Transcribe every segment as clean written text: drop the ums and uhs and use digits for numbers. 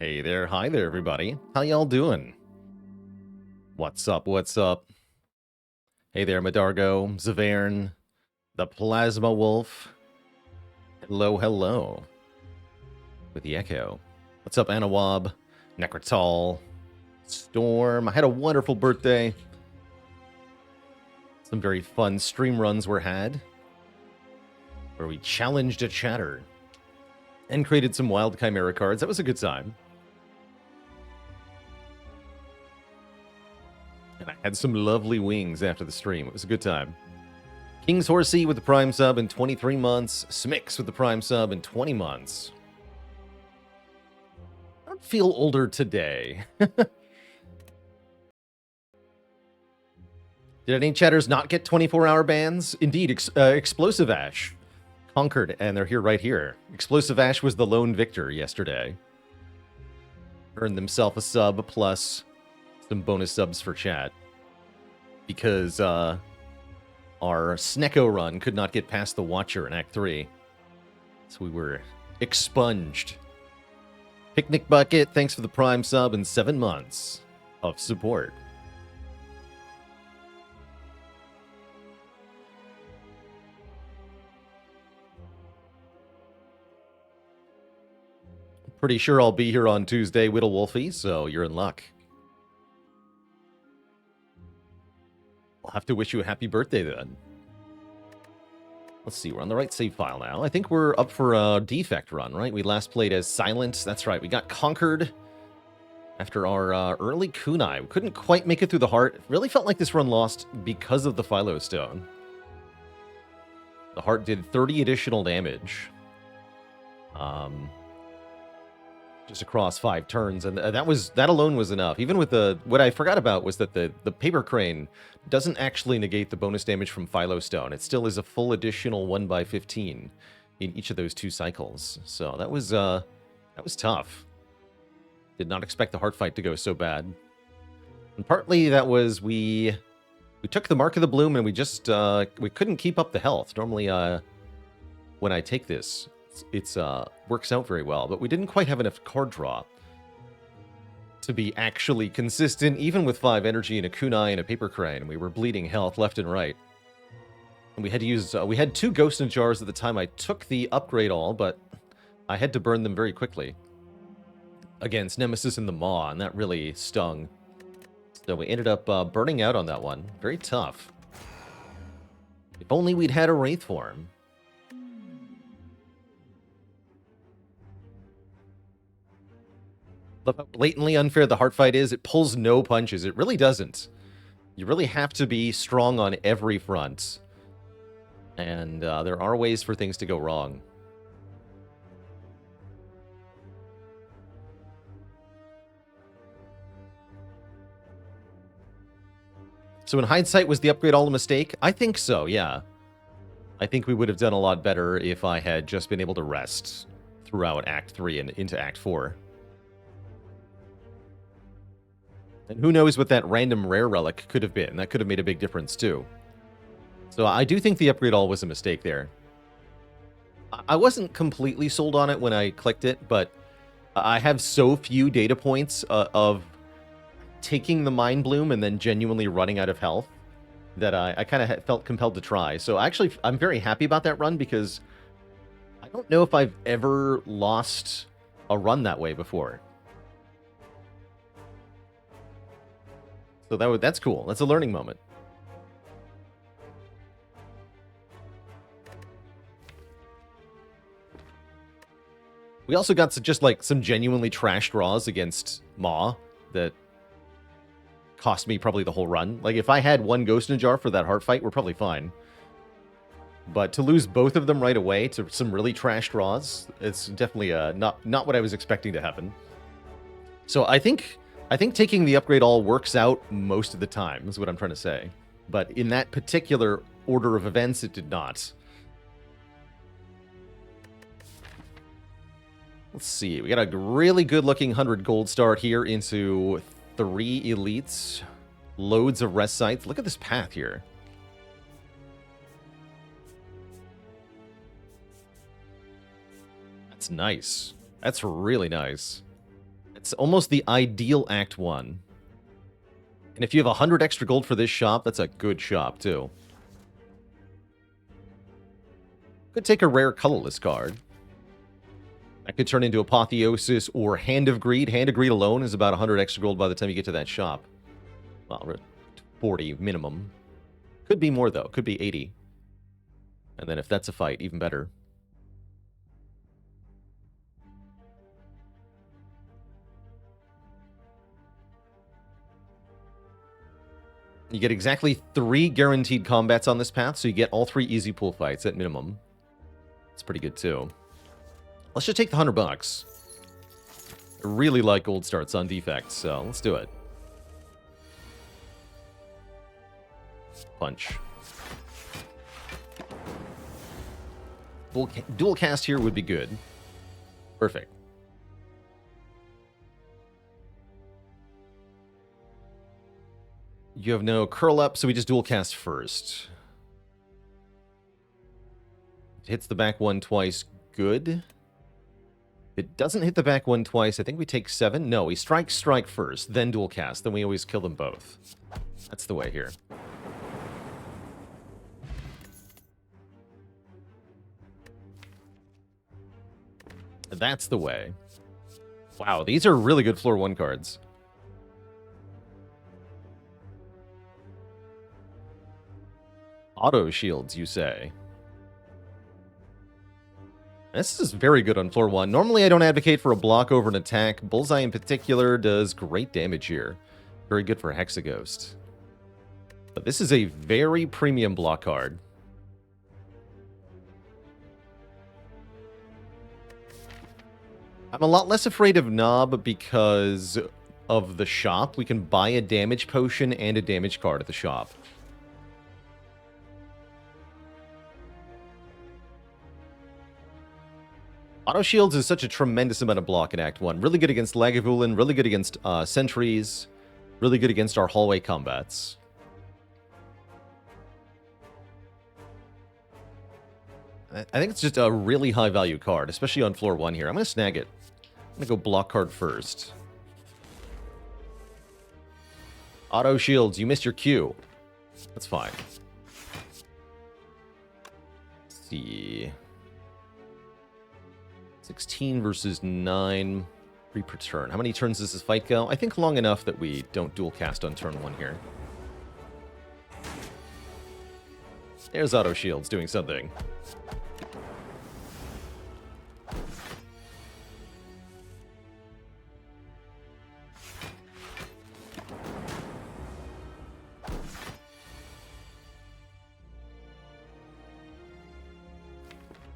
Hey there, hi there, everybody. How y'all doing? What's up, what's up? Hey there, Madargo, Zavern, the Plasma Wolf. Hello, hello. With the Echo. What's up, Anawab, Necrotal, Storm. I had a wonderful birthday. Some very fun stream runs were had, where we challenged a chatter and created some wild Chimera cards. That was a good time. And I had some lovely wings after the stream. It was a good time. King's Horsey with the Prime sub in 23 months. Smix with the Prime sub in 20 months. I don't feel older today. Did any chatters not get 24-hour bans? Indeed, Explosive Ash conquered, and they're here right here. Explosive Ash was the lone victor yesterday. Earned themselves a sub plus some bonus subs for chat. Because our Snecko run could not get past the Watcher in Act 3. So we were expunged. Picnic Bucket, thanks for the Prime sub and 7 months of support. Pretty sure I'll be here on Tuesday, Whittle Wolfie, so you're in luck. I'll have to wish you a happy birthday then. Let's see, we're on the right save file now. I think we're up for a Defect run, right? We last played as Silent. That's right, we got conquered after our early kunai. We couldn't quite make it through the heart. It really felt like this run lost because of the Philo Stone. The heart did 30 additional damage. Just across 5 turns, and that alone was enough. Even with what I forgot about was that the Paper Crane doesn't actually negate the bonus damage from Philo Stone. It still is a full additional 1/15 in each of those 2 cycles. So that was tough. Did not expect the heart fight to go so bad. And partly that was we took the Mark of the Bloom and we just we couldn't keep up the health. Normally when I take this, it's works out very well, but we didn't quite have enough card draw to be actually consistent, even with 5 energy and a kunai and a Paper Crane. We were bleeding health left and right. And we had to use, we had 2 Ghost in Jars at the time I took the upgrade all, but I had to burn them very quickly against Nemesis and the Maw, and that really stung. So we ended up burning out on that one. Very tough. If only we'd had a Wraith form. Love how blatantly unfair the heart fight is. It pulls no punches. It really doesn't. You really have to be strong on every front. And there are ways for things to go wrong. So in hindsight, was the upgrade all a mistake? I think so, yeah. I think we would have done a lot better if I had just been able to rest throughout Act 3 and into Act 4. And who knows what that random rare relic could have been. That could have made a big difference, too. So I do think the upgrade all was a mistake there. I wasn't completely sold on it when I clicked it, but I have so few data points of taking the Mind Bloom and then genuinely running out of health that I kind of felt compelled to try. So actually, I'm very happy about that run because I don't know if I've ever lost a run that way before. So that's cool. That's a learning moment. We also got just like some genuinely trash draws against Maw that cost me probably the whole run. Like if I had 1 Ghost in a Jar for that heart fight, we're probably fine. But to lose both of them right away to some really trash draws, it's definitely not what I was expecting to happen. So I think taking the upgrade all works out most of the time, is what I'm trying to say. But in that particular order of events, it did not. Let's see. We got a really good-looking 100 gold start here into 3 elites. Loads of rest sites. Look at this path here. That's nice. That's really nice. It's almost the ideal Act 1. And if you have 100 extra gold for this shop, that's a good shop, too. Could take a rare colorless card. That could turn into Apotheosis or Hand of Greed. Hand of Greed alone is about 100 extra gold by the time you get to that shop. Well, 40 minimum. Could be more, though. Could be 80. And then if that's a fight, even better. You get exactly 3 guaranteed combats on this path, so you get all 3 easy pool fights at minimum. It's pretty good, too. Let's just take the $100. I really like gold starts on Defect, so let's do it. Punch. Dual cast here would be good. Perfect. You have no curl up, so we just dual cast first. It hits the back one twice. Good. It doesn't hit the back one twice. I think we take 7. No, we strike first, then dual cast. Then we always kill them both. That's the way here. That's the way. Wow, these are really good floor 1 cards. Auto shields, you say? This is very good on floor 1. Normally, I don't advocate for a block over an attack. Bullseye in particular does great damage here. Very good for Hexaghost. But this is a very premium block card. I'm a lot less afraid of Knob because of the shop. We can buy a damage potion and a damage card at the shop. Auto shields is such a tremendous amount of block in Act 1. Really good against Lagavulin, really good against sentries, really good against our hallway combats. I think it's just a really high value card, especially on floor 1 here. I'm going to snag it. I'm going to go block card first. Auto shields, you missed your cue. That's fine. Let's see. 16 versus 9. 3 per turn. How many turns does this fight go? I think long enough that we don't dual cast on turn 1 here. There's auto shields doing something.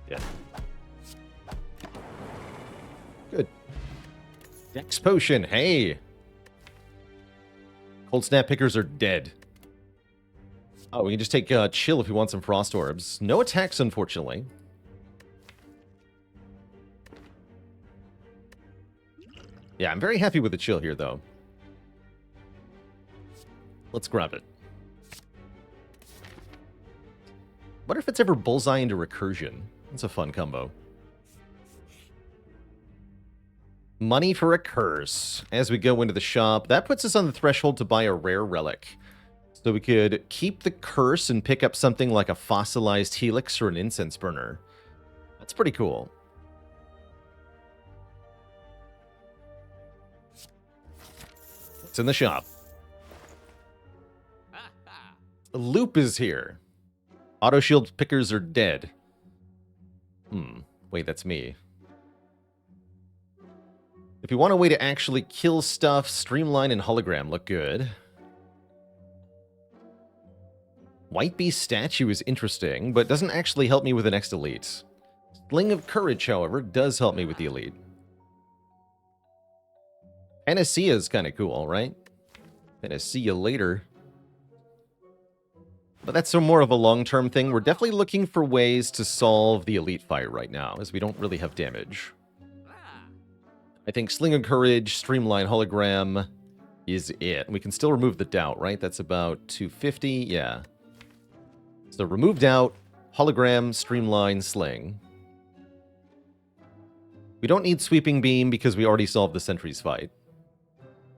Yeah. Good. Dex potion, hey! Cold snap pickers are dead. Oh, we can just take chill if we want some frost orbs. No attacks, unfortunately. Yeah, I'm very happy with the chill here, though. Let's grab it. Wonder if it's ever bullseye into recursion. That's a fun combo. Money for a curse. As we go into the shop, that puts us on the threshold to buy a rare relic. So we could keep the curse and pick up something like a fossilized helix or an incense burner. That's pretty cool. What's in the shop? A loop is here. Auto shield pickers are dead. Wait, that's me. If you want a way to actually kill stuff, Streamline and Hologram look good. White Beast statue is interesting, but doesn't actually help me with the next elite. Sling of Courage, however, does help me with the elite. Panacea is kind of cool, right? Gonna see you later. But that's more of a long-term thing. We're definitely looking for ways to solve the elite fight right now, as we don't really have damage. I think Sling of Courage, Streamline, Hologram is it. We can still remove the Doubt, right? That's about 250, yeah. So remove Doubt, Hologram, Streamline, Sling. We don't need Sweeping Beam because we already solved the Sentries fight.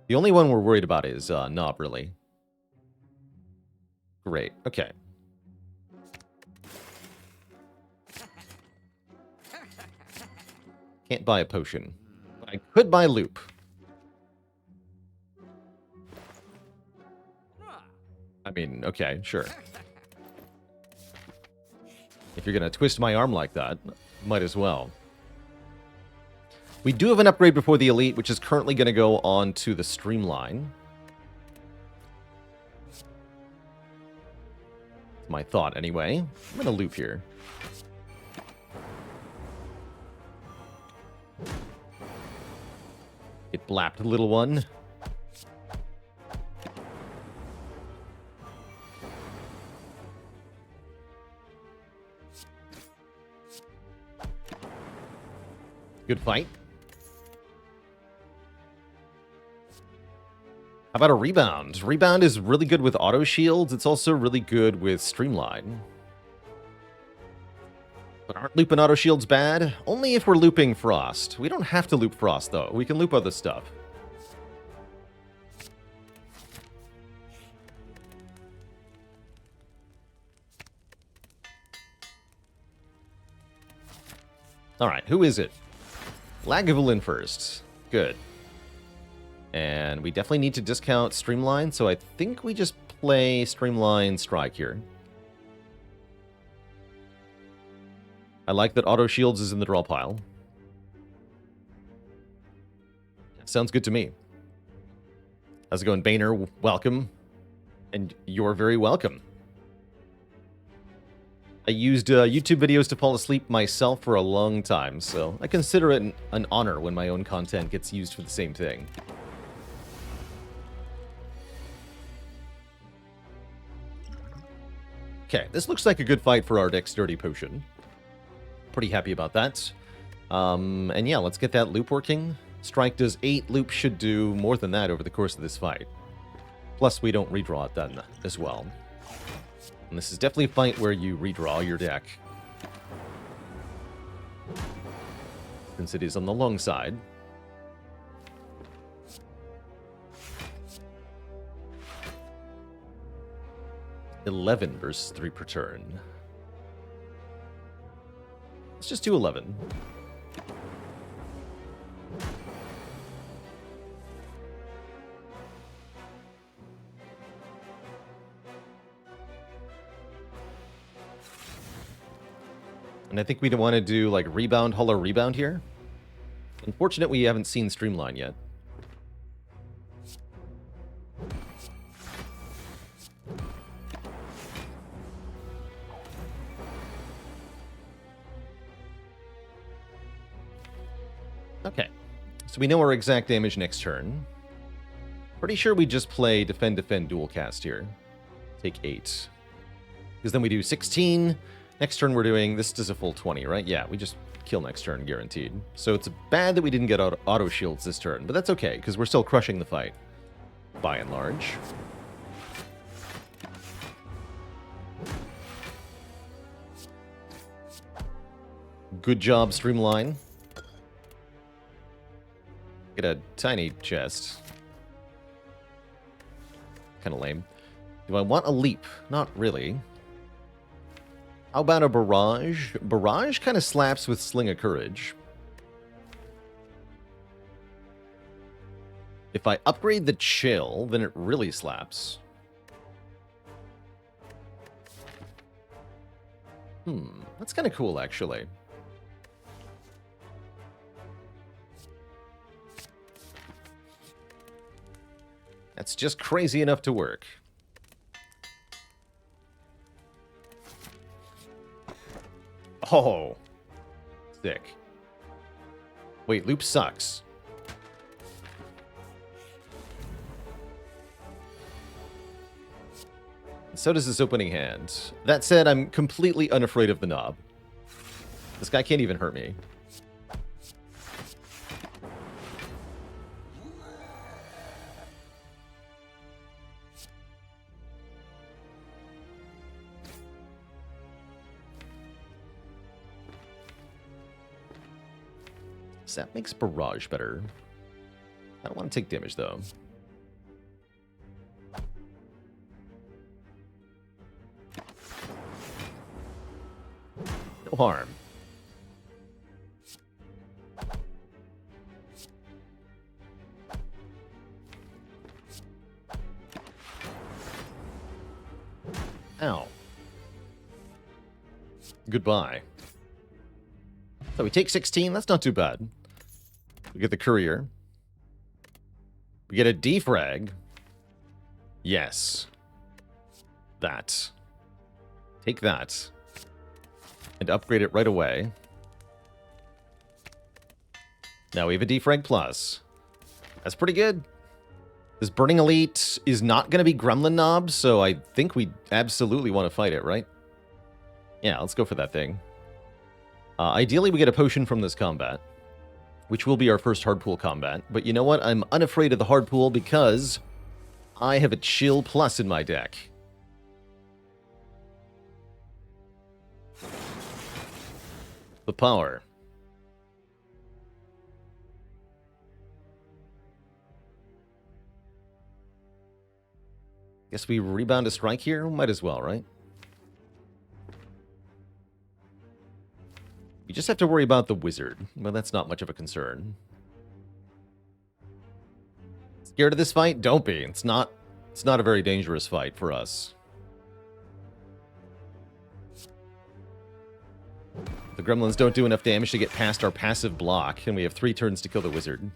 The only one we're worried about is Knob, really. Great, okay. Can't buy a potion. But I could buy Loop. I mean, okay, sure. If you're gonna twist my arm like that, might as well. We do have an upgrade before the Elite, which is currently gonna go on to the Streamline. My thought, anyway. I'm gonna loop here. Get blapped, little one. Good fight. How about a Rebound? Rebound is really good with auto shields. It's also really good with Streamline. But aren't loop and auto shields bad? Only if we're looping Frost. We don't have to loop Frost, though. We can loop other stuff. Alright, who is it? Lagavulin first. Good. And we definitely need to discount Streamline, so I think we just play Streamline Strike here. I like that Auto Shields is in the draw pile. Sounds good to me. How's it going, Boehner? Welcome. And you're very welcome. I used YouTube videos to fall asleep myself for a long time, so I consider it an honor when my own content gets used for the same thing. Okay, this looks like a good fight for our Dexterity Potion. Pretty happy about that. And yeah, let's get that loop working. Strike does 8, loop should do more than that over the course of this fight. Plus, we don't redraw it then as well. And this is definitely a fight where you redraw your deck. Since it is on the long side. $11 versus 3 per turn. Let's just do 11. And I think we want to do like Rebound, Hollow Rebound here. Unfortunate we haven't seen Streamline yet. Okay, so we know our exact damage next turn. Pretty sure we just play Defend, Defend, Dual Cast here. Take 8. Because then we do 16. Next turn we're doing, this does a full 20, right? Yeah, we just kill next turn, guaranteed. So it's bad that we didn't get auto shields this turn, but that's okay, because we're still crushing the fight, by and large. Good job, Streamline. Get a tiny chest. Kind of lame. Do I want a leap? Not really. How about a barrage? Barrage kind of slaps with Sling of Courage. If I upgrade the chill, then it really slaps. That's kind of cool, actually. That's just crazy enough to work. Oh. Sick. Wait, loop sucks. So does this opening hand. That said, I'm completely unafraid of the knob. This guy can't even hurt me. That makes Barrage better. I don't want to take damage, though. No harm. Ow. Goodbye. So we take 16. That's not too bad. We get the Courier. We get a defrag. Yes. That. Take that. And upgrade it right away. Now we have a defrag plus. That's pretty good. This Burning Elite is not going to be Gremlin Knob, so I think we absolutely want to fight it, right? Yeah, let's go for that thing. Ideally, we get a potion from this combat, which will be our first hard pool combat. But you know what? I'm unafraid of the hard pool because I have a Chill Plus in my deck. The power. Guess we rebound a strike here? Might as well, right? We just have to worry about the wizard. Well, that's not much of a concern. Scared of this fight? Don't be. It's not a very dangerous fight for us. The gremlins don't do enough damage to get past our passive block, and we have 3 turns to kill the wizard.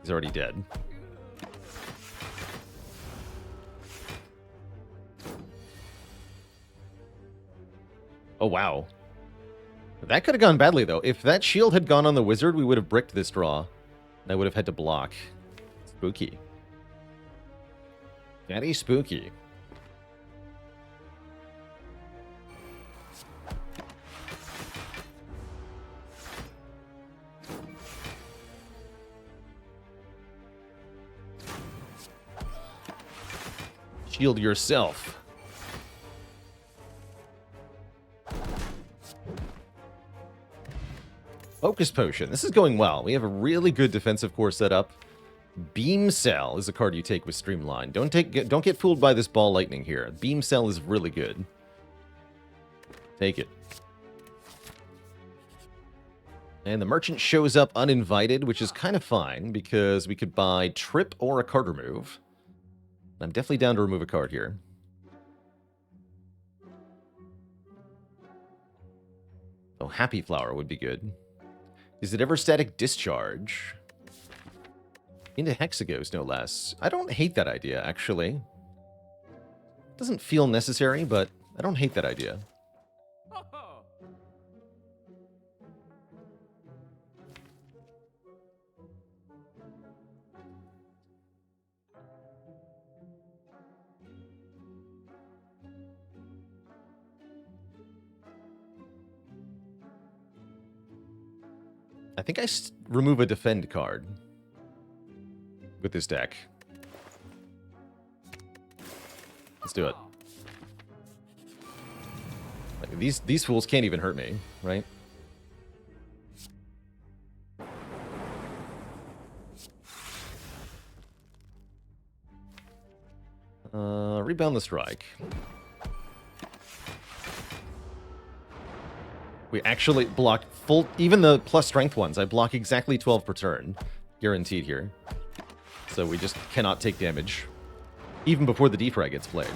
He's already dead. Oh, wow. That could have gone badly, though. If that shield had gone on the wizard, we would have bricked this draw. And I would have had to block. Spooky. Very spooky. Shield yourself. Focus Potion. This is going well. We have a really good defensive core set up. Beam Cell is a card you take with Streamline. Don't get fooled by this ball lightning here. Beam Cell is really good. Take it. And the merchant shows up uninvited, which is kind of fine because we could buy Trip or a card remove. I'm definitely down to remove a card here. Oh, Happy Flower would be good. Is it ever static discharge? Into Hexagos, no less. I don't hate that idea, actually. Doesn't feel necessary, but I don't hate that idea. I think I remove a defend card with this deck. Let's do it. Like, these fools can't even hurt me, right? Rebound the strike. We actually blocked full... Even the plus strength ones, I block exactly 12 per turn. Guaranteed here. So we just cannot take damage. Even before the defrag gets played.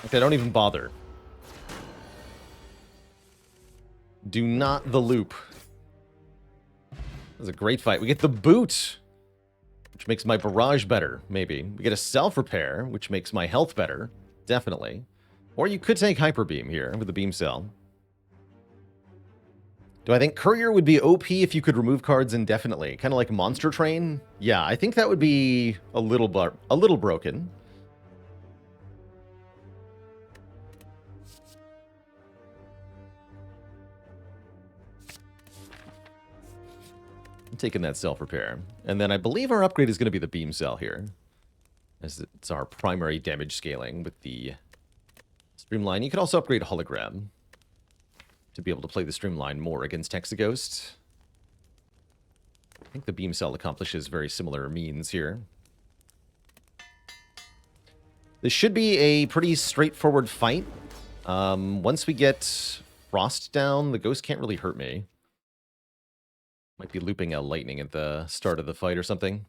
Okay, don't even bother. Do not the loop. That was a great fight. We get the boot, which makes my barrage better, maybe. We get a self-repair, which makes my health better, definitely. Or you could take Hyper Beam here with the Beam Cell. Do I think Courier would be OP if you could remove cards indefinitely? Kind of like Monster Train? Yeah, I think that would be a little broken. I'm taking that self-repair. And then I believe our upgrade is going to be the beam cell here, as it's our primary damage scaling with the streamline. You can also upgrade hologram to be able to play the streamline more against Hexaghost. I think the beam cell accomplishes very similar means here. This should be a pretty straightforward fight. Once we get Frost down, the ghost can't really hurt me. Might be looping a lightning at the start of the fight or something.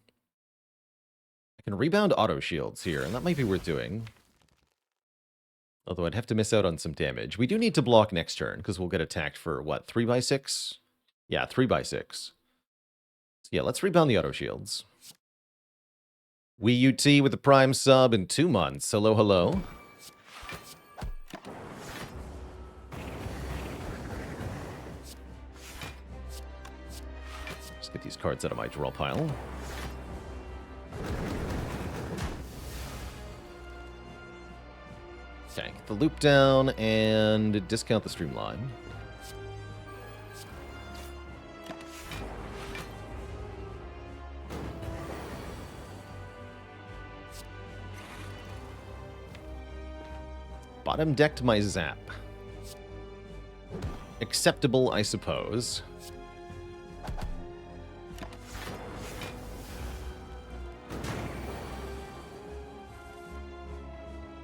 I can rebound auto shields here, and that might be worth doing. Although I'd have to miss out on some damage. We do need to block next turn, because we'll get attacked for, what, 3x6? Yeah, 3x6. So yeah, let's rebound the auto shields. Wii UT with the Prime sub in 2 months. Hello, hello. Let's get these cards out of my draw pile. Okay, get the loop down and discount the streamline. Bottom decked my zap. Acceptable, I suppose.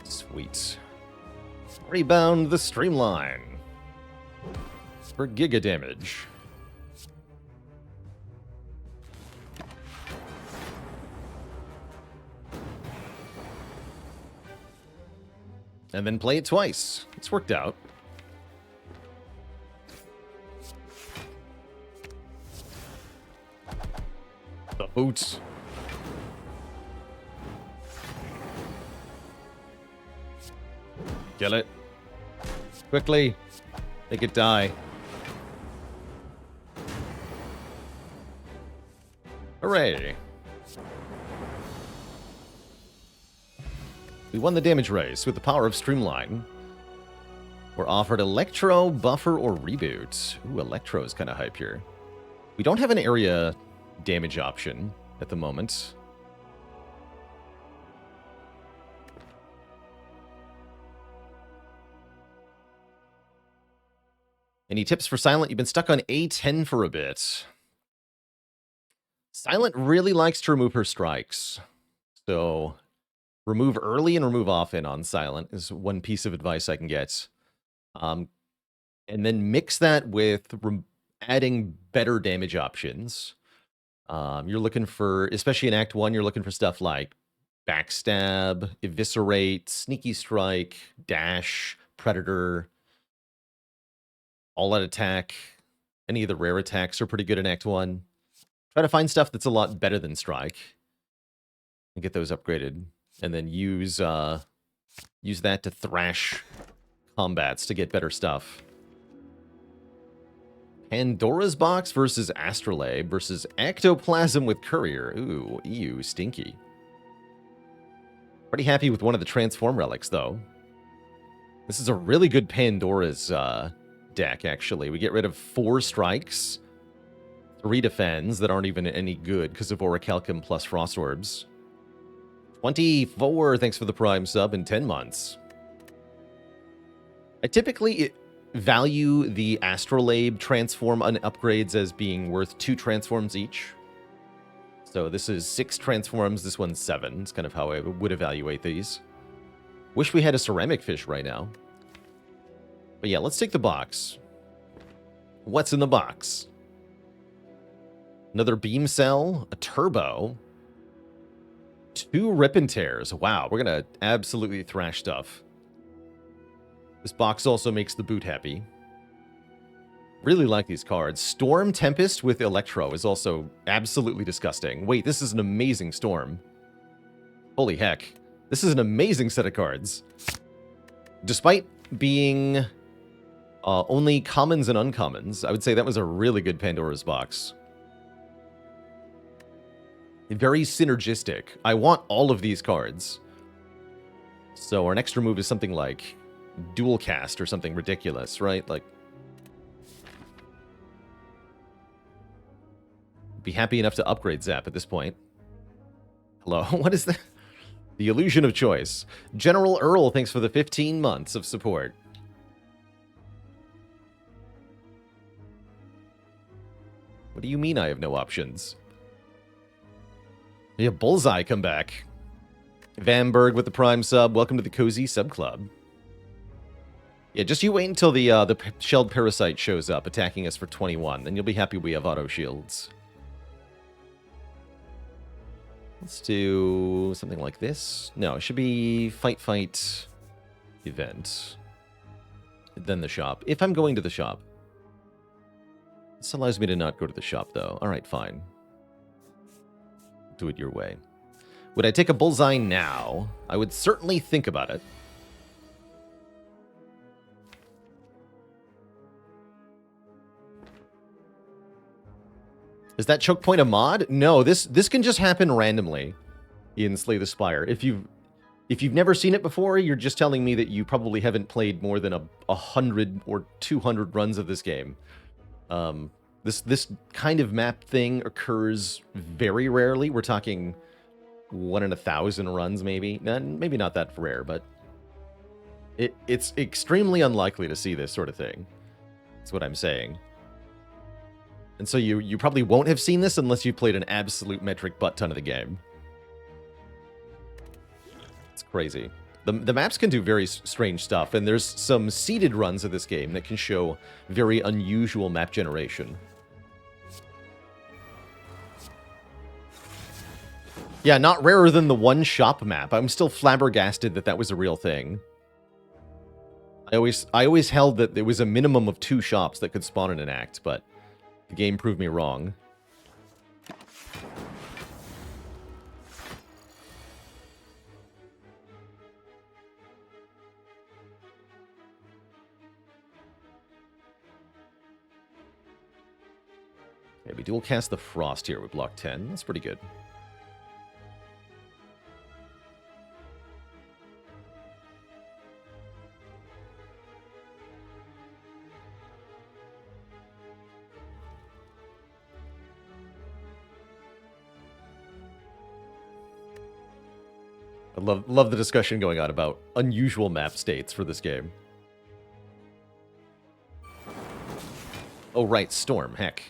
Sweet. Rebound the streamline for giga damage. And then play it twice. It's worked out. The boots. Kill it. Quickly. Make it die. Hooray. We won the damage race with the power of Streamline. We're offered Electro, Buffer, or Reboot. Ooh, Electro is kind of hype here. We don't have an area damage option at the moment. Any tips for Silent? You've been stuck on A10 for a bit. Silent really likes to remove her strikes. So remove early and remove often on Silent is one piece of advice I can get. And then mix that with adding better damage options. You're looking for, especially in Act 1, you're looking for stuff like Backstab, Eviscerate, Sneaky Strike, Dash, Predator, All-Out Attack. Any of the rare attacks are pretty good in Act 1. Try to find stuff that's a lot better than Strike and get those upgraded. And then use that to thrash combats to get better stuff. Pandora's Box versus Astrolabe versus Ectoplasm with Courier. Ooh, ew, stinky. Pretty happy with one of the Transform Relics, though. This is a really good Pandora's deck, actually. We get rid of 4 strikes, 3 defends that aren't even any good because of Orichalcum plus Frost Orbs. 24, thanks for the Prime sub in 10 months. I typically value the Astrolabe transform upgrades as being worth 2 transforms each. So this is 6 transforms, this one's 7. It's kind of how I would evaluate these. Wish we had a ceramic fish right now. But yeah, let's take the box. What's in the box? Another beam cell, a turbo, 2 rip and tears. Wow, we're gonna absolutely thrash stuff. This box also makes the boot happy. Really like these cards. Storm Tempest with Electro is also absolutely disgusting. Wait, this is an amazing Storm. Holy heck. This is an amazing set of cards. Despite being only commons and uncommons, I would say that was a really good Pandora's Box. Very synergistic. I want all of these cards. So our next remove is something like dual cast or something ridiculous, right? Like, be happy enough to upgrade Zap at this point. Hello, what is that? The illusion of choice. General Earl, thanks for the 15 months of support. What do you mean I have no options? Yeah, Bullseye come back. Vanberg with the Prime sub. Welcome to the Cozy Sub Club. Yeah, just you wait until the shelled parasite shows up attacking us for 21, then you'll be happy we have auto shields. Let's do something like this. No, it should be fight, event. Then the shop. If I'm going to the shop. This allows me to not go to the shop, though. Alright, fine. Do it your way. Would I take a Bullseye now? I would certainly think about it. Is that choke point a mod? No, this can just happen randomly in Slay the Spire. If you've never seen it before, you're just telling me that you probably haven't played more than 100 or 200 runs of this game. This kind of map thing occurs very rarely. We're talking 1 in 1,000 runs, maybe. Maybe not that rare, but it's extremely unlikely to see this sort of thing. That's what I'm saying. And so you probably won't have seen this unless you played an absolute metric butt ton of the game. It's crazy. The maps can do very strange stuff, and there's some seeded runs of this game that can show very unusual map generation. Yeah, not rarer than the one shop map. I'm still flabbergasted that that was a real thing. I always held that there was a minimum of 2 shops that could spawn in an act, but the game proved me wrong. Okay, we dual cast the Frost here with block 10. That's pretty good. I love the discussion going on about unusual map states for this game. Oh right, Storm, heck.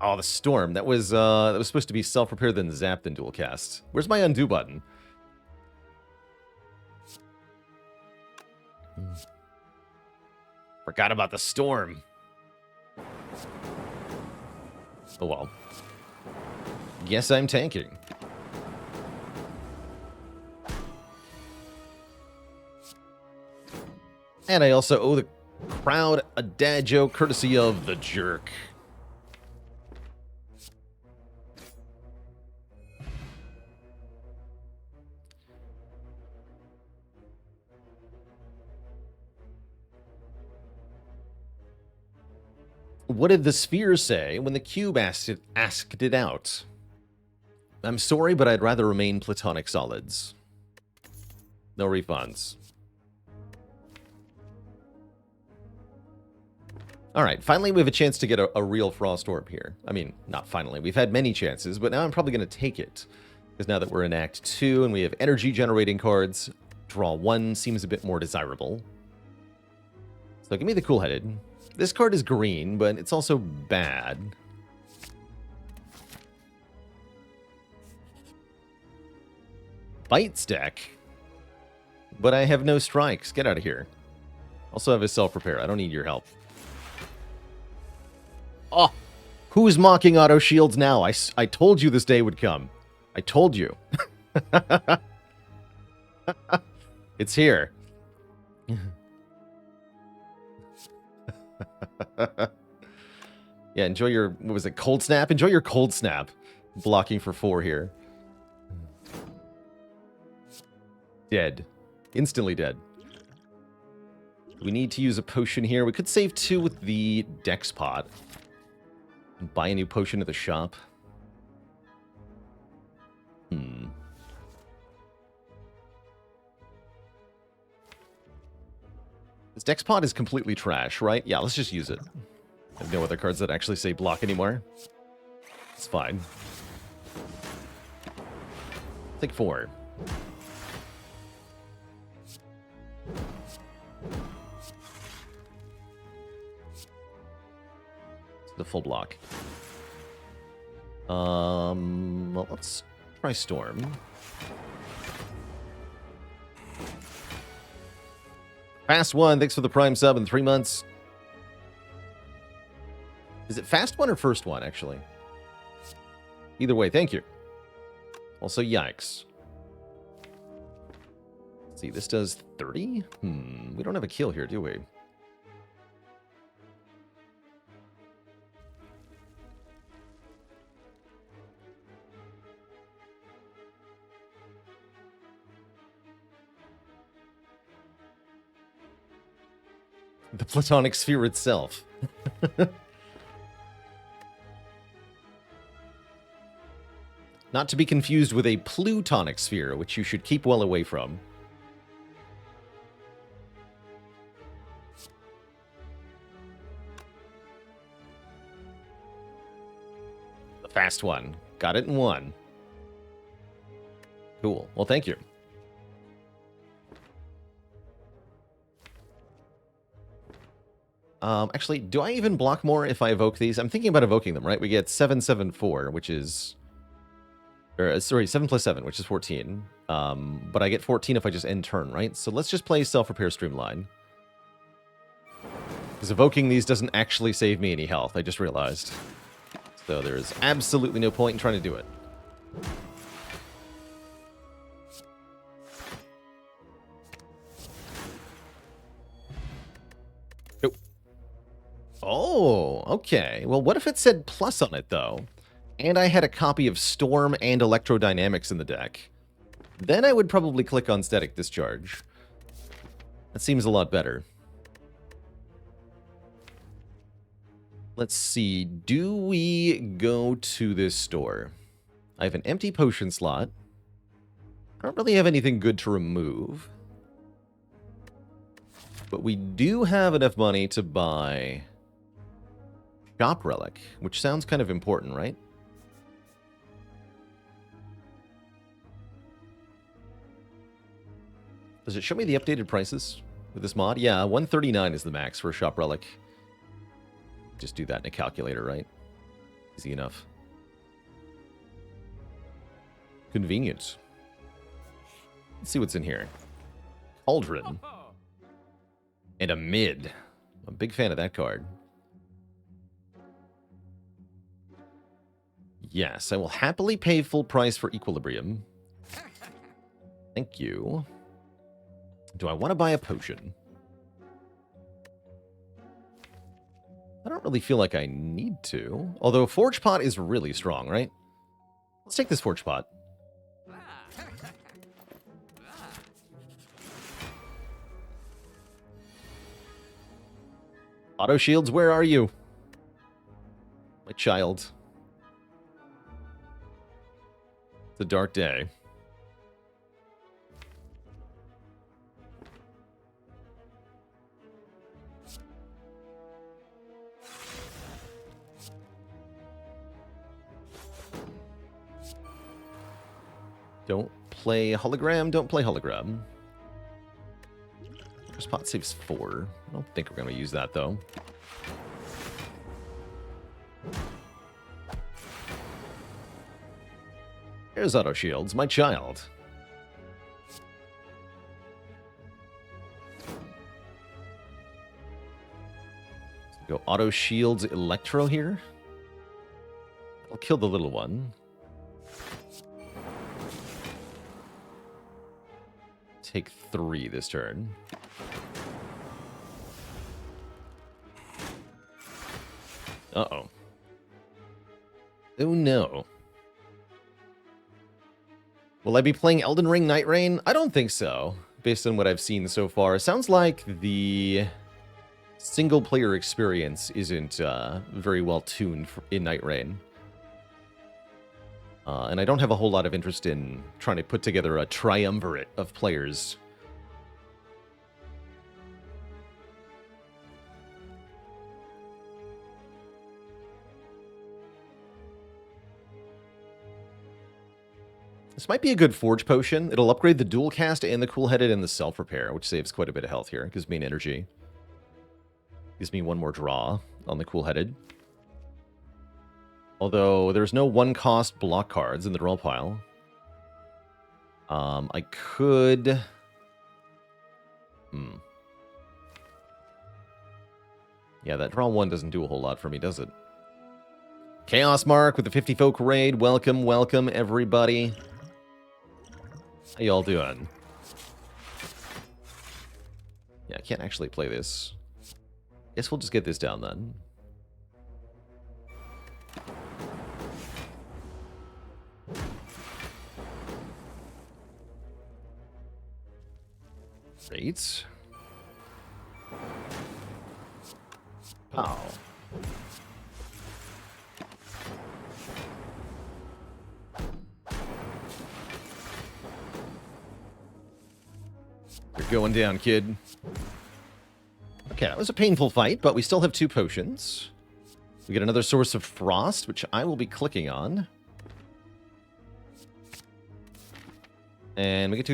Oh, the Storm. That was supposed to be self-repair, then zap, then dual cast. Where's my undo button? Forgot about the Storm. Oh well. Guess I'm tanking. And I also owe the crowd a dad joke courtesy of the jerk. What did the sphere say when the cube asked it out? I'm sorry, but I'd rather remain platonic solids. No refunds. Alright, finally we have a chance to get a real Frost Orb here. I mean, not finally. We've had many chances, but now I'm probably going to take it. Because now that we're in Act 2 and we have energy generating cards, draw 1 seems a bit more desirable. So give me the Cool-Headed. This card is green, but it's also bad. Bite Stack. But I have no strikes. Get out of here. Also have a self-repair. I don't need your help. Oh, who's mocking auto shields now? I told you this day would come. I told you. It's here. Yeah, enjoy your, what was it, Cold Snap? Enjoy your Cold Snap. Blocking for 4 here. Dead. Instantly dead. We need to use a potion here. We could save 2 with the Dex Pot. And buy a new potion at the shop. This Dex Pod is completely trash, right? Yeah, let's just use it. I have no other cards that actually say block anymore. It's fine. Take 4. It's the full block. Well, let's try Storm. Fast One, thanks for the Prime sub in 3 months. Is it Fast One or First One, actually? Either way, thank you. Also, yikes. Let's see, this does 30? We don't have a kill here, do we? The Platonic Sphere itself. Not to be confused with a Plutonic Sphere, which you should keep well away from. The fast one. Got it in 1. Cool. Well, thank you. Actually, do I even block more if I evoke these? I'm thinking about evoking them, right? We get 7, 7, 4, which is... Or, sorry, 7 plus 7, which is 14. But I get 14 if I just end turn, right? So let's just play Self-Repair Streamline. Because evoking these doesn't actually save me any health, I just realized. So there's absolutely no point in trying to do it. Oh, okay. Well, what if it said plus on it, though? And I had a copy of Storm and Electrodynamics in the deck. Then I would probably click on Static Discharge. That seems a lot better. Let's see. Do we go to this store? I have an empty potion slot. I don't really have anything good to remove. But we do have enough money to buy... Shop Relic, which sounds kind of important, right? Does it show me the updated prices with this mod? Yeah, 139 is the max for a Shop Relic. Just do that in a calculator, right? Easy enough. Convenient. Let's see what's in here. Cauldron. And a mid. I'm a big fan of that card. Yes, I will happily pay full price for Equilibrium. Thank you. Do I want to buy a potion? I don't really feel like I need to. Although Forge Pot is really strong, right? Let's take this Forge Pot. Auto Shields, where are you? My child. It's a dark day. Don't play hologram, don't play hologram. First pot saves 4. I don't think we're going to use that, though. There's Auto Shields, my child. Go Auto Shields Electro here. I'll kill the little one. Take 3 this turn. Uh-oh. Oh no. Will I be playing Elden Ring Night Rain? I don't think so, based on what I've seen so far. It sounds like the single-player experience isn't very well tuned in Night Rain. And I don't have a whole lot of interest in trying to put together a triumvirate of players. This might be a good forge potion. It'll upgrade the dual cast and the cool-headed and the self-repair, which saves quite a bit of health here. Gives me an energy. Gives me one more draw on the cool-headed. Although there's no one-cost block cards in the draw pile. I could... Yeah, that draw 1 doesn't do a whole lot for me, does it? Chaos Mark with the 50 folk raid. Welcome, welcome, everybody. How y'all doing? Yeah, I can't actually play this. Guess we'll just get this down then. Great. Pow. You're going down, kid. Okay, that was a painful fight, but we still have 2 potions. We get another source of frost, which I will be clicking on. And we get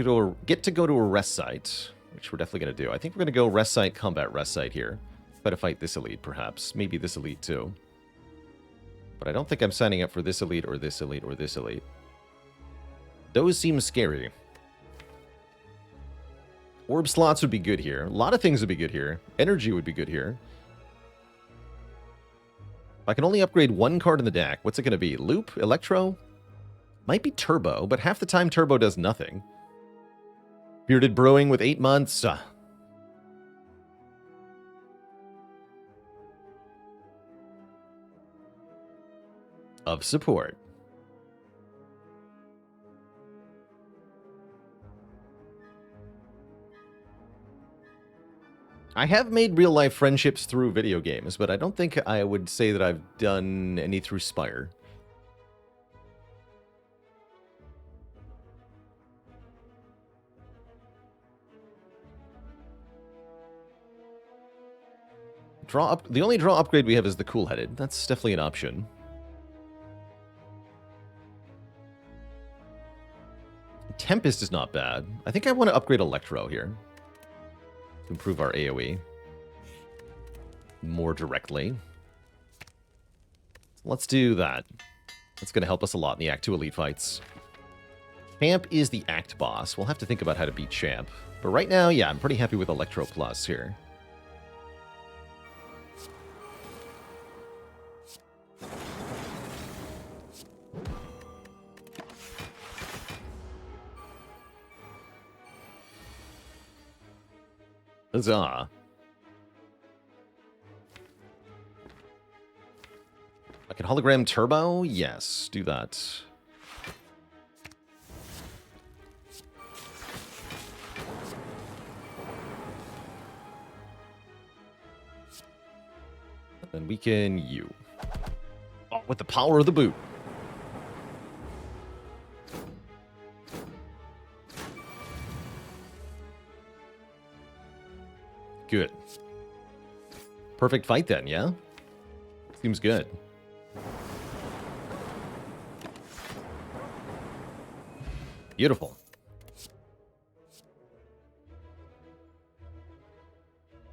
to go to a rest site, which we're definitely going to do. I think we're going to go rest site, combat rest site here. Try to fight this elite, perhaps. Maybe this elite, too. But I don't think I'm signing up for this elite or this elite or this elite. Those seem scary. Orb slots would be good here. A lot of things would be good here. Energy would be good here. If I can only upgrade 1 card in the deck, what's it going to be? Loop? Electro? Might be Turbo, but half the time Turbo does nothing. Bearded Brewing with 8 months. Of support. I have made real-life friendships through video games, but I don't think I would say that I've done any through Spire. The only draw upgrade we have is the cool-headed. That's definitely an option. Tempest is not bad. I think I want to upgrade Electro here. To improve our AoE. More directly. Let's do that. That's going to help us a lot in the Act 2 Elite fights. Champ is the Act boss. We'll have to think about how to beat Champ. But right now, yeah, I'm pretty happy with Electro Plus here. Huzzah. I can hologram turbo? Yes, do that. And then weaken you. Oh, with the power of the boot. Good. Perfect fight then, yeah? Seems good. Beautiful.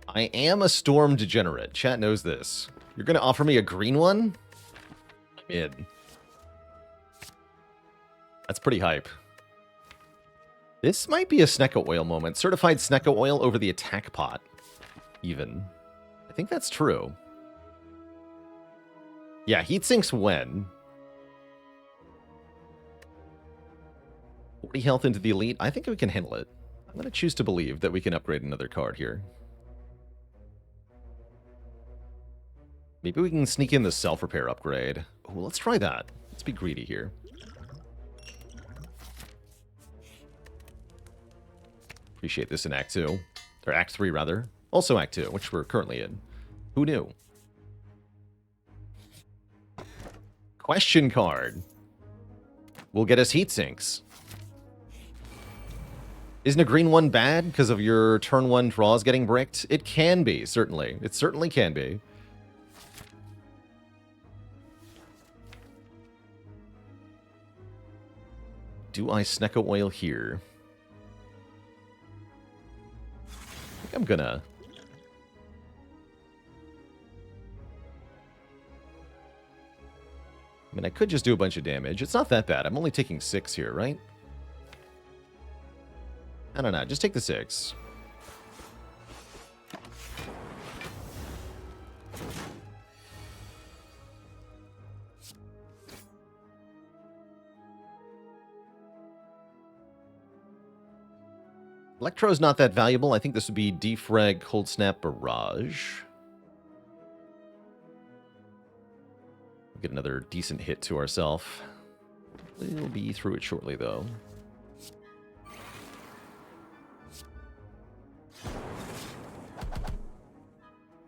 I am a storm degenerate. Chat knows this. You're going to offer me a green one? I'm in. That's pretty hype. This might be a Snecko Oil moment. Certified Snecko Oil over the attack pot. Even. I think that's true. Yeah, heat sinks when? 40 health into the elite. I think we can handle it. I'm going to choose to believe that we can upgrade another card here. Maybe we can sneak in the self-repair upgrade. Oh, let's try that. Let's be greedy here. Appreciate this in Act 2. Or Act 3, rather. Also Act 2, which we're currently in. Who knew? Question card. Will get us heat sinks. Isn't a green one bad because of your turn 1 draws getting bricked? It can be, certainly. It certainly can be. do I Snecko Oil here? I think I'm gonna. I mean, I could just do a bunch of damage. It's not that bad. I'm only taking 6 here, right? I don't know. Just take the 6. Electro's not that valuable. I think this would be Defrag, Cold Snap, Barrage. Get another decent hit to ourselves. We'll be through it shortly, though.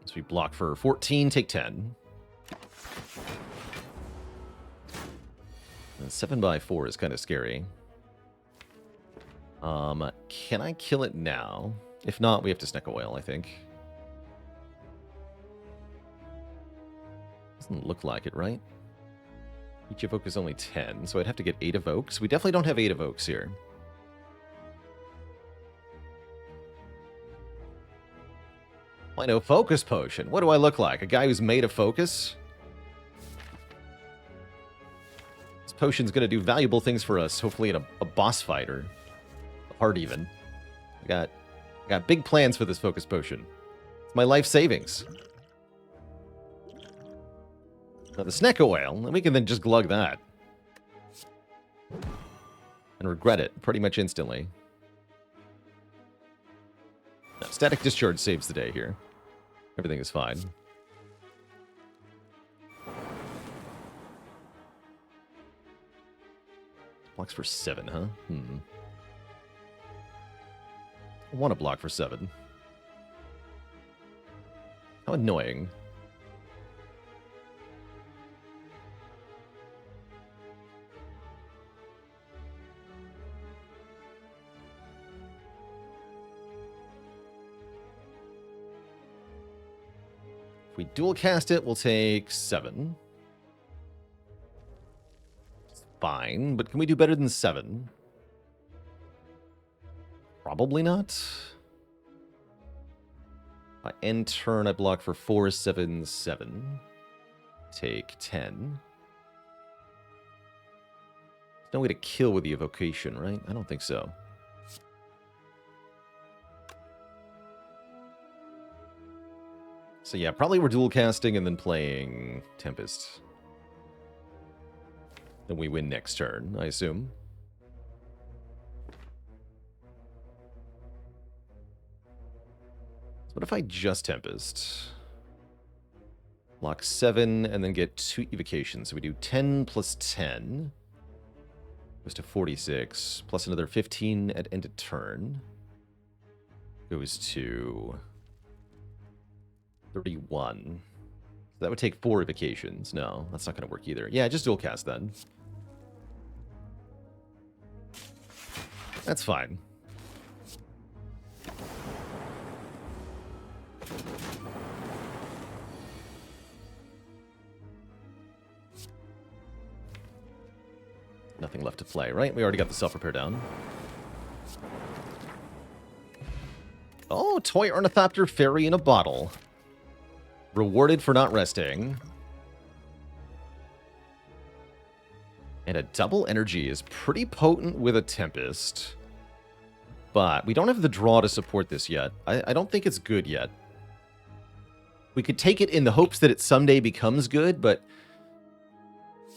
So we block for 14, take 10. And 7x4 is kind of scary. Can I kill it now? If not, we have to Snecko Oil, I think. Doesn't look like it, right? Each evoke is only 10, so I'd have to get 8 evokes. We definitely don't have 8 evokes here. I know, Focus Potion. What do I look like? A guy who's made of focus? This potion's going to do valuable things for us, hopefully in a boss fight or a heart even. I got big plans for this Focus Potion. It's my life savings. Now the Snecko Oil, we can then just glug that. And regret it pretty much instantly. No, Static Discharge saves the day here. Everything is fine. Blocks for 7, huh? I want to block for 7. How annoying. If we dual cast it, we'll take 7. It's fine, but can we do better than 7? Probably not. By end turn, I block for 4, 7, 7. Take 10. There's no way to kill with the evocation, right? I don't think so. So yeah, probably we're dual casting and then playing Tempest. Then we win next turn, I assume. So what if I just Tempest? Block 7 and then get 2 evocations. So we do 10 plus 10. Goes to 46. Plus another 15 at end of turn. Goes to 31. So that would take 4 evocations. No, that's not going to work either. Yeah, just dual cast then. That's fine. Nothing left to play, right? We already got the self-repair down. Oh, Toy Ornithopter Fairy in a bottle. Rewarded for not resting. And a double energy is pretty potent with a Tempest. But we don't have the draw to support this yet. I don't think it's good yet. We could take it in the hopes that it someday becomes good, but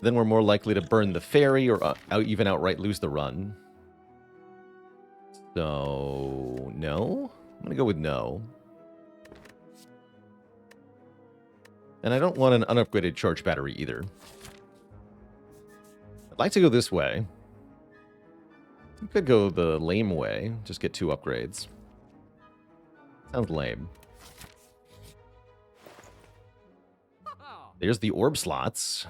then we're more likely to burn the fairy or even outright lose the run. So, no? I'm going to go with no. And I don't want an unupgraded charge battery either. I'd like to go this way. We could go the lame way. Just get 2 upgrades. Sounds lame. There's the orb slots.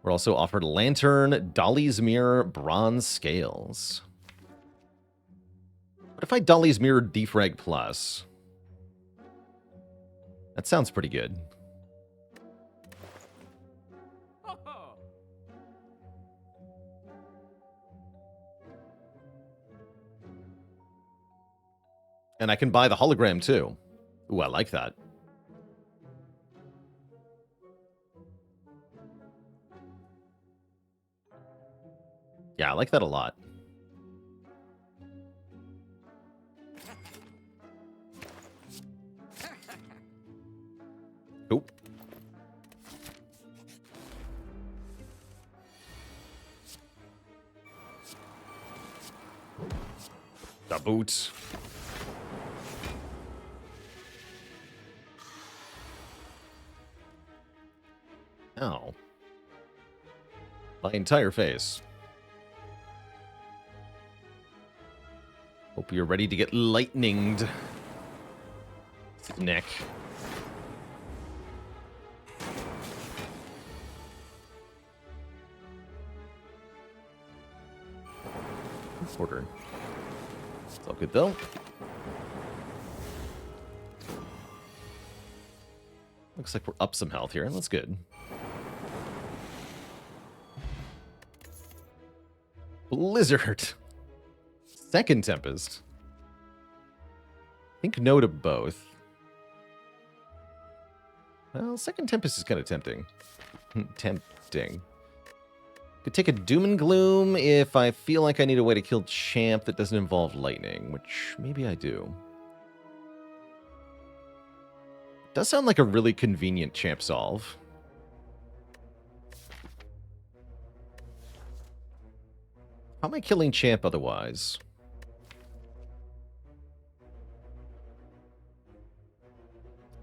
We're also offered Lantern, Dolly's Mirror, Bronze Scales. What if I Dolly's Mirror Defrag Plus? That sounds pretty good. And I can buy the hologram, too. Ooh, I like that. Yeah, I like that a lot. Oop. The boots. Ow. My entire face. Hope you're ready to get lightninged. Neck. Order. It's all good though. Looks like we're up some health here. That's good. Blizzard. Second Tempest. I think no to both. Well, Second Tempest is kind of tempting. Tempting. Could take a Doom and Gloom if I feel like I need a way to kill Champ that doesn't involve lightning, which maybe I do. Does sound like a really convenient Champ solve. How am I killing Champ otherwise?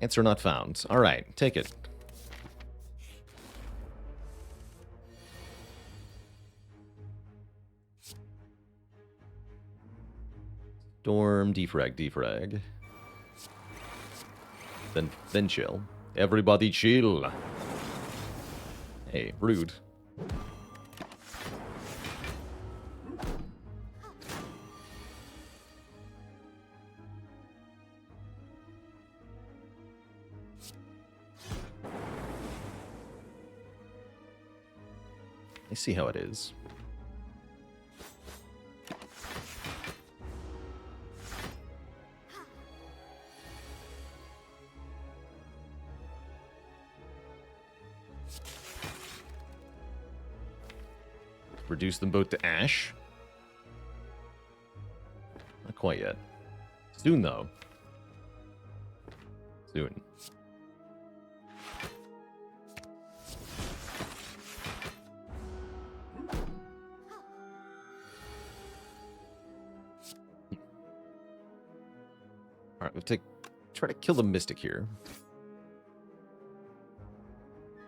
Answer not found. All right, take it. Storm, defrag, defrag. Then chill. Everybody chill. Hey, rude. I see how it is. Reduce them both to ash. Not quite yet. Soon, though. Soon. Alright, we'll try to kill the Mystic here.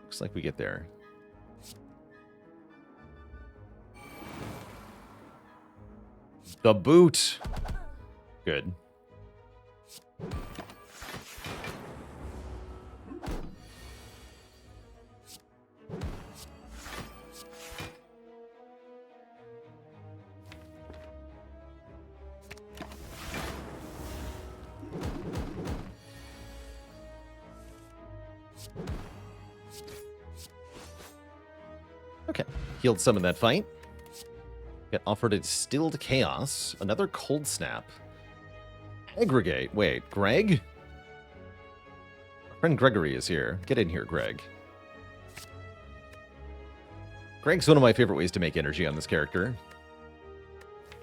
Looks like we get there. The boot. Good. Okay. Healed some in that fight. Get offered a Stilled Chaos. Another Cold Snap. Aggregate. Wait, Greg? Our friend Gregory is here. Get in here, Greg. Greg's one of my favorite ways to make energy on this character.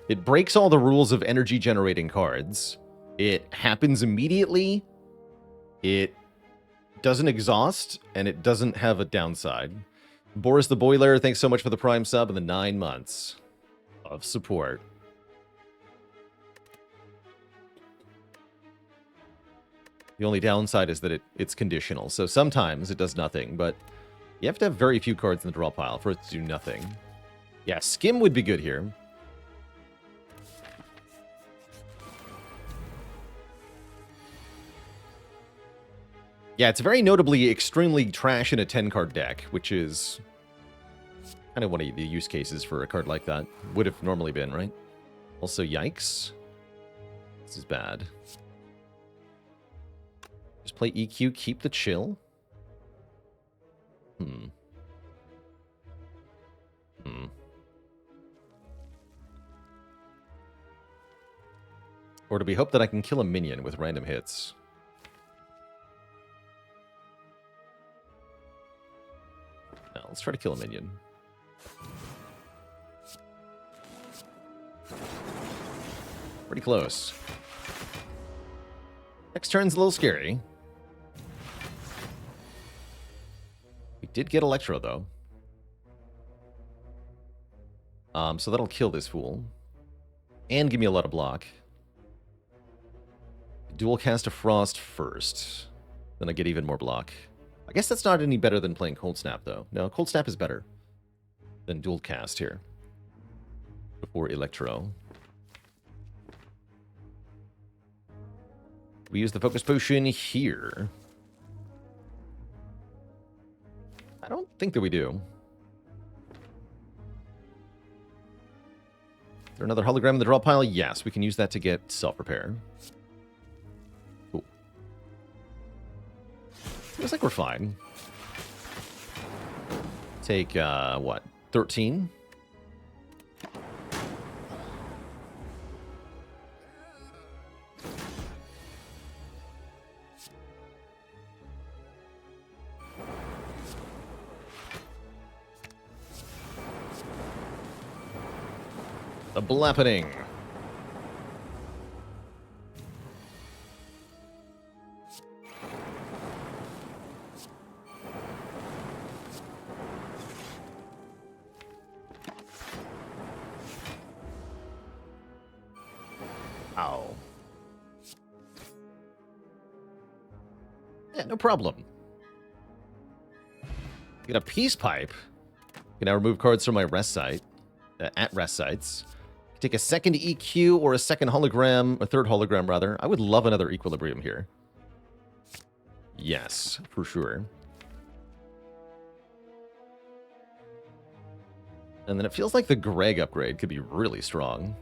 It breaks all the rules of energy generating cards. It happens immediately. It doesn't exhaust, and it doesn't have a downside. Boris the Boiler, thanks so much for the Prime sub and the 9 months of support. The only downside is that it's conditional, so sometimes it does nothing, but you have to have very few cards in the draw pile for it to do nothing. Yeah, Skim would be good here. Yeah, it's very notably extremely trash in a 10-card deck, which is kind of one of the use cases for a card like that. Would have normally been, right? Also, yikes. This is bad. Just play EQ, keep the chill. Or do we hope that I can kill a minion with random hits? No, let's try to kill a minion. Pretty close. Next turn's a little scary. We did get Electro, though. So that'll kill this fool. And give me a lot of block. Dual cast a Frost first. Then I get even more block. I guess that's not any better than playing Cold Snap, though. No, Cold Snap is better than dual cast here. Before Electro. We use the Focus Potion here. I don't think that we do. Is there another hologram in the draw pile? Yes, we can use that to get self-repair. Cool. Feels like we're fine. Take, what? 13? The Blappening. Ow. Yeah, no problem. Get a Peace Pipe. Can now remove cards from my rest site. At rest sites. Take a second EQ or a second hologram, a third hologram rather. I would love another Equilibrium here. Yes, for sure. And then it feels like the Greg upgrade could be really strong.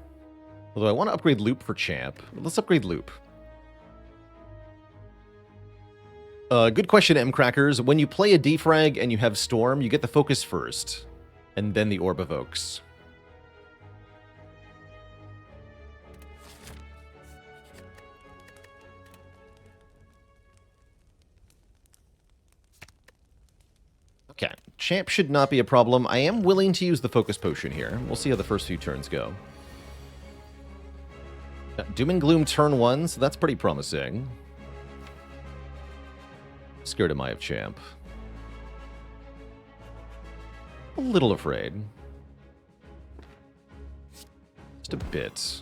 Although I want to upgrade Loop for Champ. Let's upgrade Loop. Good question, M-Crackers. When you play a defrag and you have Storm, you get the Focus first. And then the Orb evokes. Okay, Champ should not be a problem. I am willing to use the Focus Potion here. We'll see how the first few turns go. Doom and Gloom turn 1, so that's pretty promising. Scared am I of Champ? A little afraid. Just a bit.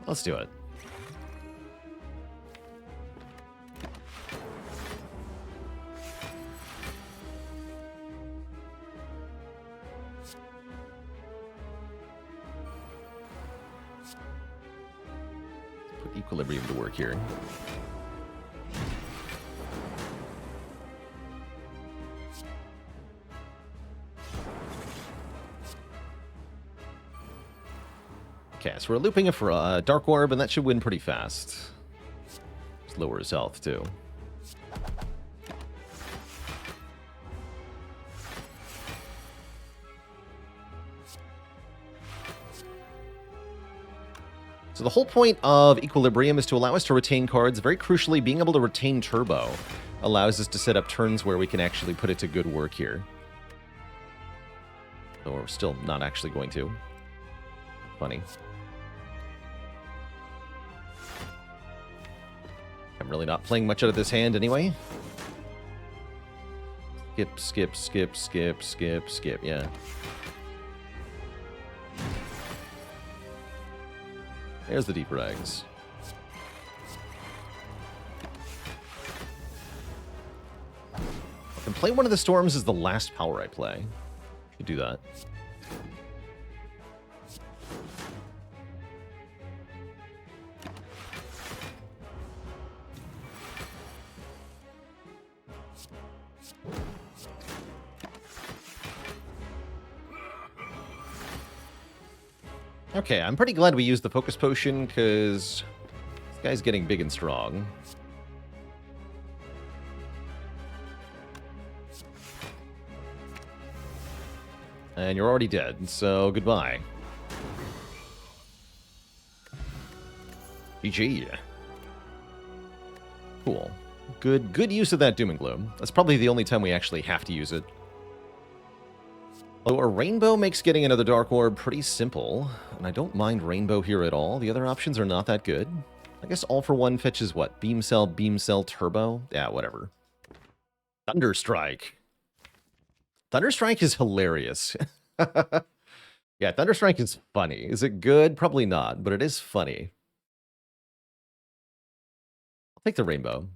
Let's do it. Put Equilibrium to work here. Okay, so we're looping a Dark Orb, and that should win pretty fast. Just lower his health, too. So the whole point of Equilibrium is to allow us to retain cards. Very crucially, being able to retain Turbo allows us to set up turns where we can actually put it to good work here. Though we're still not actually going to. Funny. I'm really not playing much out of this hand anyway. Skip, skip, skip, skip, skip, skip, yeah. There's the deeper eggs. I can play one of the storms as the last power I play. Could do that. Okay, I'm pretty glad we used the Focus Potion, because this guy's getting big and strong. And you're already dead, so goodbye. GG. Cool. Good use of that Doom and Gloom. That's probably the only time we actually have to use it. Oh, a rainbow makes getting another Dark Orb pretty simple, and I don't mind rainbow here at all. The other options are not that good. I guess all for one fetches what? Beam Cell, Turbo? Yeah, whatever. Thunderstrike. Thunderstrike is hilarious. Yeah, Thunderstrike is funny. Is it good? Probably not, but it is funny. I'll take the rainbow,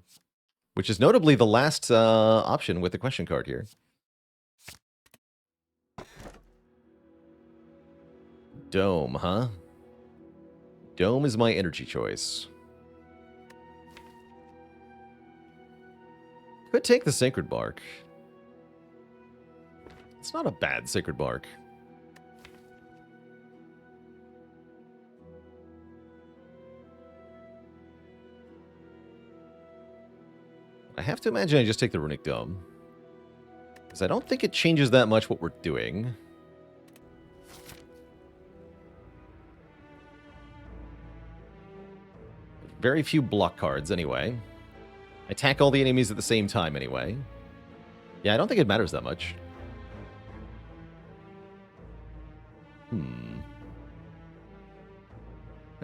which is notably the last option with the question card here. Dome, huh? Dome is my energy choice. Could take the Sacred Bark. It's not a bad Sacred Bark. I have to imagine I just take the Runic Dome, because I don't think it changes that much what we're doing. Very few block cards, anyway. Attack all the enemies at the same time, anyway. Yeah, I don't think it matters that much.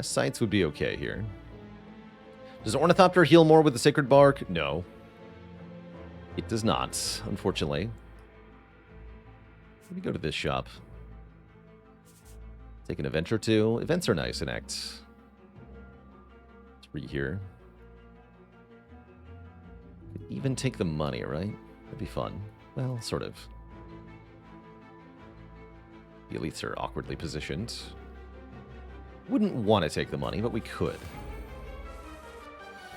Sights would be okay here. Does Ornithopter heal more with the Sacred Bark? No. It does not, unfortunately. Let me go to this shop. Take an event or two. Events are nice in Act 3 here. Could even take the money, right? That'd be fun. Well, sort of. The elites are awkwardly positioned. Wouldn't want to take the money, but we could.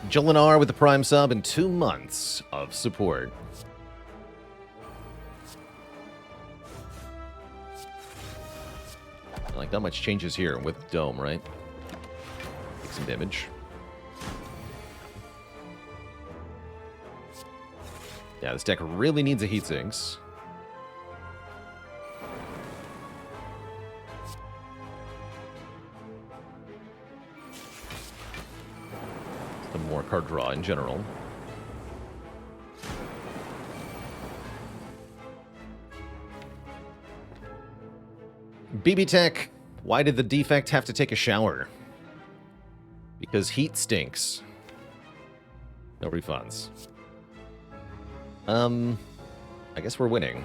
Jolinar with the Prime sub and 2 months of support. Like, not much changes here with Dome, right? Take some damage. Yeah, this deck really needs a Heatsinks. Some more card draw in general. BB Tech, why did the Defect have to take a shower? Because heat stinks. No refunds. I guess we're winning.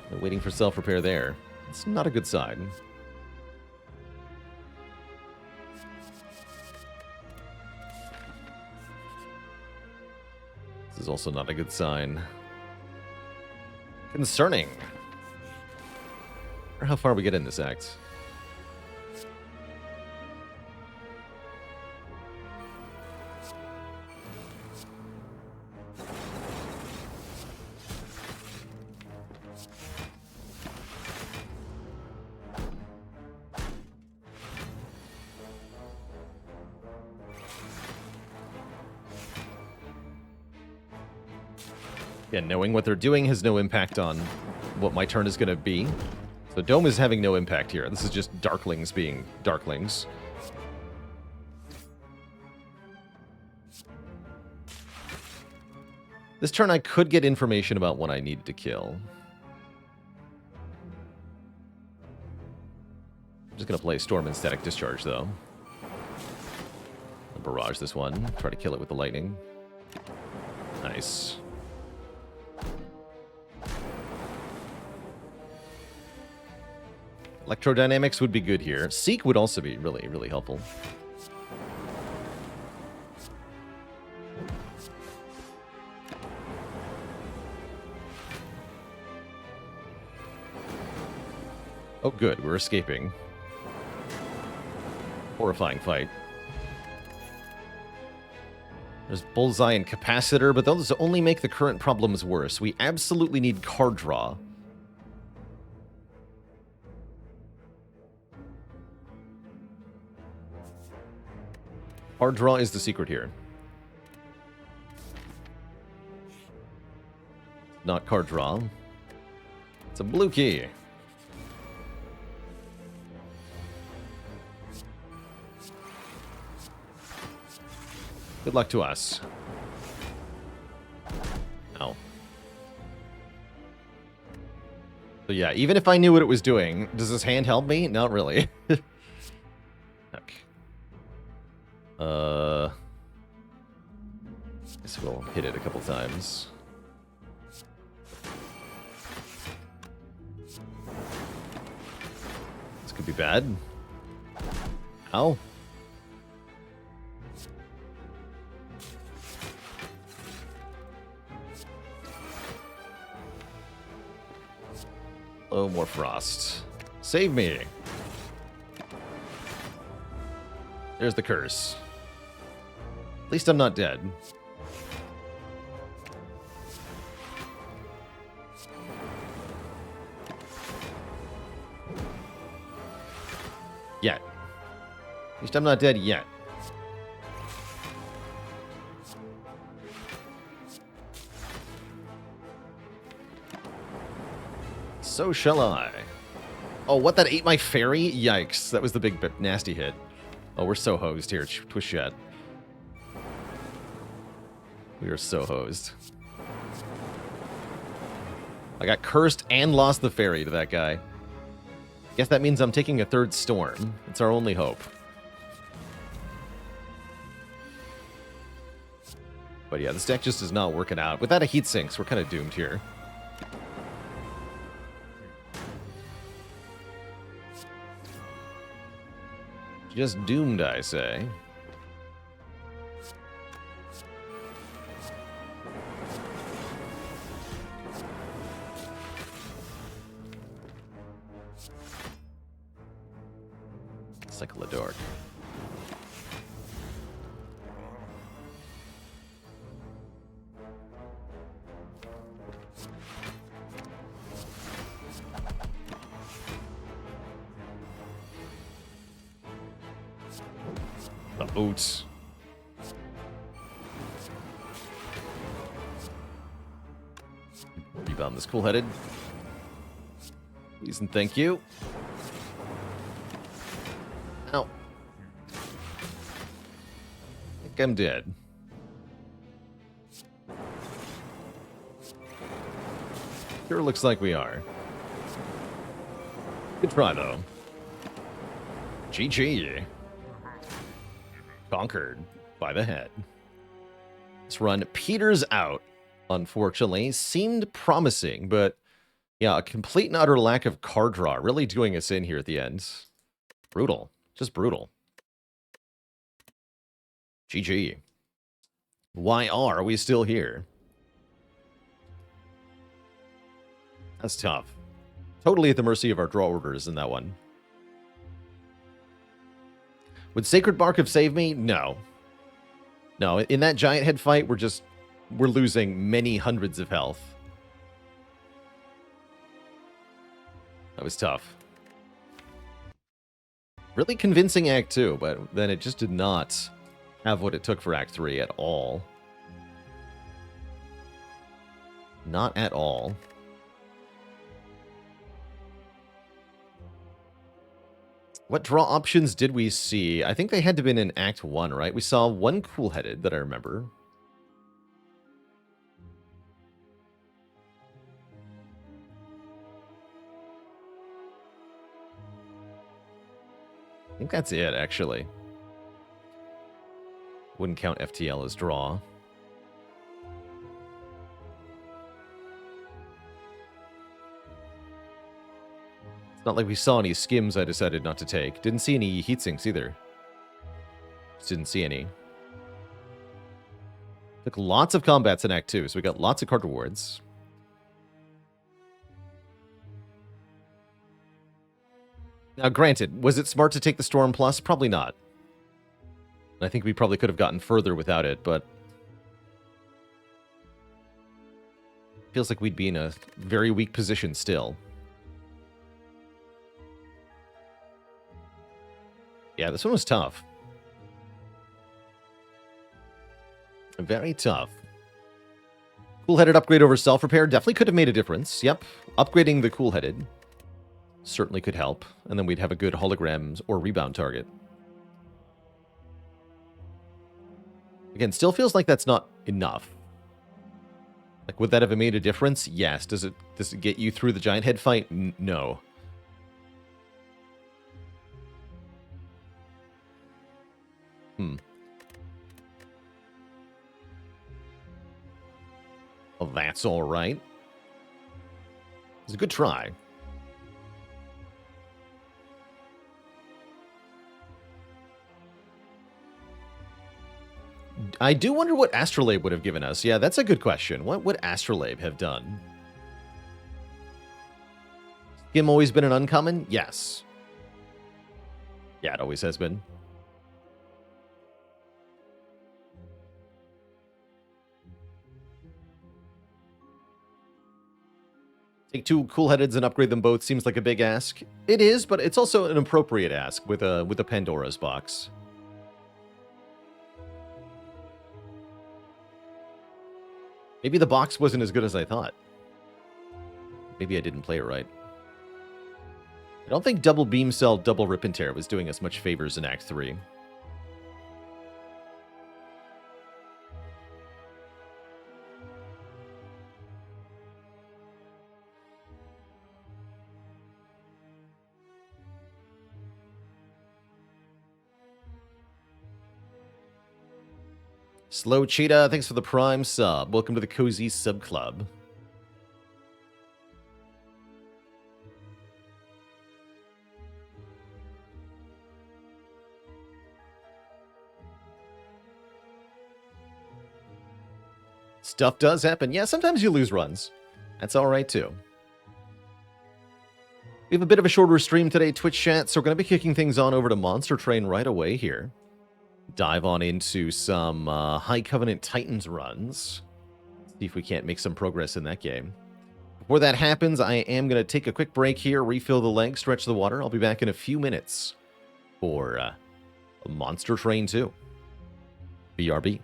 They're waiting for self-repair there. It's not a good sign. This is also not a good sign. Concerning. Or how far we get in this act. Yeah, knowing what they're doing has no impact on what my turn is going to be. So Dome is having no impact here. This is just Darklings being Darklings. This turn I could get information about what I need to kill. I'm just going to play Storm and Static Discharge, though. I'll barrage this one. Try to kill it with the lightning. Nice. Electrodynamics would be good here. Seek would also be really, really helpful. Oh, good. We're escaping. Horrifying fight. There's Bullseye and Capacitor, but those only make the current problems worse. We absolutely need card draw. Card draw is the secret here. Not card draw. It's a blue key. Good luck to us. Oh. So yeah, even if I knew what it was doing, does this hand help me? Not really. Okay. Guess we'll hit it a couple times. This could be bad. Ow. Oh, more frost. Save me. There's the curse. At least I'm not dead. Yet. At least I'm not dead yet. So shall I. Oh, what? That ate my fairy? Yikes. That was the big but nasty hit. Oh, we're so hosed here, Twist Chat. We are so hosed. I got cursed and lost the fairy to that guy. Guess that means I'm taking a third storm. It's our only hope. But yeah, this deck just is not working out. Without a heat sinks, we're kind of doomed here. Just doomed, I say. Cycle of Dark. The boots. Rebound this cool-headed. Please and thank you. Ow. I think I'm dead. Sure looks like we are. Good try, though. GG. Conquered by the head. This run peters out, unfortunately. Seemed promising, but yeah, a complete and utter lack of card draw really doing us in here at the end. Brutal. Just brutal. GG. Why are we still here? That's tough. Totally at the mercy of our draw orders in that one. Would Sacred Bark have saved me? No. No, in that giant head fight, we're losing many hundreds of health. That was tough. Really convincing Act 2, but then it just did not have what it took for Act 3 at all. Not at all. What draw options did we see? I think they had to have been in Act 1, right? We saw one cool-headed that I remember. I think that's it, actually. Wouldn't count FTL as draw. It's not like we saw any skims I decided not to take. Didn't see any heatsinks either. Just didn't see any. Took lots of combats in Act 2, so we got lots of card rewards. Now, granted, was it smart to take the Storm Plus? Probably not. I think we probably could have gotten further without it, but feels like we'd be in a very weak position still. Yeah, this one was tough. Very tough. Cool-headed upgrade over self-repair definitely could have made a difference. Yep. Upgrading the cool-headed certainly could help. And then we'd have a good holograms or rebound target. Again, still feels like that's not enough. Like, would that have made a difference? Yes. Does it get you through the giant head fight? No. Well, that's all right. It's a good try. I do wonder what Astrolabe would have given us. Yeah, that's a good question. What would Astrolabe have done? Skim always been an uncommon? Yes. Yeah, it always has been. Take 2 cool-headeds and upgrade them both seems like a big ask. It is, but it's also an appropriate ask with a Pandora's box. Maybe the box wasn't as good as I thought. Maybe I didn't play it right. I don't think double beam cell, double rip and tear was doing us much favors in Act 3. Slow Cheetah, thanks for the Prime sub. Welcome to the Cozy Sub Club. Stuff does happen. Yeah, sometimes you lose runs. That's all right, too. We have a bit of a shorter stream today, Twitch chat, so we're going to be kicking things on over to Monster Train right away here. Dive on into some High Covenant Titans runs. See if we can't make some progress in that game. Before that happens, I am going to take a quick break here, refill the leg, stretch the water. I'll be back in a few minutes for Monster Train 2. BRB.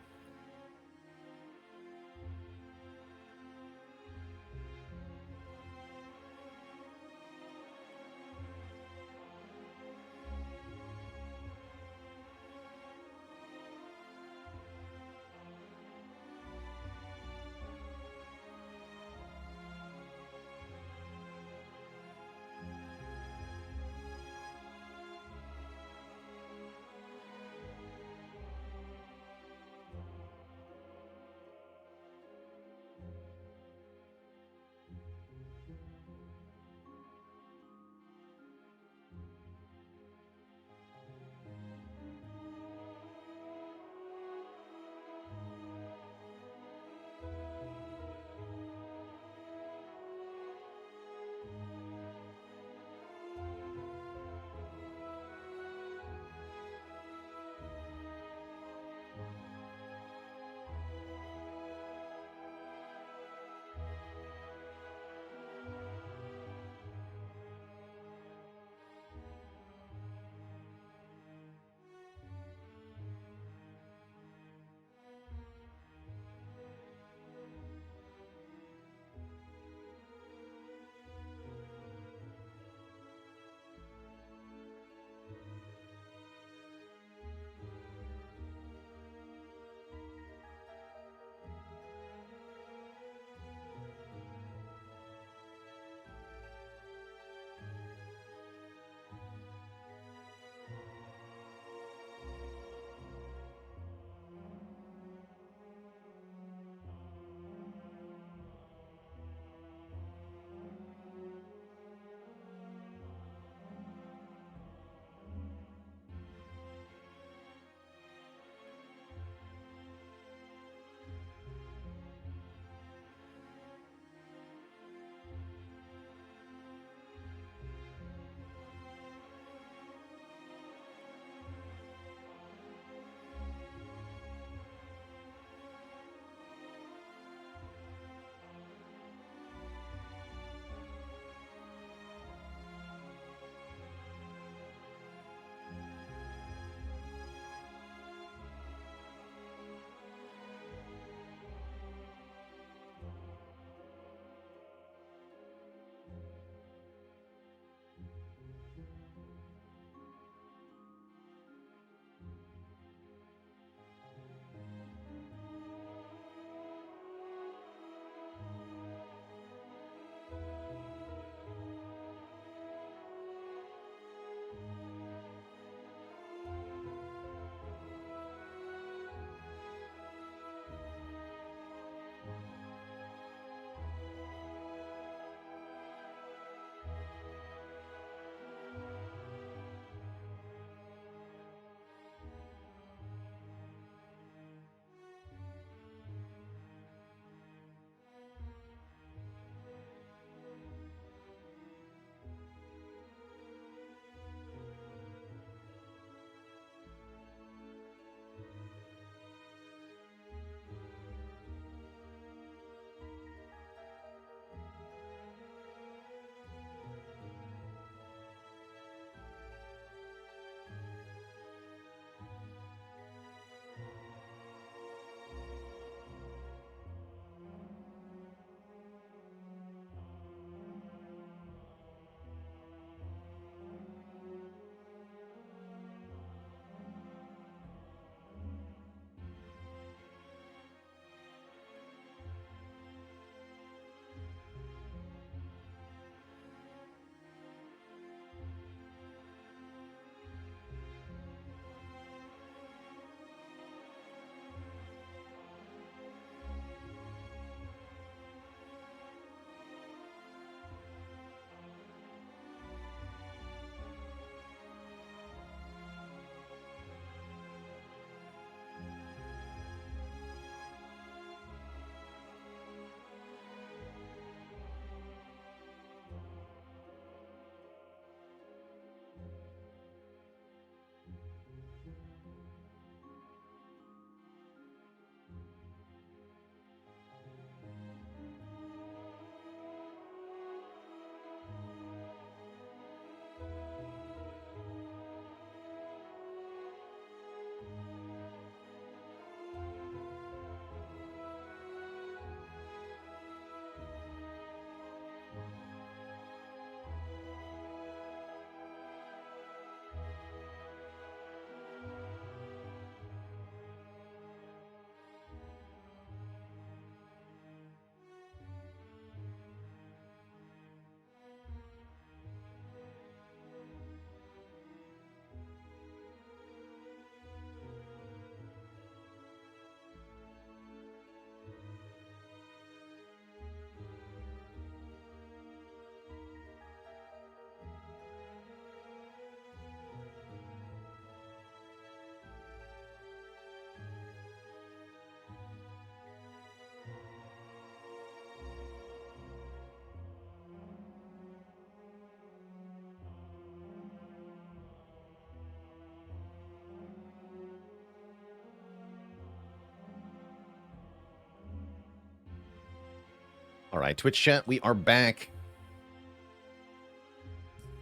All right, Twitch chat, we are back.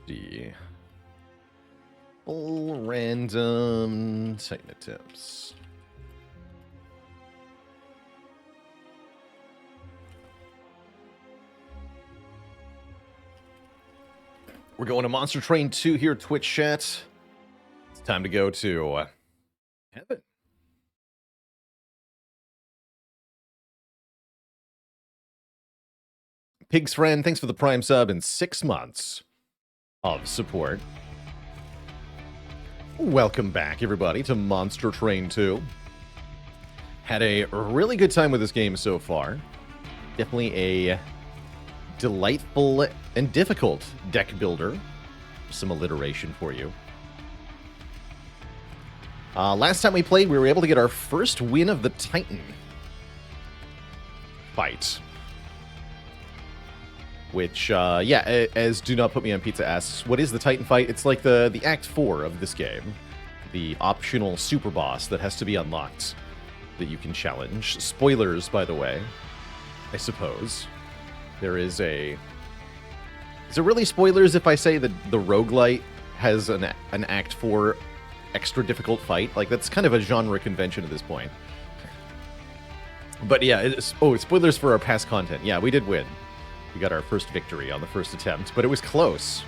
The full random Titan attempts. We're going to Monster Train 2 here, Twitch chat. It's time to go to Heaven. Pig's Friend, thanks for the Prime sub and 6 months of support. Welcome back, everybody, to Monster Train 2. Had a really good time with this game so far. Definitely a delightful and difficult deck builder. Some alliteration for you. Last time we played, we were able to get our first win of the Titan fight. Which, yeah, as Do Not Put Me on Pizza asks, what is the Titan fight? It's like the Act 4 of this game. The optional super boss that has to be unlocked that you can challenge. Spoilers, by the way, I suppose. There is a... Is it really spoilers if I say that the roguelite has an Act 4 extra difficult fight? Like, that's kind of a genre convention at this point. But yeah, spoilers for our past content. Yeah, we did win. We got our first victory on the first attempt, but it was close.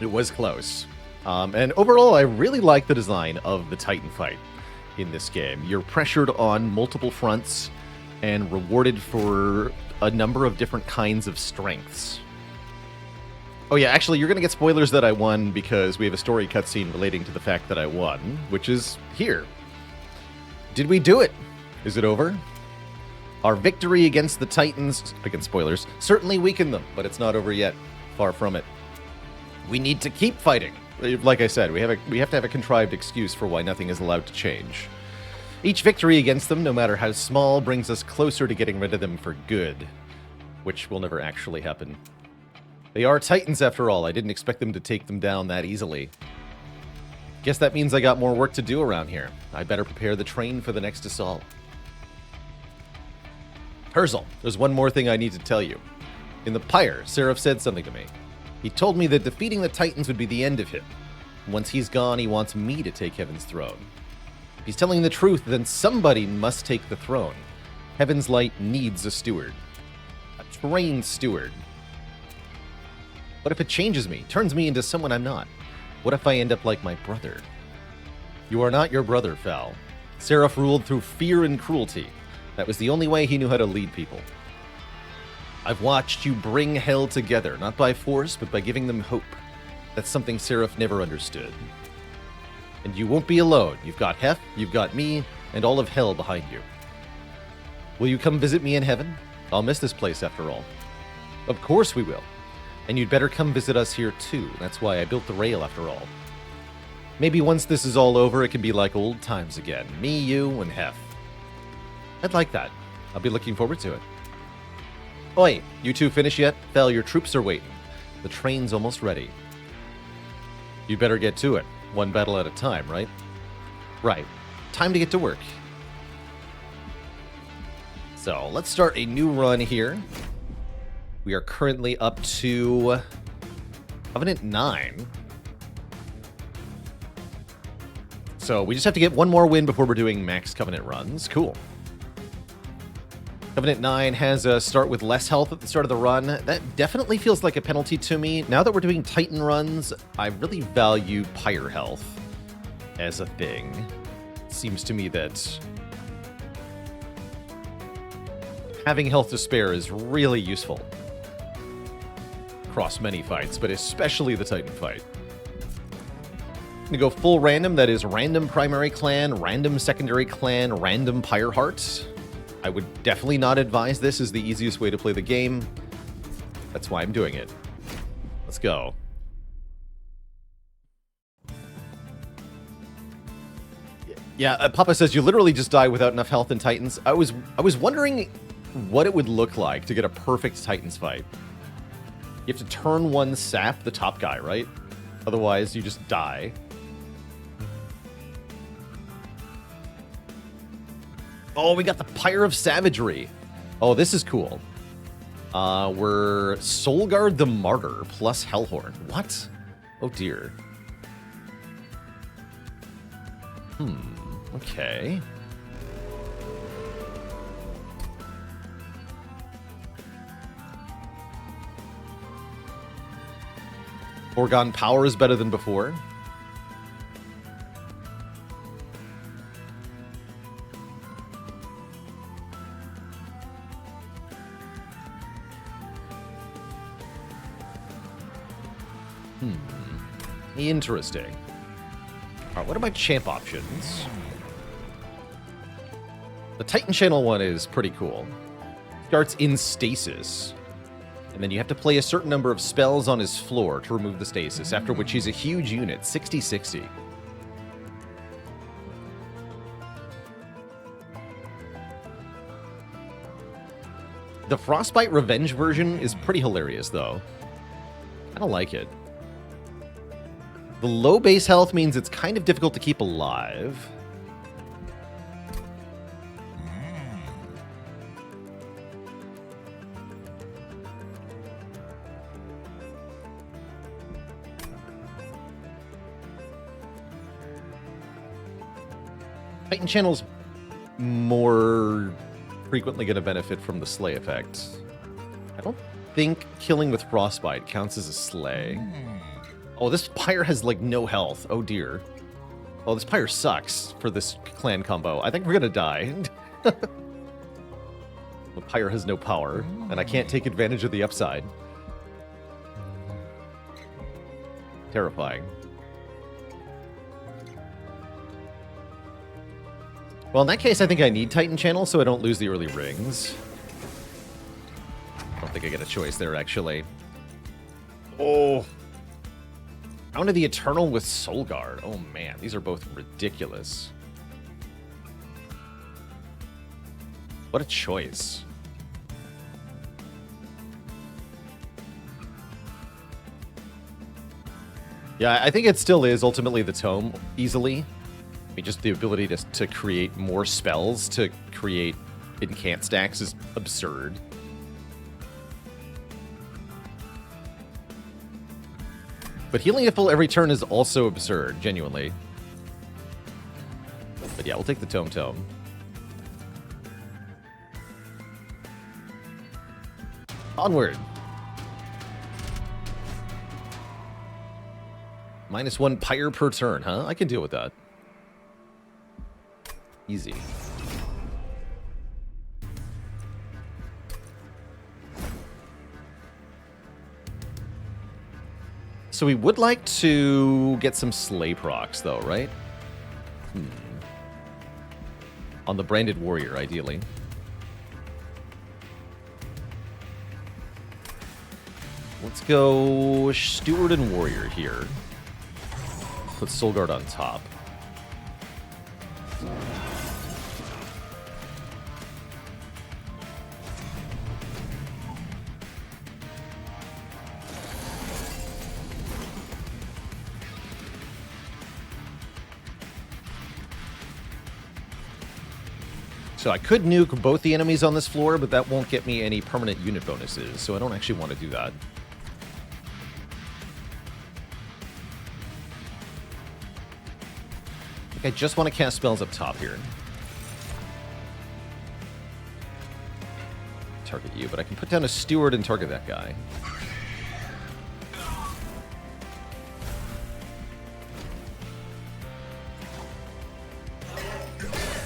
It was close. And overall, I really like the design of the Titan fight in this game. You're pressured on multiple fronts and rewarded for a number of different kinds of strengths. Oh yeah, actually, you're going to get spoilers that I won because we have a story cutscene relating to the fact that I won, which is here. Did we do it? Is it over? Our victory against the Titans, against spoilers, certainly weakened them, but it's not over yet. Far from it. We need to keep fighting. Like I said, we have to have a contrived excuse for why nothing is allowed to change. Each victory against them, no matter how small, brings us closer to getting rid of them for good, which will never actually happen. They are Titans after all. I didn't expect them to take them down that easily. Guess that means I got more work to do around here. I better prepare the train for the next assault. Herzl, there's one more thing I need to tell you. In the Pyre, Seraph said something to me. He told me that defeating the Titans would be the end of him. Once he's gone, he wants me to take Heaven's throne. If he's telling the truth, then somebody must take the throne. Heaven's light needs a steward. A trained steward. What if it changes me, turns me into someone I'm not? What if I end up like my brother? You are not your brother, Fal. Seraph ruled through fear and cruelty. That was the only way he knew how to lead people. I've watched you bring hell together, not by force, but by giving them hope. That's something Seraph never understood. And you won't be alone. You've got Hef, you've got me, and all of hell behind you. Will you come visit me in heaven? I'll miss this place after all. Of course we will. And you'd better come visit us here too. That's why I built the rail after all. Maybe once this is all over, it can be like old times again. Me, you, and Hef. I'd like that. I'll be looking forward to it. Oi, you two finished yet? Fel, your troops are waiting. The train's almost ready. You'd better get to it. One battle at a time, right? Right. Time to get to work. So, let's start a new run here. We are currently up to Covenant 9. So, we just have to get one more win before we're doing max Covenant runs. Cool. Covenant 9 has a start with less health at the start of the run. That definitely feels like a penalty to me. Now that we're doing Titan runs, I really value Pyre health as a thing. It seems to me that having health to spare is really useful across many fights, but especially the Titan fight. I'm gonna go full random. That is random primary clan, random secondary clan, random Pyre heart. I would definitely not advise this as the easiest way to play the game. That's why I'm doing it. Let's go. Yeah, Papa says you literally just die without enough health in Titans. I was wondering what it would look like to get a perfect Titans fight. You have to turn one sap, the top guy, right? Otherwise, you just die. Oh, we got the Pyre of Savagery. Oh, this is cool. We're Solgard the Martyr plus Hellhorned. What? Oh, dear. Okay. Foregone power is better than before. Interesting. All right, what are my champ options? The Titan Channel one is pretty cool. Starts in stasis. And then you have to play a certain number of spells on his floor to remove the stasis, after which he's a huge unit, 60-60. The Frostbite Revenge version is pretty hilarious, though. I don't like it. The low base health means it's kind of difficult to keep alive. Titan Channel's more frequently going to benefit from the slay effect. I don't think killing with Frostbite counts as a slay. Oh, this Pyre has, like, no health. Oh, dear. Oh, this Pyre sucks for this clan combo. I think we're gonna die. The Pyre has no power, and I can't take advantage of the upside. Terrifying. Well, in that case, I think I need Titan Channel so I don't lose the early rings. I don't think I get a choice there, actually. Oh... Crown of the Eternal with Solgard. Oh man, these are both ridiculous. What a choice. Yeah, I think it still is ultimately the tome, easily. I mean, just the ability to create more spells, to create incant stacks is absurd. But healing at full every turn is also absurd, genuinely. But yeah, we'll take the Tome. Onward. -1 Pyre per turn, huh? I can deal with that. Easy. So we would like to get some Slay procs, though, right? On the Branded Warrior, ideally. Let's go Steward and Warrior here. Put Solgard on top. So I could nuke both the enemies on this floor, but that won't get me any permanent unit bonuses, so I don't actually want to do that. I think I just want to cast spells up top here. Target you, but I can put down a Steward and target that guy.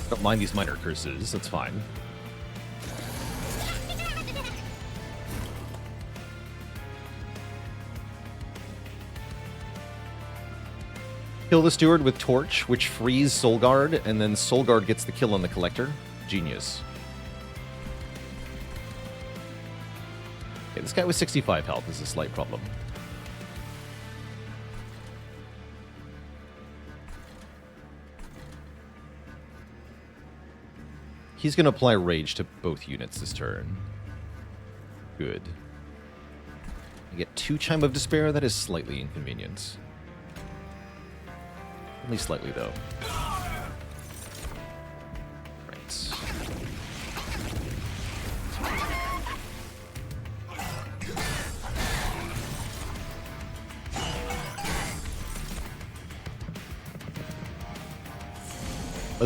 Don't mind these minor curses, that's fine. Kill the Steward with Torch, which frees Solgard, and then Solgard gets the kill on the Collector. Genius. Okay, this guy with 65 health is a slight problem. He's going to apply Rage to both units this turn. Good. I get 2 Chime of Despair. That is slightly inconvenient. Only slightly, though. Right.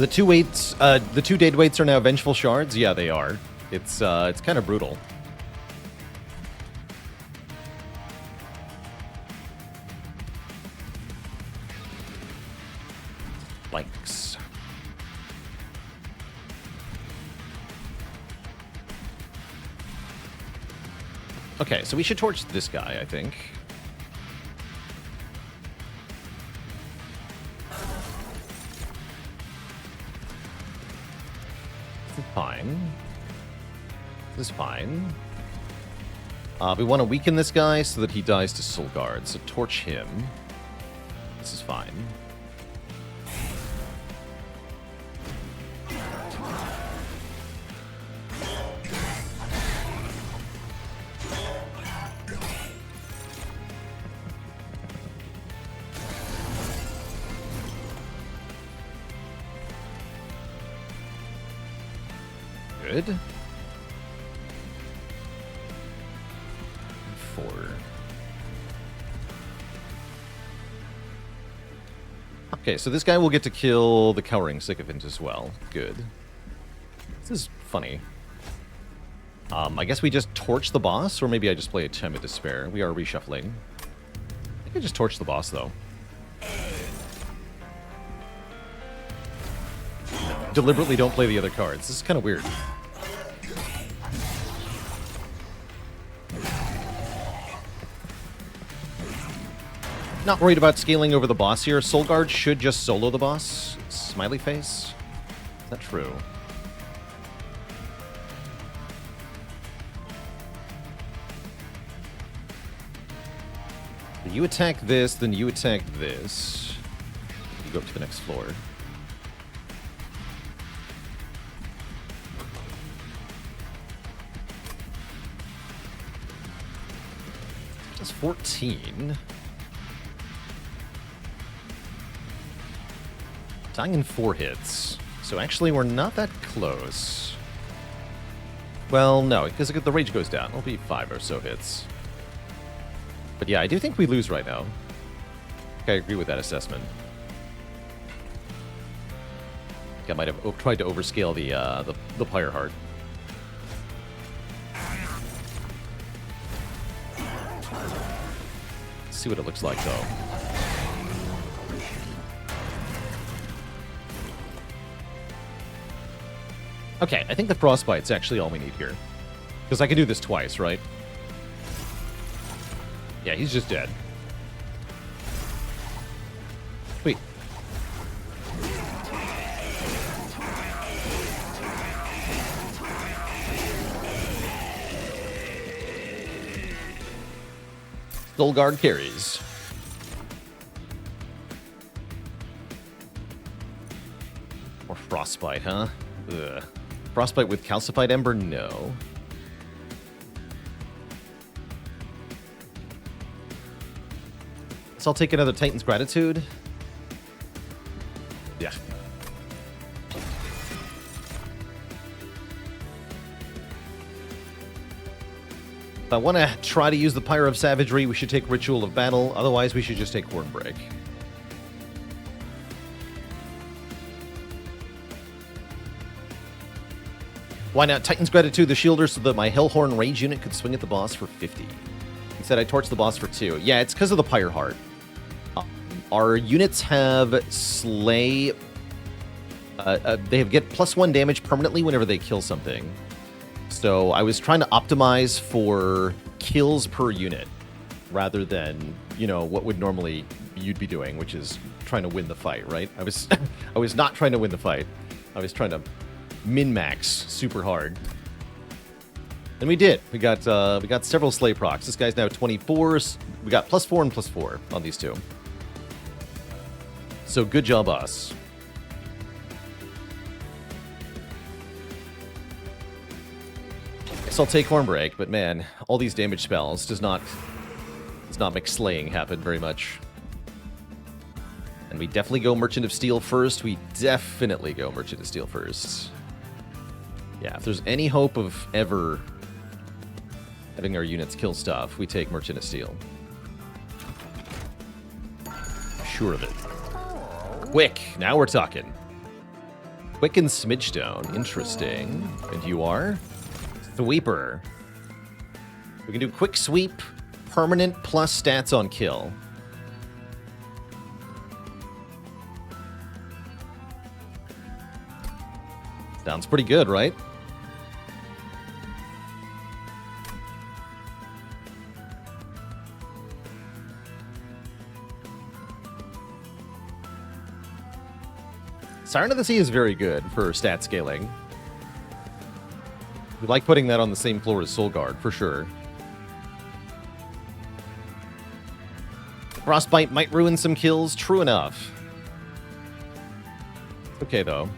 Oh, the two weights, the two dead weights are now Vengeful Shards? Yeah, they are. It's kind of brutal. Likes. Okay, so we should torch this guy, I think. This is fine. This is fine. We want to weaken this guy so that he dies to Solgard, so torch him. This is fine. Good. 4. Okay, so this guy will get to kill the Cowering Sycophant as well. Good. This is funny. I guess we just torch the boss, or maybe I just play a Time of Despair. We are reshuffling. I think I just torch the boss, though. Deliberately don't play the other cards. This is kind of weird. Not worried about scaling over the boss here. Solgard should just solo the boss. Smiley face. Is that true? You attack this, then you attack this. You go up to the next floor. That's 14. Dying in 4 hits. So actually, we're not that close. Well, no, because the rage goes down. It'll be 5 or so hits. But yeah, I do think we lose right now. I think I agree with that assessment. I think I might have tried to overscale the Pyre Heart. Let's see what it looks like, though. Okay, I think the Frostbite's actually all we need here. Because I can do this twice, right? Yeah, he's just dead. Sweet. Solgard carries. Or Frostbite, huh? Ugh. Frostbite with Calcified Ember? No. So I'll take another Titan's Gratitude. Yeah. If I want to try to use the Pyre of Savagery, we should take Ritual of Battle. Otherwise, we should just take Hornbreaker. Why not Titan's Gratitude the Shielder so that my Hellhorned Rage unit could swing at the boss for 50? Instead, I torch the boss for 2. Yeah, it's because of the Pyre Heart. Our units have Slay. They get +1 damage permanently whenever they kill something. So I was trying to optimize for kills per unit rather than, you know, what would normally you'd be doing, which is trying to win the fight, right? I was not trying to win the fight. I was trying to min-max super hard. And we did. We got several Slay procs. This guy's now 24. We got +4 and +4 on these two. So good job, us. Guess I'll take Hornbreaker, but man, all these damage spells does not make slaying happen very much. And we definitely go Merchant of Steel first. Yeah, if there's any hope of ever having our units kill stuff, we take Merchant of Steel. Sure of it. Quick, now we're talking. Quick and Smidgestone. Interesting. And you are? Sweeper. We can do quick sweep, permanent plus stats on kill. Sounds pretty good, right? Siren of the Sea is very good for stat scaling. We like putting that on the same floor as Solgard, for sure. Frostbite might ruin some kills, true enough. Okay, though.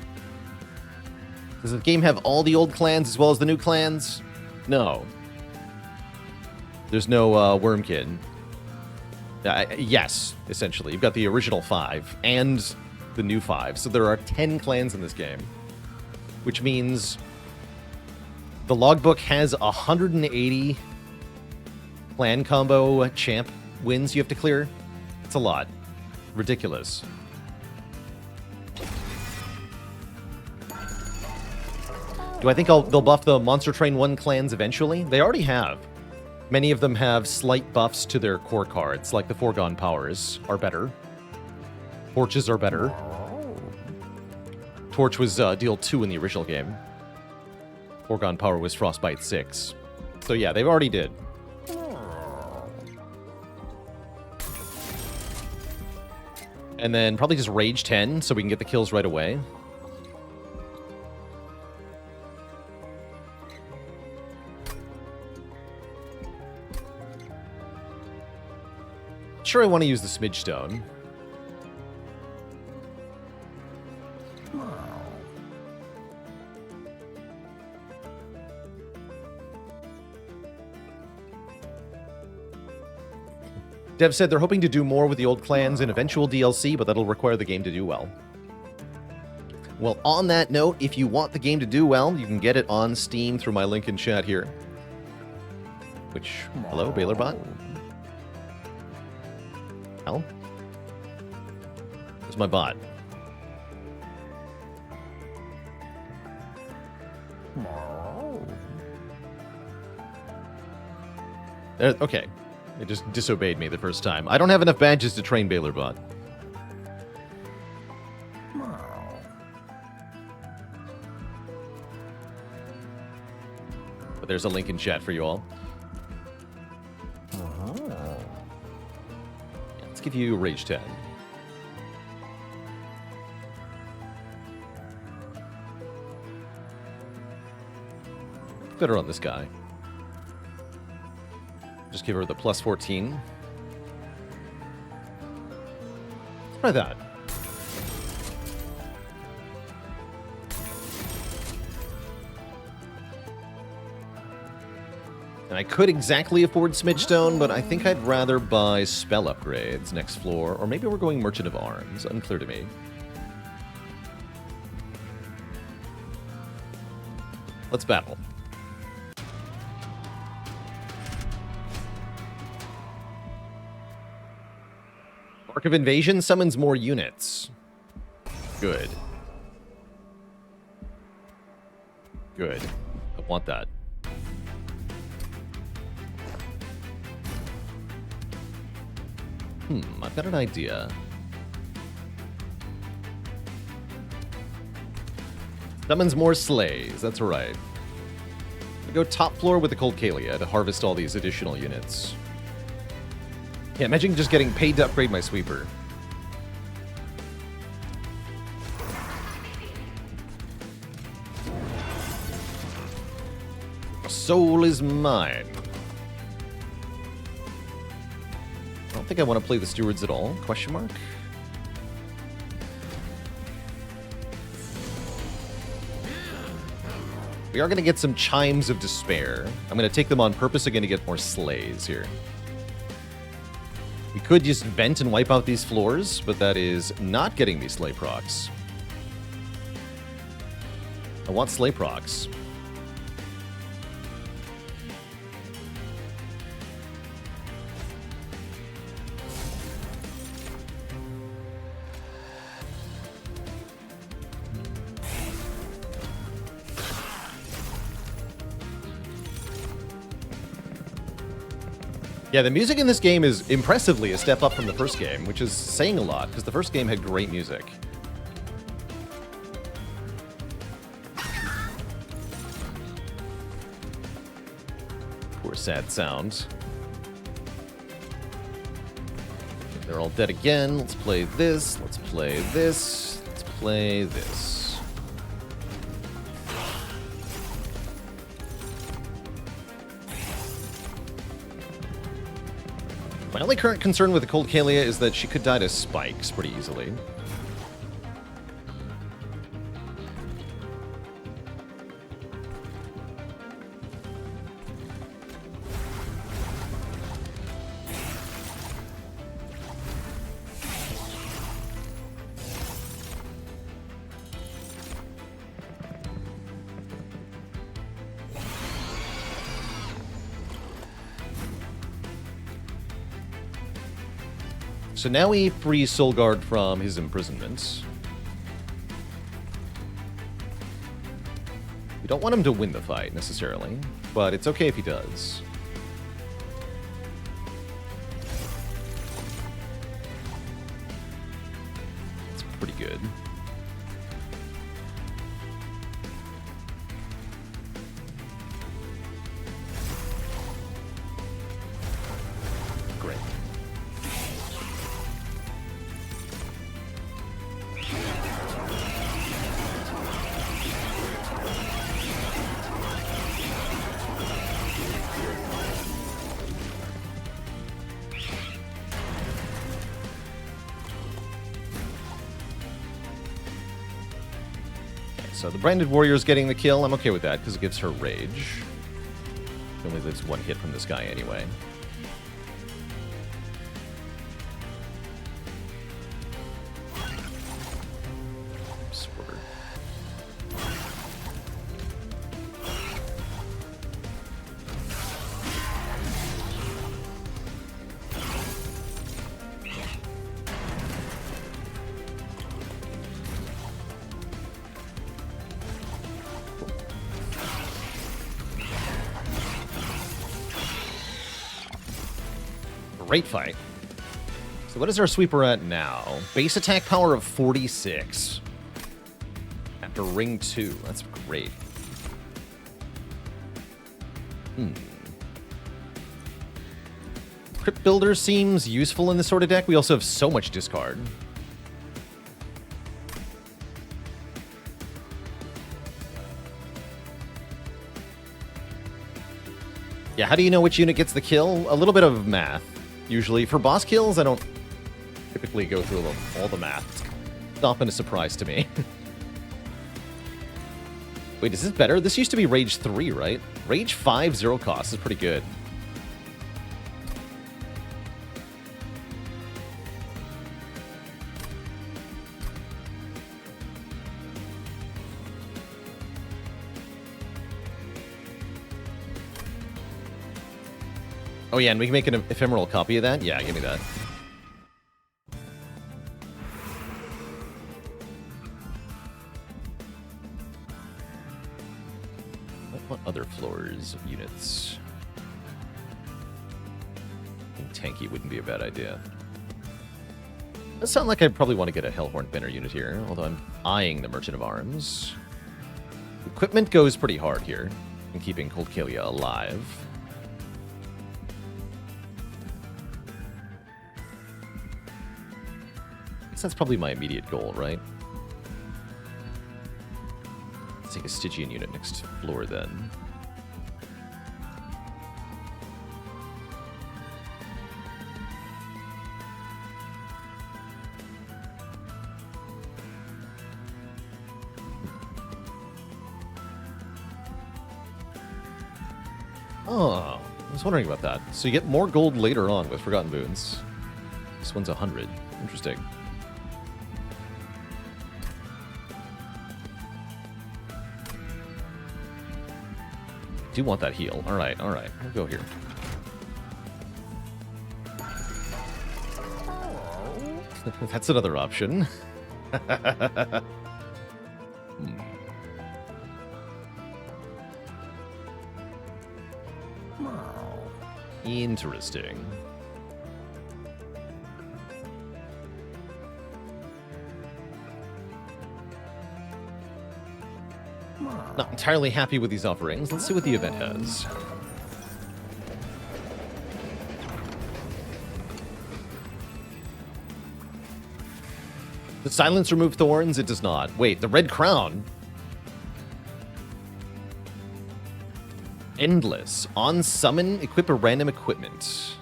Does the game have all the old clans as well as the new clans? No. There's no Wormkid. Yes, essentially. You've got the original 5 and the new 5. So there are 10 clans in this game. Which means the logbook has 180 clan combo champ wins you have to clear. It's a lot. Ridiculous. Do I think they'll buff the Monster Train 1 clans eventually? They already have. Many of them have slight buffs to their core cards, like the Foregone Powers are better. Torches are better. Torch was deal 2 in the original game. Foregone Power was Frostbite 6. So yeah, they've already did. And then probably just Rage 10 so we can get the kills right away. Sure, I want to use the Smidgestone. Dev said they're hoping to do more with the old clans in eventual DLC, but that'll require the game to do well. Well, on that note, if you want the game to do well, you can get it on Steam through my link in chat here. Which, hello, BailerBot? Hell? Where's my bot? Okay. It just disobeyed me the first time. I don't have enough badges to train BailerBot. But there's a link in chat for you all. Let's give you Rage 10. Better on this guy. Just give her the plus 14. Let's try that. And I could exactly afford Smidgestone, but I think I'd rather buy spell upgrades next floor. Or maybe we're going Merchant of Arms. Unclear to me. Let's battle. Arc of Invasion summons more units. Good. Good. I want that. I've got an idea. Summons more slays, that's right. We go top floor with the Cold Kalia to harvest all these additional units. Yeah, imagine just getting paid to upgrade my sweeper. Soul is mine. I don't think I want to play the stewards at all. Question mark? We are going to get some Chimes of Despair. I'm going to take them on purpose. I'm going to get more slays here. We could just vent and wipe out these floors, but that is not getting me slay procs. I want slay procs. Yeah, the music in this game is impressively a step up from the first game, which is saying a lot, because the first game had great music. Poor sad sound. They're all dead again. Let's play this. Let's play this. Let's play this. My only current concern with the Cold Kalia is that she could die to spikes pretty easily. So now we free Solgard from his imprisonment. We don't want him to win the fight, necessarily, but it's okay if he does. It's pretty good. Great. So the Branded Warrior's getting the kill. I'm okay with that, because it gives her rage. She only lives one hit from this guy anyway. Squirter. Great fight. So what is our sweeper at now? Base attack power of 46. After ring 2. That's great. Crypt Builder seems useful in this sort of deck. We also have so much discard. Yeah, how do you know which unit gets the kill? A little bit of math. Usually, for boss kills, I don't typically go through all the math. It's often a surprise to me. Wait, is this better? This used to be Rage 3, right? Rage 5, 0 cost is pretty good. Oh yeah, and we can make an ephemeral copy of that? Yeah, give me that. What other floors of units? I think tanky wouldn't be a bad idea. Does sound like I probably want to get a Hellhorned banner unit here, although I'm eyeing the Merchant of Arms. Equipment goes pretty hard here in keeping Cold Kalia alive. That's probably my immediate goal, right? Let's take a Stygian unit next floor, then. Oh, I was wondering about that. So you get more gold later on with Forgotten Boons. This one's 100. Interesting. Do want that heal. All right. We'll go here. That's another option. Interesting. Not entirely happy with these offerings. Let's see what the event has. Does silence remove thorns? It does not. Wait, the red crown? Endless. On summon, equip a random equipment.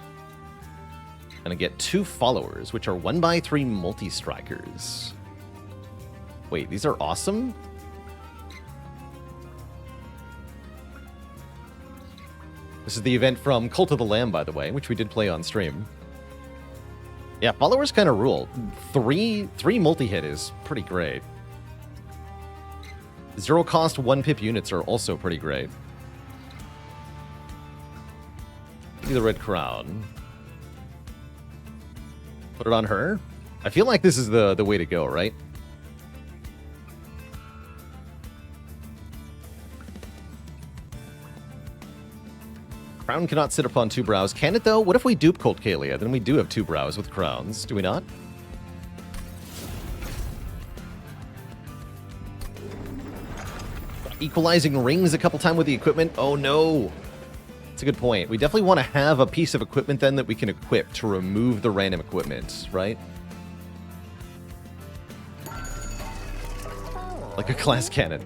And I get 2 followers, which are 1x3 multi-strikers. Wait, these are awesome? This is the event from Cult of the Lamb, by the way, which we did play on stream. Yeah, followers kind of rule. 3 multi-hit is pretty great. 0 cost 1 pip units are also pretty great. See the red crown. Put it on her. I feel like this is the way to go, right? Crown cannot sit upon 2 brows. Can it, though? What if we dupe Colt Kalia? Then we do have 2 brows with crowns. Do we not? Equalizing rings a couple times with the equipment. Oh, no. That's a good point. We definitely want to have a piece of equipment, then, that we can equip to remove the random equipment, right? Like a class cannon.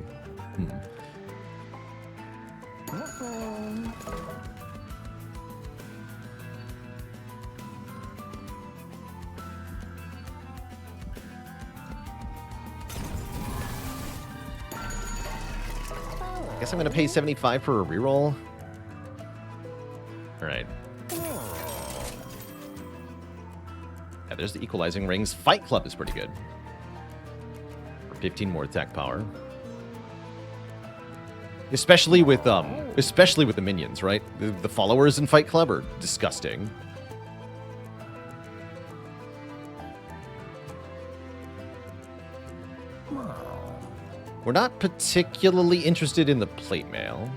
Guess I'm going to pay 75 for a reroll. Alright. Yeah, there's the equalizing rings. Fight Club is pretty good. For 15 more attack power. Especially with the minions, right? The followers in Fight Club are disgusting. We're not particularly interested in the plate mail.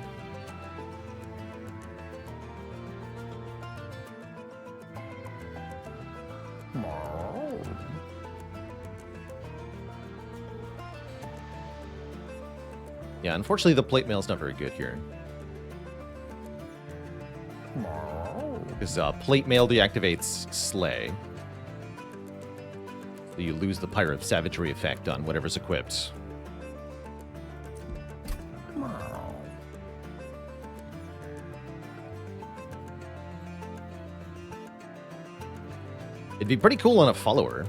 Yeah, unfortunately the plate mail's not very good here. Because plate mail deactivates Slay. So you lose the Pyre of Savagery effect on whatever's equipped. It'd be pretty cool on a follower.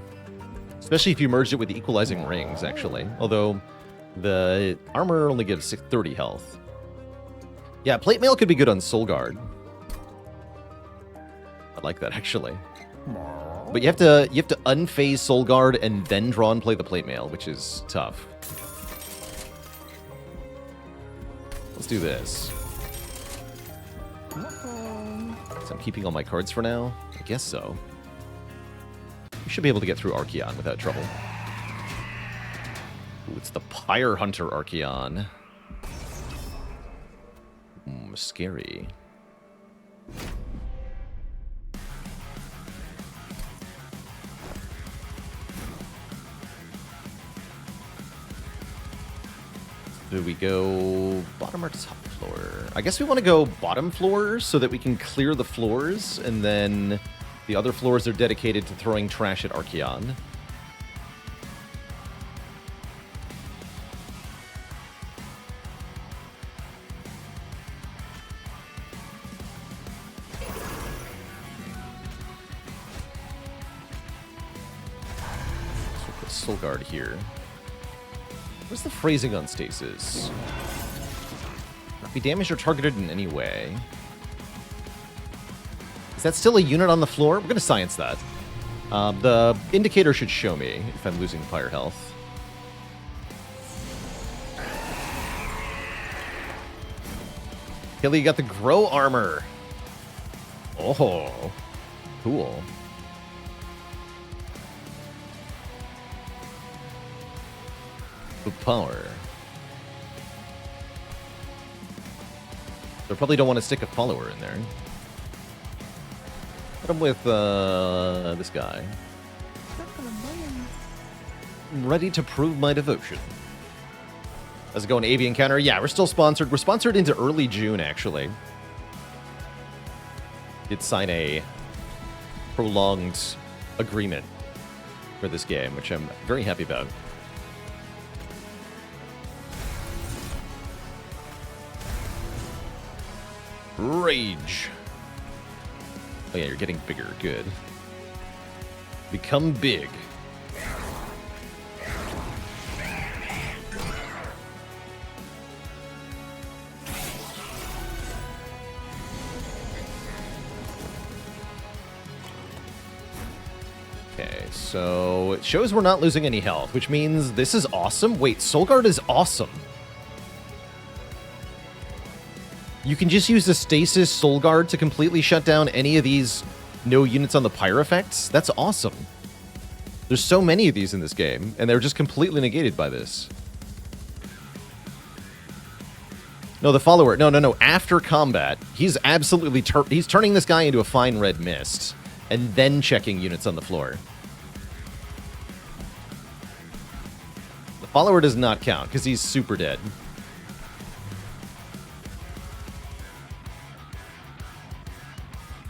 Especially if you merged it with the equalizing rings, actually. Although, the armor only gives 30 health. Yeah, plate mail could be good on Solgard. I like that, actually. But you have to unphase Solgard and then draw and play the plate mail, which is tough. Let's do this. So I'm keeping all my cards for now? I guess so. We should be able to get through Archeon without trouble. Ooh, it's the Pyre Hunter Archeon. Scary. Do we go bottom or top floor? I guess we want to go bottom floor so that we can clear the floors, and then the other floors are dedicated to throwing trash at Archeon. So put Solgard here. What's the phrasing on stasis? Not be damaged or targeted in any way. Is that still a unit on the floor? We're going to science that. The indicator should show me if I'm losing fire health. Hilly got the grow armor. Oh, cool. The power. They probably don't want to stick a follower in there. Hit him with this guy. I'm ready to prove my devotion. How's it going, Avian Counter? Yeah, we're still sponsored. We're sponsored into early June, actually. Did sign a prolonged agreement for this game, which I'm very happy about. Rage. Oh yeah, you're getting bigger. Good. Become big. Okay, so it shows we're not losing any health, which means this is awesome. Wait, Solgard is awesome. You can just use the Stasis Solgard to completely shut down any of these no units on the Pyre effects. That's awesome. There's so many of these in this game, and they're just completely negated by this. No, the follower. No. After combat, he's absolutely... he's turning this guy into a fine red mist, and then checking units on the floor. The follower does not count, because he's super dead.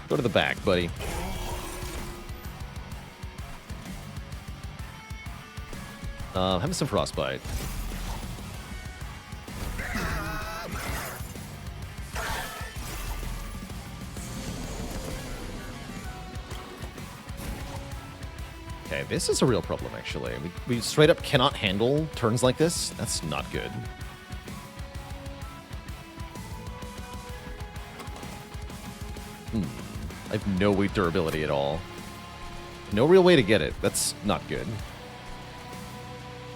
Go to the back, buddy. Having some frostbite. Okay, this is a real problem, actually. We straight up cannot handle turns like this. That's not good. I have no weak durability at all. No real way to get it. That's not good.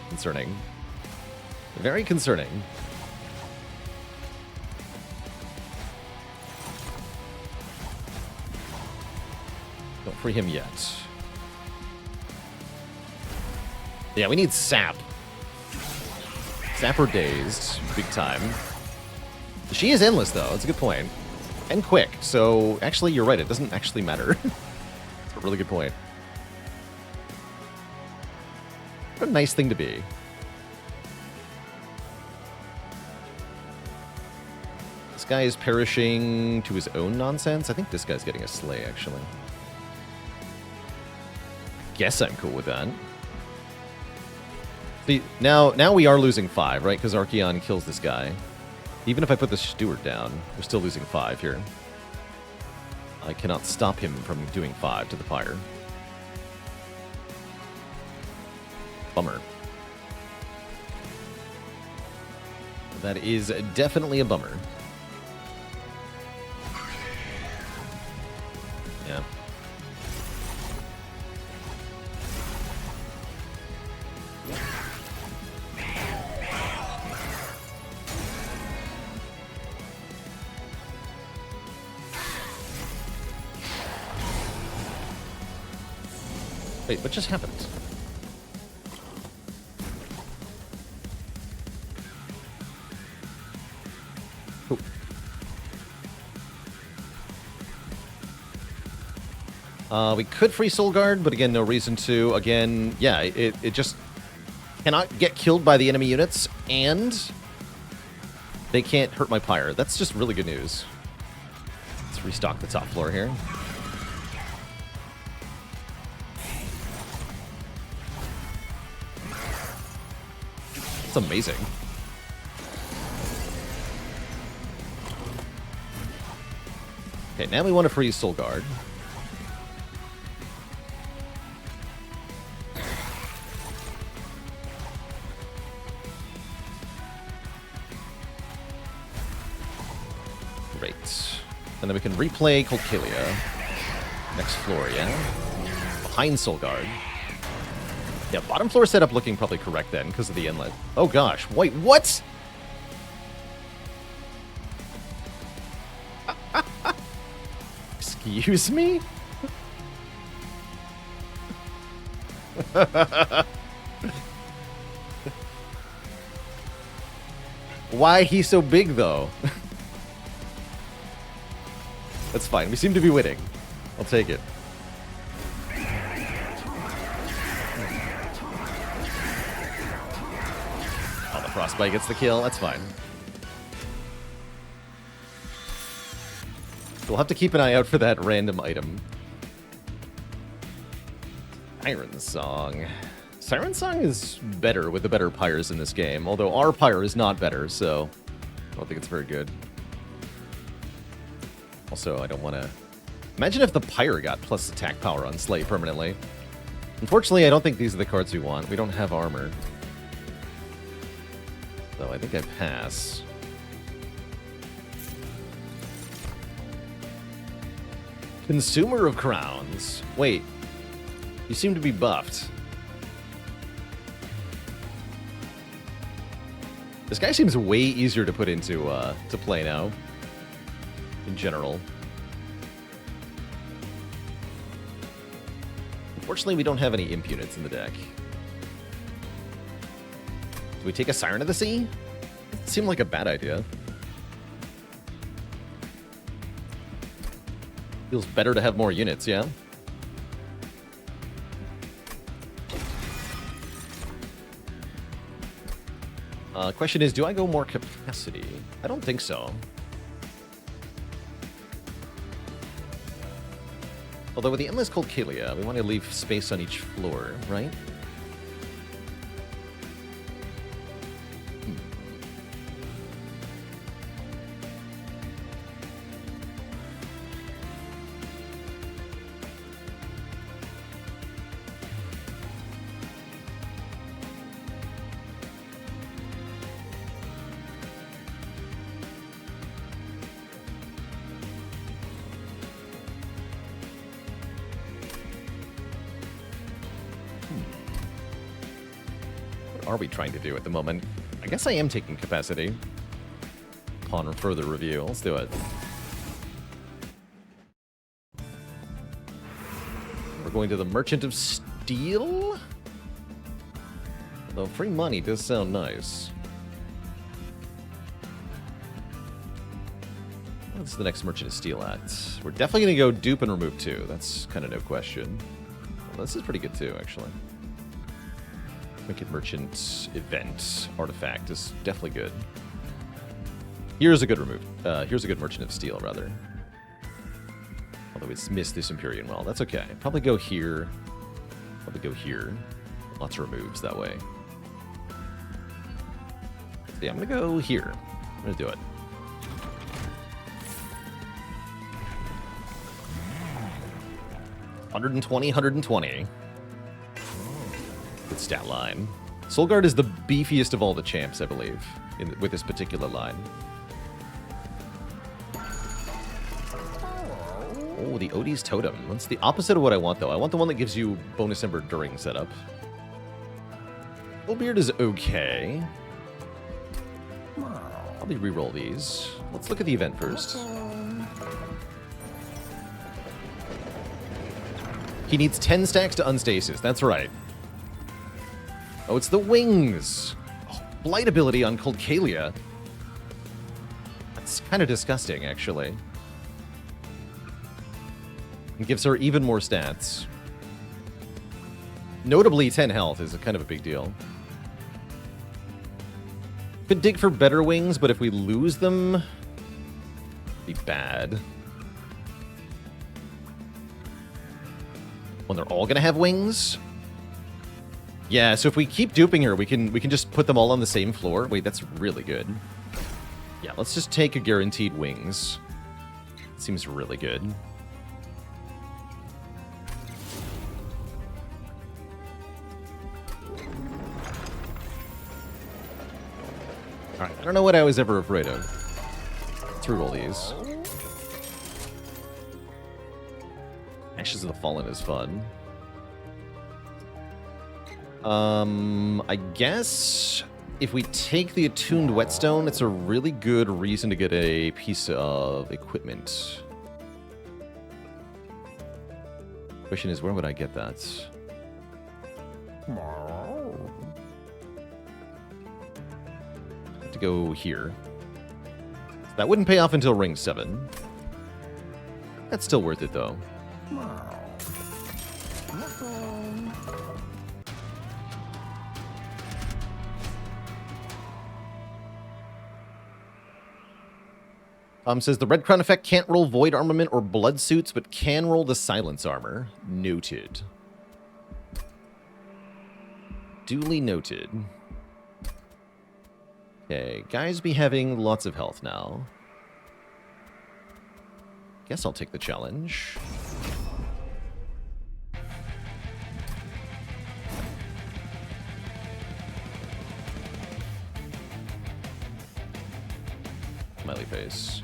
Concerning. Very concerning. Don't free him yet. Yeah, we need sap. Sap or dazed. Big time. She is endless, though. That's a good point. And quick, so actually you're right, it doesn't actually matter. It's a really good point. What a nice thing to be. This guy is perishing to his own nonsense. I think this guy's getting a slay, actually. Guess I'm cool with that. See, now we are losing 5, right? Because Archeon kills this guy. Even if I put the steward down, we're still losing 5 here. I cannot stop him from doing 5 to the Pyre. Bummer. That is definitely a bummer. Yeah. Wait, what just happened? Oh. We could free Solgard, but again, no reason to. Again, yeah, it just cannot get killed by the enemy units, and they can't hurt my Pyre. That's just really good news. Let's restock the top floor here. That's amazing. Okay, now we want to freeze Solgard. Great. And then we can replay Colcalia. Next floor, yeah? Behind Solgard. Yeah, bottom floor setup looking probably correct then, because of the inlet. Oh gosh, wait, what? Excuse me? Why he's so big, though? That's fine, we seem to be winning. I'll take it. Frostbite gets the kill. That's fine. We'll have to keep an eye out for that random item. Siren Song. Siren Song is better with the better Pyres in this game, although our Pyre is not better, so I don't think it's very good. Also, I don't want to... Imagine if the Pyre got plus attack power on Slay permanently. Unfortunately, I don't think these are the cards we want. We don't have armor. So I think I pass. Consumer of Crowns. Wait. You seem to be buffed. This guy seems way easier to put into to play now. In general. Unfortunately, we don't have any imp units in the deck. Do we take a Siren of the Sea? It seemed like a bad idea. Feels better to have more units, yeah? Question is, do I go more capacity? I don't think so. Although with the Endless Cold Kalia, we want to leave space on each floor, right? Are we trying to do at the moment? I guess I am taking capacity. Upon further review, let's do it. We're going to the Merchant of Steel. Although free money does sound nice. What's the next Merchant of Steel at? We're definitely going to go dupe and remove 2. That's kind of no question. Well, this is pretty good too, actually. Wicked Merchant event artifact is definitely good. Here's a good remove. Here's a good Merchant of Steel, rather. Although it's missed this Empyrean Well. That's okay. Probably go here. Probably go here. Lots of removes that way. So yeah, I'm going to go here. I'm going to do it. $120, $120. Good stat line. Solgard is the beefiest of all the champs, I believe, with this particular line. Oh, the Odie's Totem. That's the opposite of what I want, though. I want the one that gives you bonus Ember during setup. Fullbeard is okay. Probably reroll these. Let's look at the event first. He needs 10 stacks to unstasis. That's right. Oh, it's the wings. Oh, blight ability on Cold Kalia. That's kind of disgusting, actually. It gives her even more stats. Notably, 10 health is kind of a big deal. Could dig for better wings, but if we lose them, it'd be bad. When they're all gonna have wings? Yeah, so if we keep duping her, we can just put them all on the same floor. Wait, that's really good. Yeah, let's just take a guaranteed wings. Seems really good. Alright, I don't know what I was ever afraid of. Through all these. Ashes of the Fallen is fun. I guess if we take the Attuned Whetstone, it's a really good reason to get a piece of equipment. Question is, where would I get that? Have to go here. That wouldn't pay off until Ring 7. That's still worth it, though. Says the Red Crown effect can't roll Void Armament or Blood Suits, but can roll the Silence Armor. Noted. Duly noted. Okay, guys be having lots of health now. Guess I'll take the challenge. Smiley face.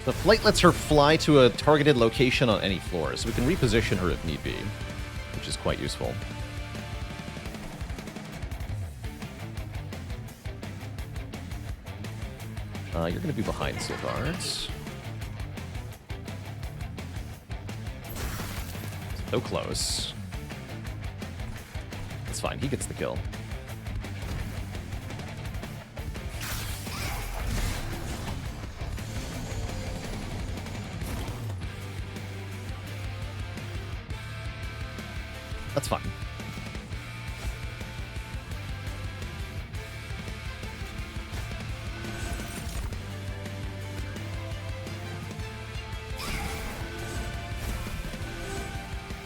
The flight lets her fly to a targeted location on any floor, so we can reposition her if need be, which is quite useful. You're going to be behind Solgard. So close. That's fine, he gets the kill. That's fine.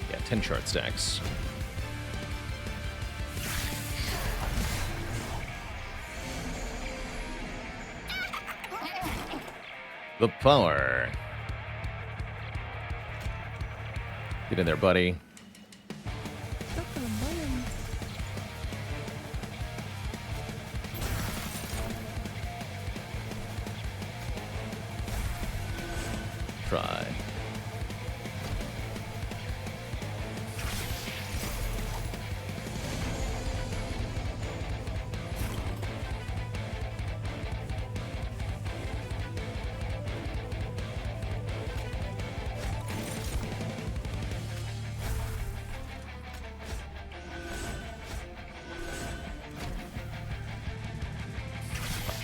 Yeah, 10 chart stacks. The power. Get in there, buddy. Try.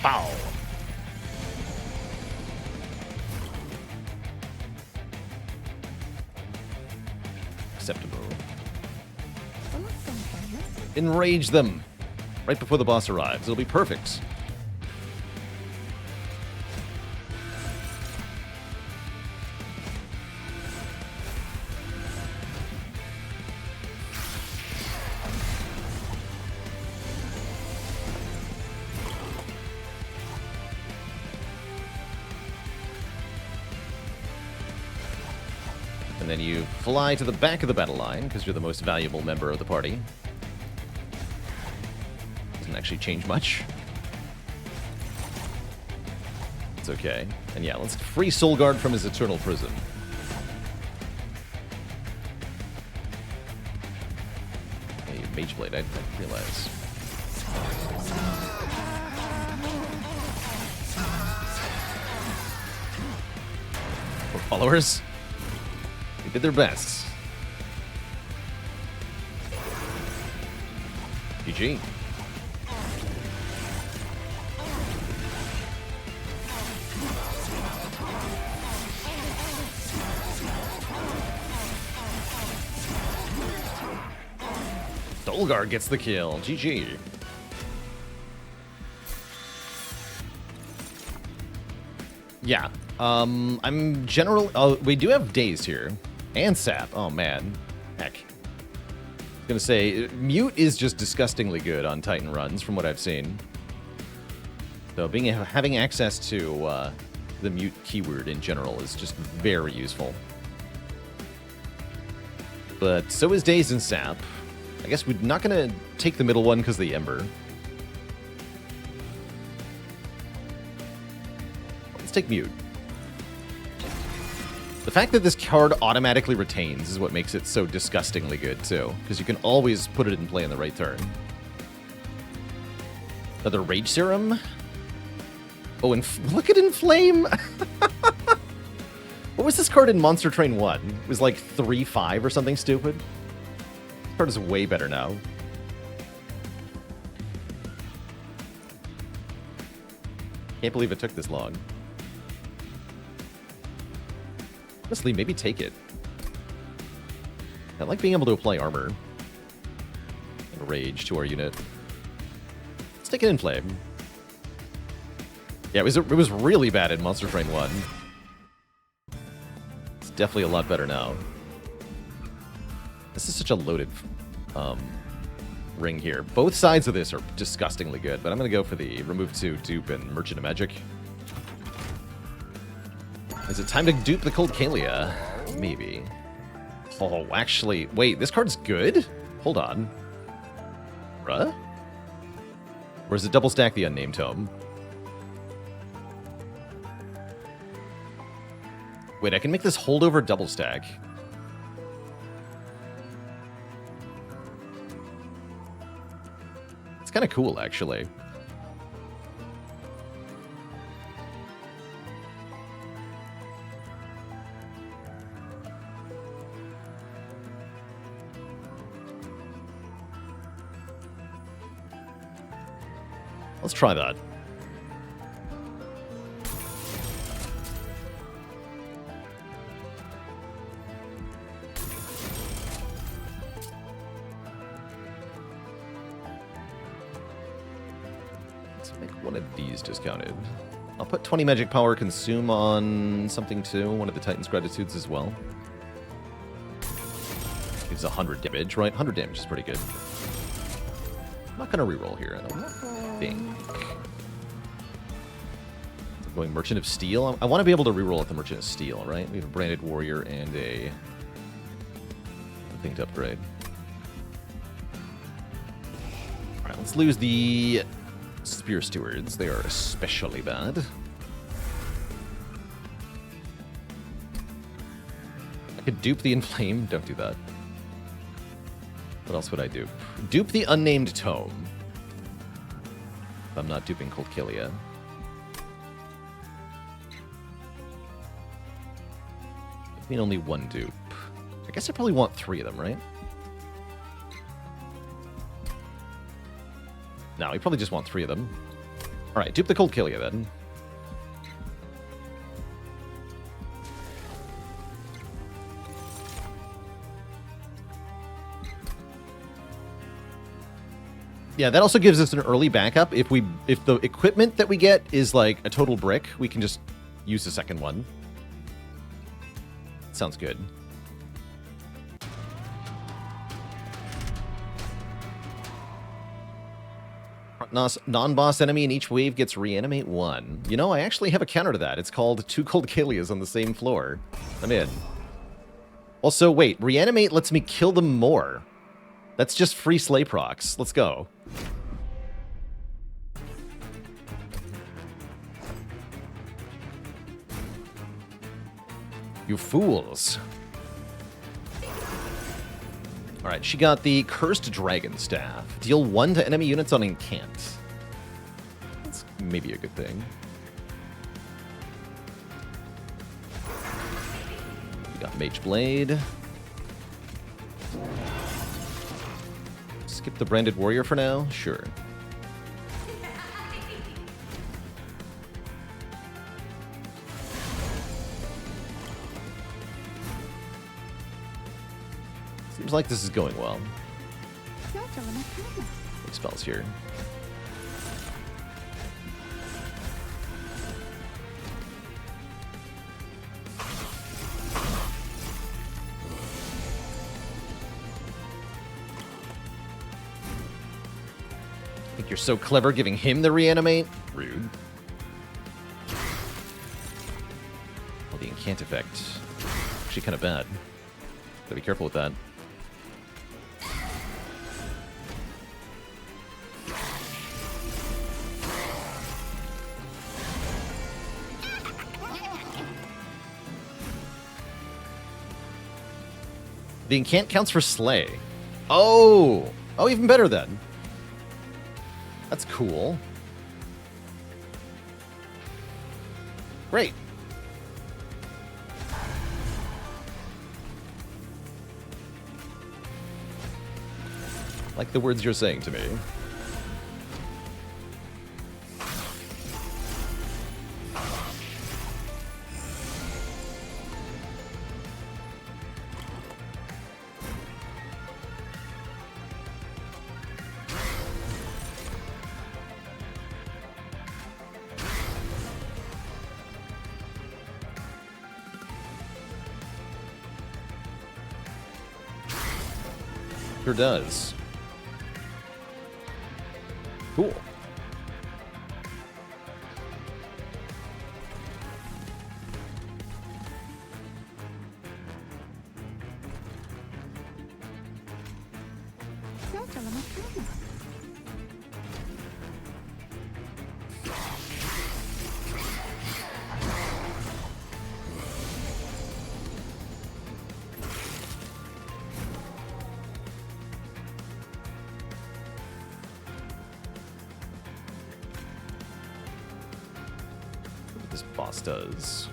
Pow. Acceptable. Enrage them right before the boss arrives. It'll be perfect. And then you fly to the back of the battle line, because you're the most valuable member of the party. Doesn't actually change much. It's okay. And yeah, let's free Solgard from his eternal prison. Hey, Mage Blade, I didn't realize. More followers? They did their best. GG. Solgard gets the kill. GG. Yeah. I'm general. We do have days here. And sap. Oh, man. Heck. I was gonna say, mute is just disgustingly good on Titan runs, from what I've seen. So having access to the mute keyword in general is just very useful. But so is days and sap. I guess we're not gonna take the middle one because of the Ember. Let's take mute. The fact that this card automatically retains is what makes it so disgustingly good, too. Because you can always put it in play on the right turn. Another Rage Serum. Oh, and look at Inflame! What was this card in Monster Train 1? It was like 3-5 or something stupid? This card is way better now. Can't believe it took this long. Honestly, maybe take it. I like being able to apply armor and rage to our unit. Let's take it in play. Yeah, it was really bad in Monster Train 1. It's definitely a lot better now. This is such a loaded ring here. Both sides of this are disgustingly good, but I'm going to go for the remove 2, dupe, and Merchant of Magic. Is it time to dupe the Cold Kalia? Maybe. Oh, actually, wait, this card's good? Hold on. Bruh? Or is it double stack the Unnamed Tome? Wait, I can make this holdover double stack. It's kind of cool, actually. Let's try that. Let's make one of these discounted. I'll put 20 magic power consume on something too, one of the Titan's Gratitudes as well. Gives 100 damage, right? 100 damage is pretty good. I'm not going to reroll here, I don't think. Going Merchant of Steel. I want to be able to reroll at the Merchant of Steel, right? We have a Branded Warrior and a thing to upgrade. Alright, let's lose the Spear Stewards. They are especially bad. I could dupe the Inflame. Don't do that. What else would I dupe? Dupe the Unnamed Tome. If I'm not duping Cold Kalia. I mean, only one dupe. I guess I probably want 3 of them, right? No, we probably just want 3 of them. Alright, dupe the Cold Kalia then. Yeah, that also gives us an early backup. If the equipment that we get is like a total brick, we can just use the second one. Sounds good. Non-boss enemy in each wave gets reanimate 1. You know, I actually have a counter to that. It's called 2 Cold Kalias on the same floor. I'm in. Also, wait, reanimate lets me kill them more. That's just free slay procs. Let's go. You fools. Alright, she got the Cursed Dragon Staff. Deal 1 to enemy units on Incant. That's maybe a good thing. We got Mage Blade. Skip the Branded Warrior for now? Sure. Seems like this is going well. Big spells here. Think you're so clever giving him the reanimate? Rude. Well, the incant effect. Actually kind of bad. Gotta be careful with that. The incant counts for slay. Oh! Oh, even better then. That's cool. Great. Like the words you're saying to me. Sure does. Cool. This boss does.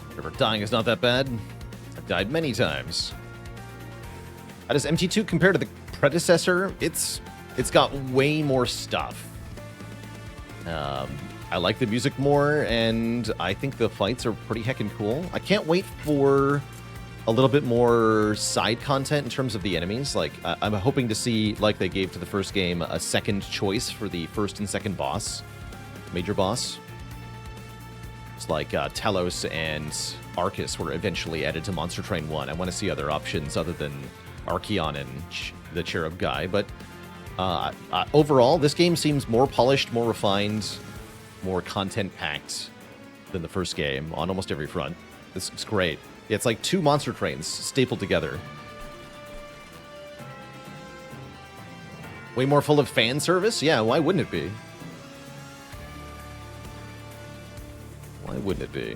Remember, dying is not that bad. I've died many times. How does MT2 compare to the predecessor? It's got way more stuff. I like the music more, and I think the fights are pretty heckin' cool. I can't wait for a little bit more side content in terms of the enemies. Like, I'm hoping to see, like they gave to the first game, a second choice for the first and second boss. Major boss. It's like Talos and Arcus were eventually added to Monster Train 1. I want to see other options other than Archeon and the Cherub guy. But overall, this game seems more polished, more refined, more content-packed than the first game on almost every front. It's great. It's like two Monster Trains stapled together. Way more full of fan service? Yeah, why wouldn't it be? Why wouldn't it be?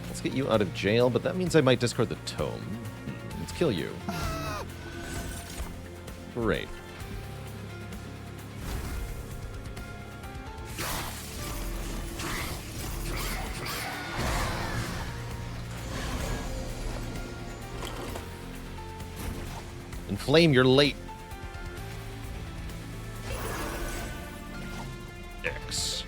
Let's get you out of jail, but that means I might discard the tome. Let's kill you. Great. Inflame, you're late. X.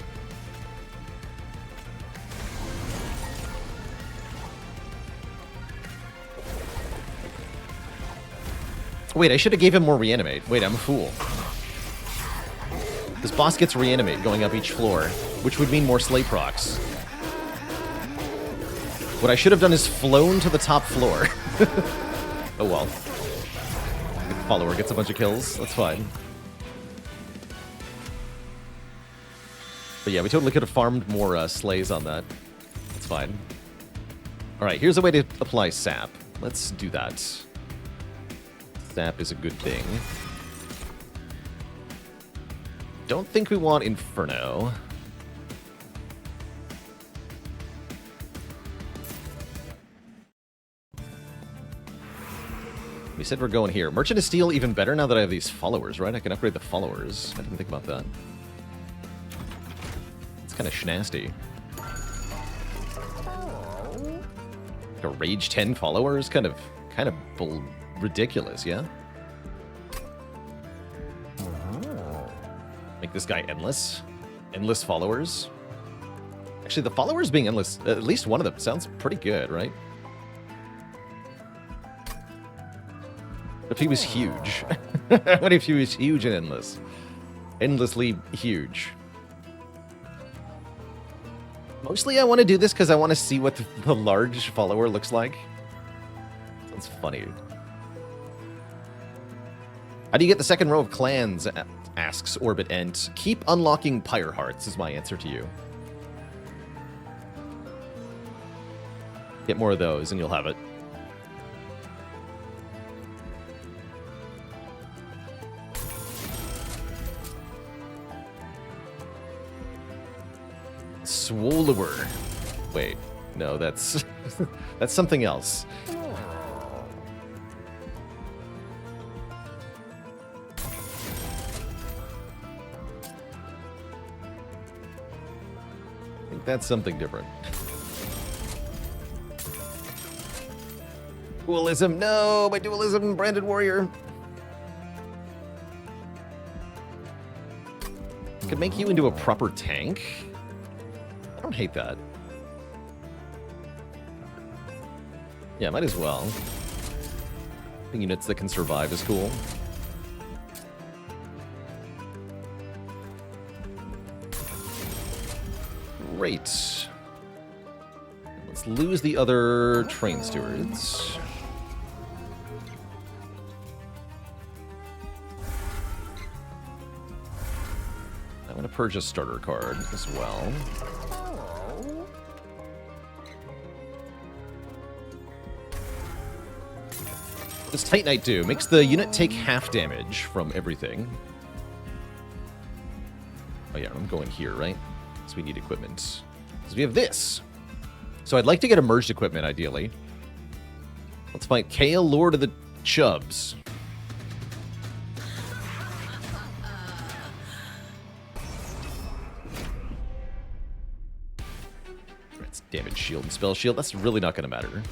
Wait, I should have gave him more reanimate. Wait, I'm a fool. This boss gets reanimate going up each floor, which would mean more slay procs. What I should have done is flown to the top floor. Oh well. Follower gets a bunch of kills. That's fine. But yeah, we totally could have farmed more slays on that. That's fine. Alright, here's a way to apply sap. Let's do that. Sap is a good thing. Don't think we want Inferno. We said we're going here. Merchant of Steel even better now that I have these followers, right? I can upgrade the followers. I didn't think about that. It's kind of schnasty. Like a Rage 10 followers? Kind of ridiculous, yeah? Make this guy endless. Endless followers. Actually, the followers being endless, at least one of them, sounds pretty good, right? If he was huge. What if he was huge and endless? Endlessly huge. Mostly I want to do this because I want to see what the large follower looks like. Sounds funny. How do you get the second row of clans? Asks Orbit Ent. Keep unlocking Pyre Hearts is my answer to you. Get more of those and you'll have it. Swallower. Wait, no, that's that's something else. I think that's something different. Dualism, no, my dualism, branded warrior. Could make you into a proper tank. I don't hate that. Yeah, might as well. I think units that can survive is cool. Great. Let's lose the other train stewards. purge a starter card as well. What does Titanite do? Makes the unit take half damage from everything. Oh yeah, I'm going here, right? So we need equipment. So we have this. So I'd like to get a merged equipment, ideally. Let's fight Kale, Lord of the Chubs. It's damage shield and spell shield. That's really not going to matter.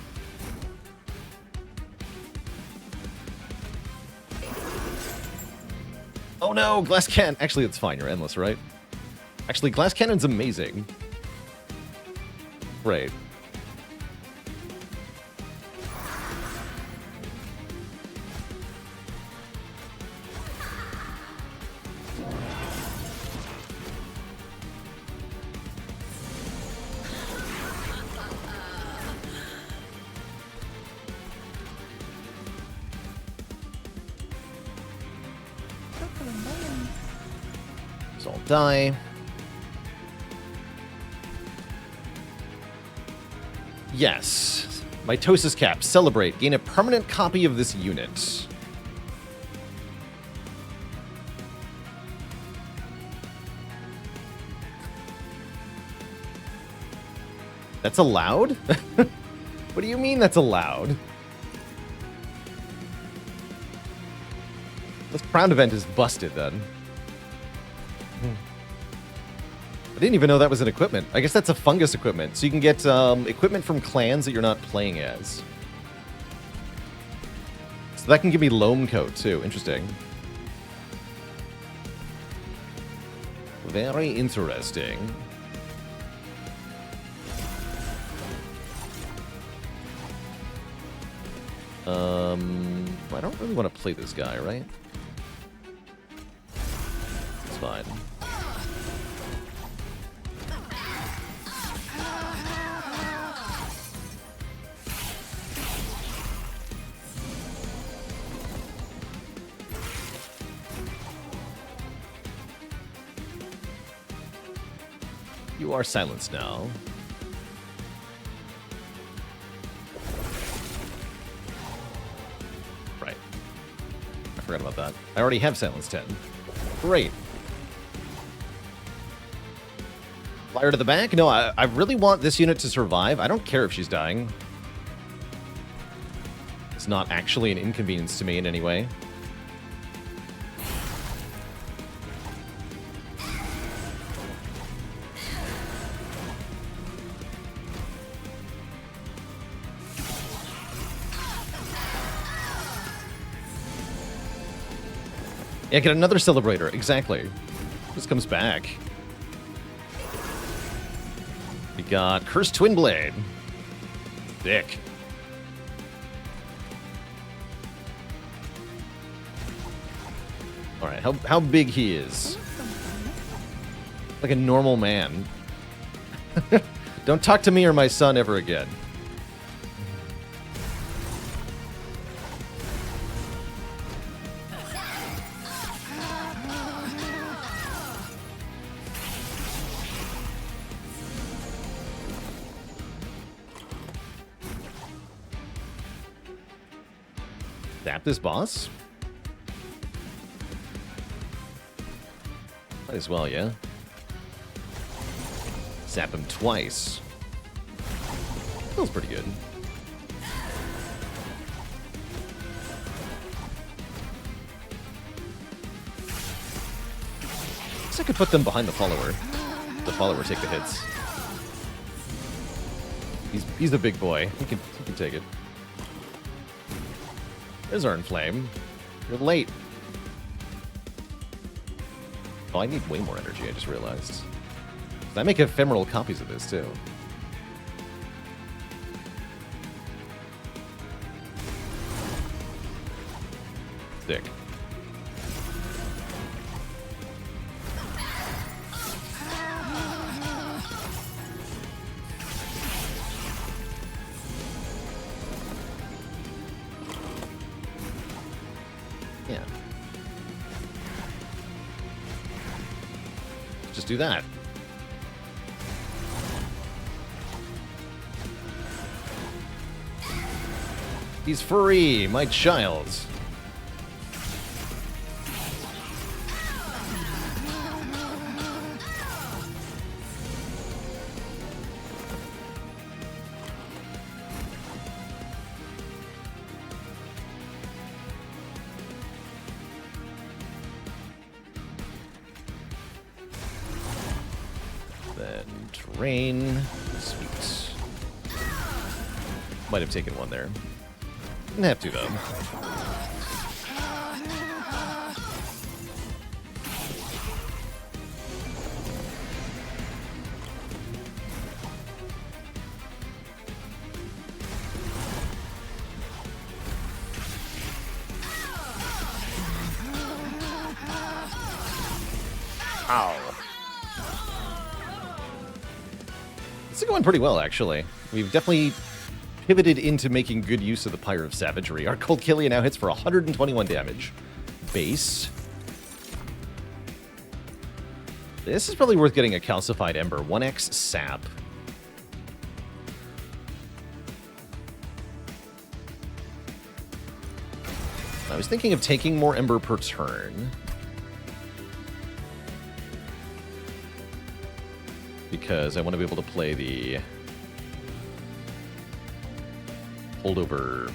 Oh no, glass cannon. Actually, it's fine. You're endless, right? Actually, glass cannon's amazing. Right. So I'll die. Yes. Mitosis cap. Celebrate. Gain a permanent copy of this unit. That's allowed? What do you mean that's allowed? This crown event is busted then. I didn't even know that was an equipment. I guess that's a fungus equipment. So you can get equipment from clans that you're not playing as. So that can give me loam coat too. Interesting. Very interesting. I don't really want to play this guy, right? It's fine. You are silenced now. Right. I forgot about that. I already have silence 10. Great. Fire to the back? No, I really want this unit to survive. I don't care if she's dying. It's not actually an inconvenience to me in any way. Yeah, get another Celebrator. Exactly. This comes back. We got Cursed Twin Blade. Thick. Alright, how big he is. Like a normal man. Don't talk to me or my son ever again. Zap this boss? Might as well, yeah. Zap him twice. Feels pretty good. Guess I could put them behind the follower. The follower take the hits. He's a big boy. He can take it. There's Iron Flame. You're late. Oh, I need way more energy, I just realized. I make ephemeral copies of this, too. Thick. just do that. He's free, my child. Then terrain. Sweet. Might have taken one there. Didn't have to, though. Ow. This is going pretty well, actually. We've definitely pivoted into making good use of the Pyre of Savagery. Our Cold Killia now hits for 121 damage. Base. This is probably worth getting a Calcified Ember. 1x sap. I was thinking of taking more Ember per turn. Because I want to be able to play the holdover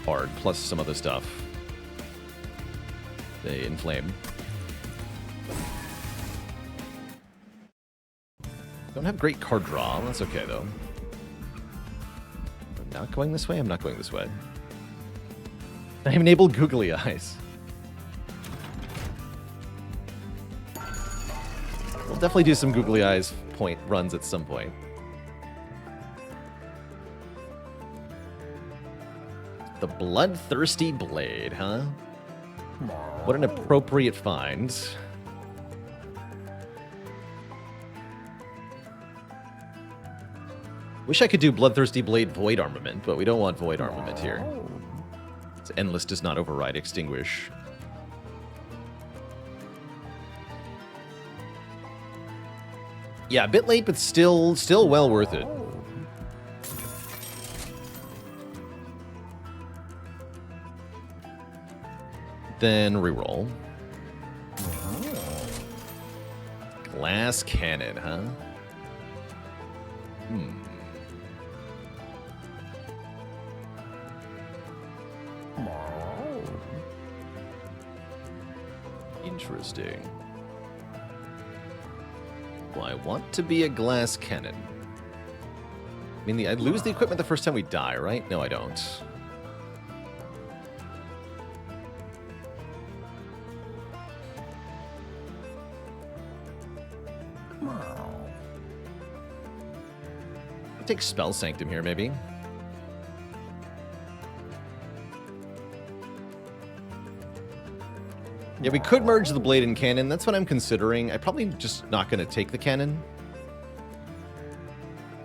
card, plus some other stuff. They inflame. Don't have great card draw. That's okay, though. I'm not going this way? I'm not going this way. I enabled googly eyes. We'll definitely do some googly eyes point runs at some point. The Bloodthirsty Blade, huh? What an appropriate find. Wish I could do Bloodthirsty Blade Void Armament, but we don't want Void Armament here. It's Endless does not override Extinguish. Yeah, a bit late, but still well worth it. Then reroll. Glass Cannon, huh? Interesting. Well, I want to be a glass cannon. I mean, I'd lose the equipment the first time we die, right? No, I don't. I'll take Spell Sanctum here, maybe. Yeah, we could merge the blade and cannon. That's what I'm considering. I'm probably just not going to take the cannon.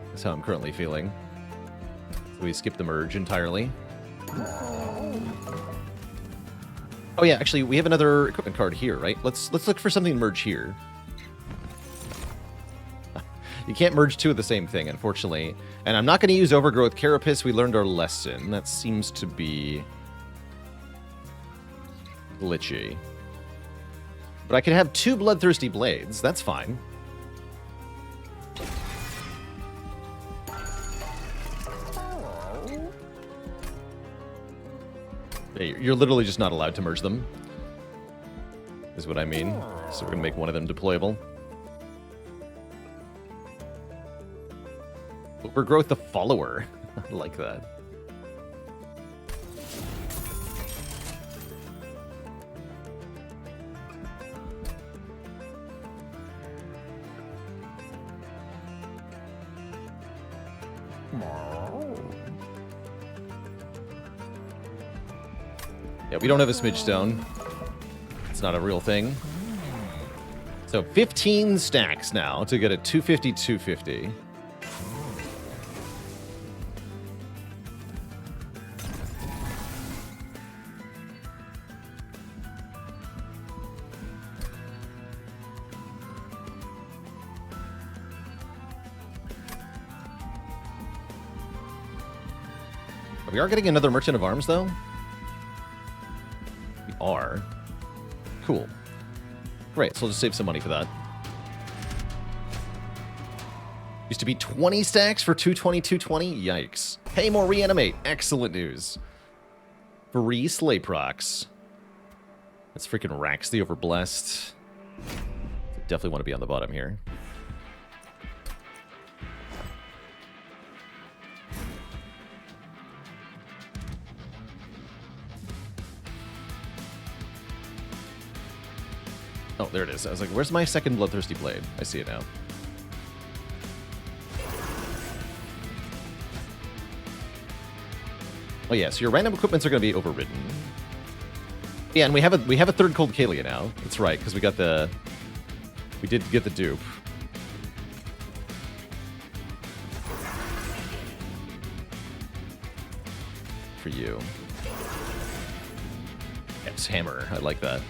That's how I'm currently feeling. So we skip the merge entirely. Oh yeah, actually, we have another equipment card here, right? Let's look for something to merge here. You can't merge two of the same thing, unfortunately. And I'm not going to use Overgrowth Carapace. We learned our lesson. That seems to be glitchy. But I can have two Bloodthirsty Blades. That's fine. You're literally just not allowed to merge them, is what I mean. So we're going to make one of them deployable. Overgrowth the Follower. I like that. Yeah, we don't have a Smidge Stone. It's not a real thing. So 15 stacks now to get a 250, 250. We are getting another Merchant of Arms, though. We are. Cool. Great, so we'll just save some money for that. Used to be 20 stacks for 220, 220. Yikes. Pay more reanimate. Excellent news. Free Slay procs. That's freaking Rax the Overblessed. Definitely want to be on the bottom here. Oh, there it is. I was like, where's my second Bloodthirsty Blade? I see it now. Oh yeah, so your random equipments are going to be overridden. Yeah, and we have a third Cold Kalia now. That's right, because we did get the dupe. For you. Yes, hammer. I like that.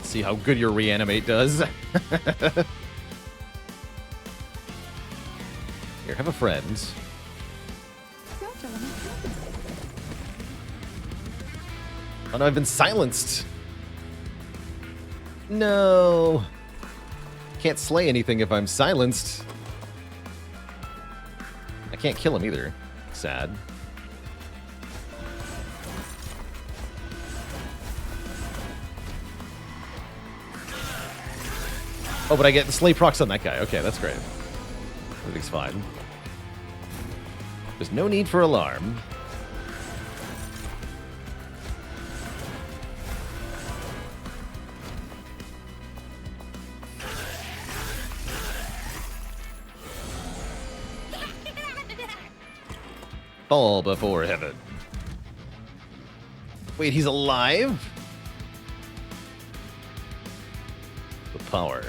See how good your reanimate does. Here, have a friend. Oh no, I've been silenced. No. Can't slay anything if I'm silenced. I can't kill him either. Sad. Oh, but I get the slay procs on that guy. Okay, that's great. Everything's fine. There's no need for alarm. Fall before heaven. Wait, he's alive? The power.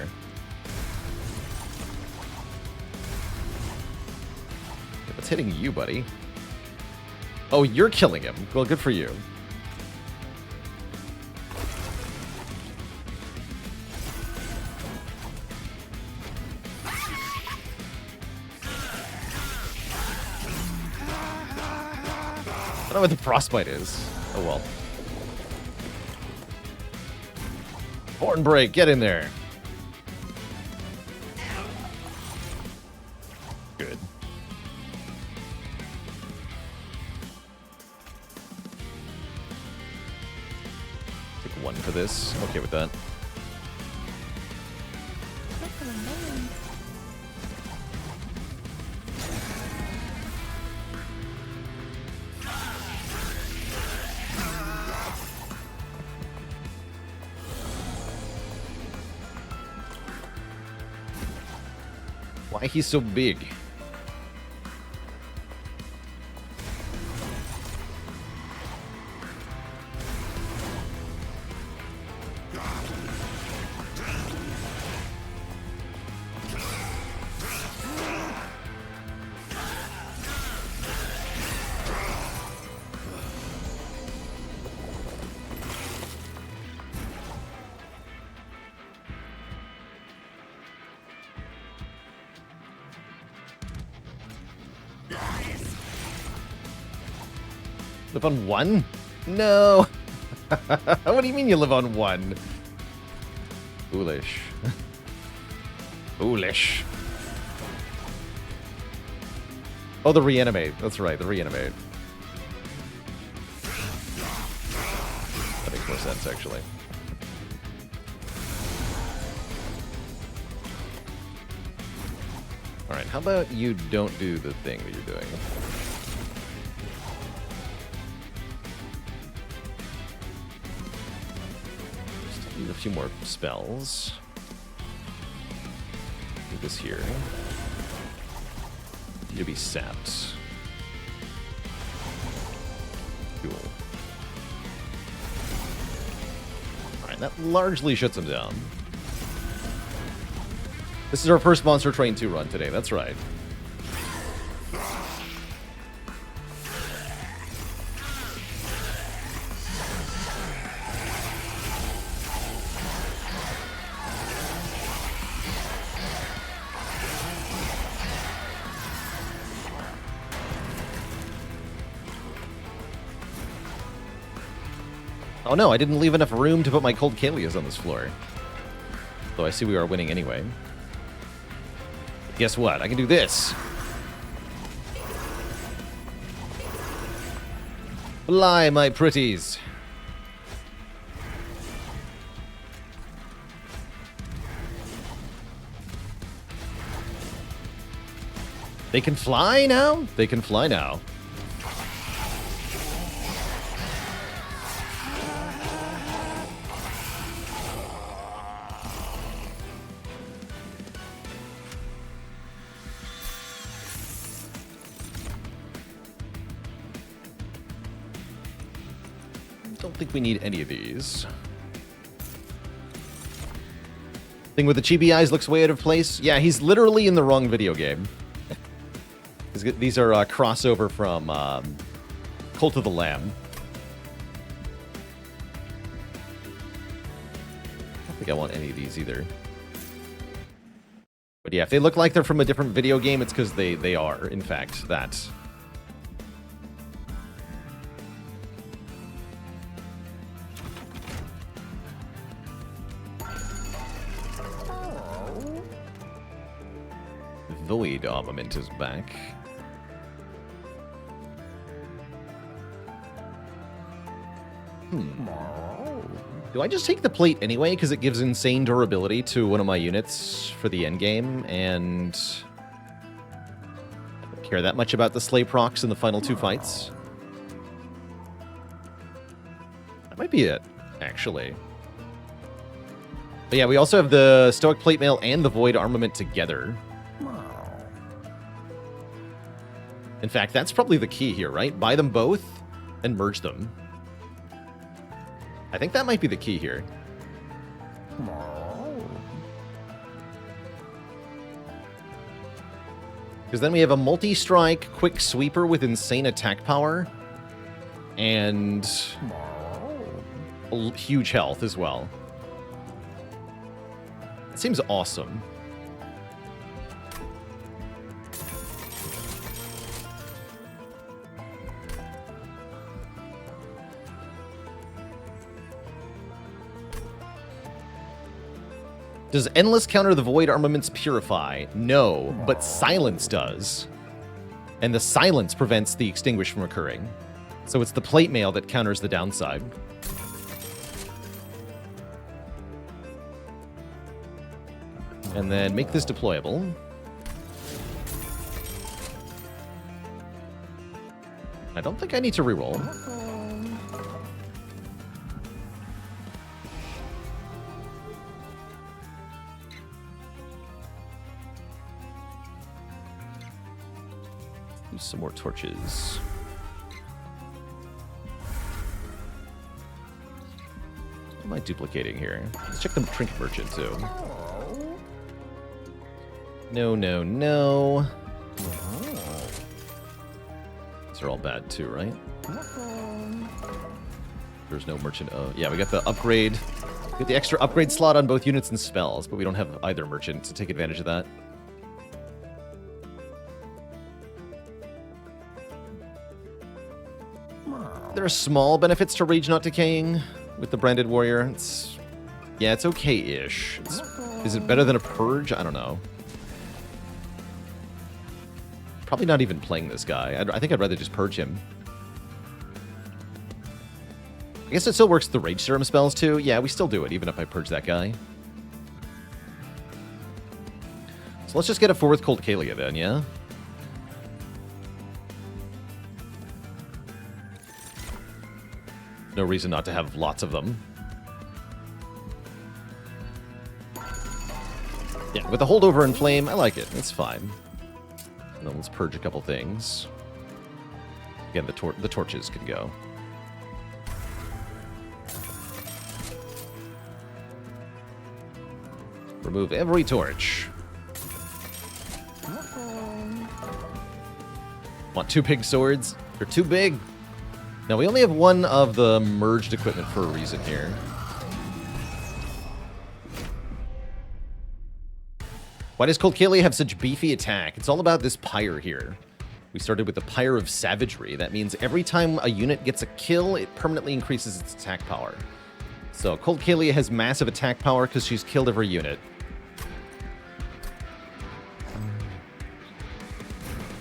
What's hitting you, buddy? Oh, you're killing him. Well, good for you. I don't know what the frostbite is. Oh well. Hornbreaker, get in there. Good. Take one for this. I'm okay with that. Why he's so big? Live on one? No. What do you mean you live on one? Foolish. Foolish. Oh, the reanimate. That's right, the reanimate. That makes more sense, actually. Alright, how about you don't do the thing that you're doing? A few more spells. Do this here. Need to be sapped. Cool. Alright, that largely shuts him down. This is our first Monster Train 2 run today, that's right. Oh no, I didn't leave enough room to put my Cold Kalias on this floor. Though I see we are winning anyway. But guess what? I can do this. Fly, my pretties. They can fly now? They can fly now. Don't think we need any of these. Thing with the chibi eyes looks way out of place. Yeah, he's literally in the wrong video game. These are crossover from Cult of the Lamb. I don't think I want any of these either. But yeah, if they look like they're from a different video game, it's because they are, in fact, that. Void Armament is back. Do I just take the plate anyway, because it gives insane durability to one of my units for the endgame, and I don't care that much about the Slay procs in the final two fights? That might be it, actually. But yeah, we also have the Stoic Plate Mail and the Void Armament together. In fact, that's probably the key here, right? Buy them both and merge them. I think that might be the key here. Because then we have a multi-strike quick sweeper with insane attack power. And huge health as well. It seems awesome. Does Endless counter the Void Armament's Purify? No, but Silence does. And the Silence prevents the Extinguish from occurring. So it's the Plate Mail that counters the downside. And then make this deployable. I don't think I need to reroll. Some more torches. What am I duplicating here? Let's check the Trinket Merchant, too. No, no, no. These are all bad, too, right? There's no Merchant. Oh, yeah, we got the upgrade. We got the extra upgrade slot on both units and spells, but we don't have either Merchant to take advantage of that. There are small benefits to Rage Not Decaying with the Branded Warrior. Yeah, it's okay-ish. Is it better than a Purge? I don't know. Probably not even playing this guy. I think I'd rather just Purge him. I guess it still works with the Rage Serum spells, too. Yeah, we still do it, even if I Purge that guy. So let's just get a 4th Cold Kalia then, yeah? No reason not to have lots of them. Yeah, with the holdover and flame, I like it. It's fine. And then let's purge a couple things. Again, the torches can go. Remove every torch. Want 2 big swords? They're too big. Now, we only have one of the merged equipment for a reason here. Why does Cold Kalia have such beefy attack? It's all about this Pyre here. We started with the Pyre of Savagery. That means every time a unit gets a kill, it permanently increases its attack power. So Cold Kalia has massive attack power because she's killed every unit.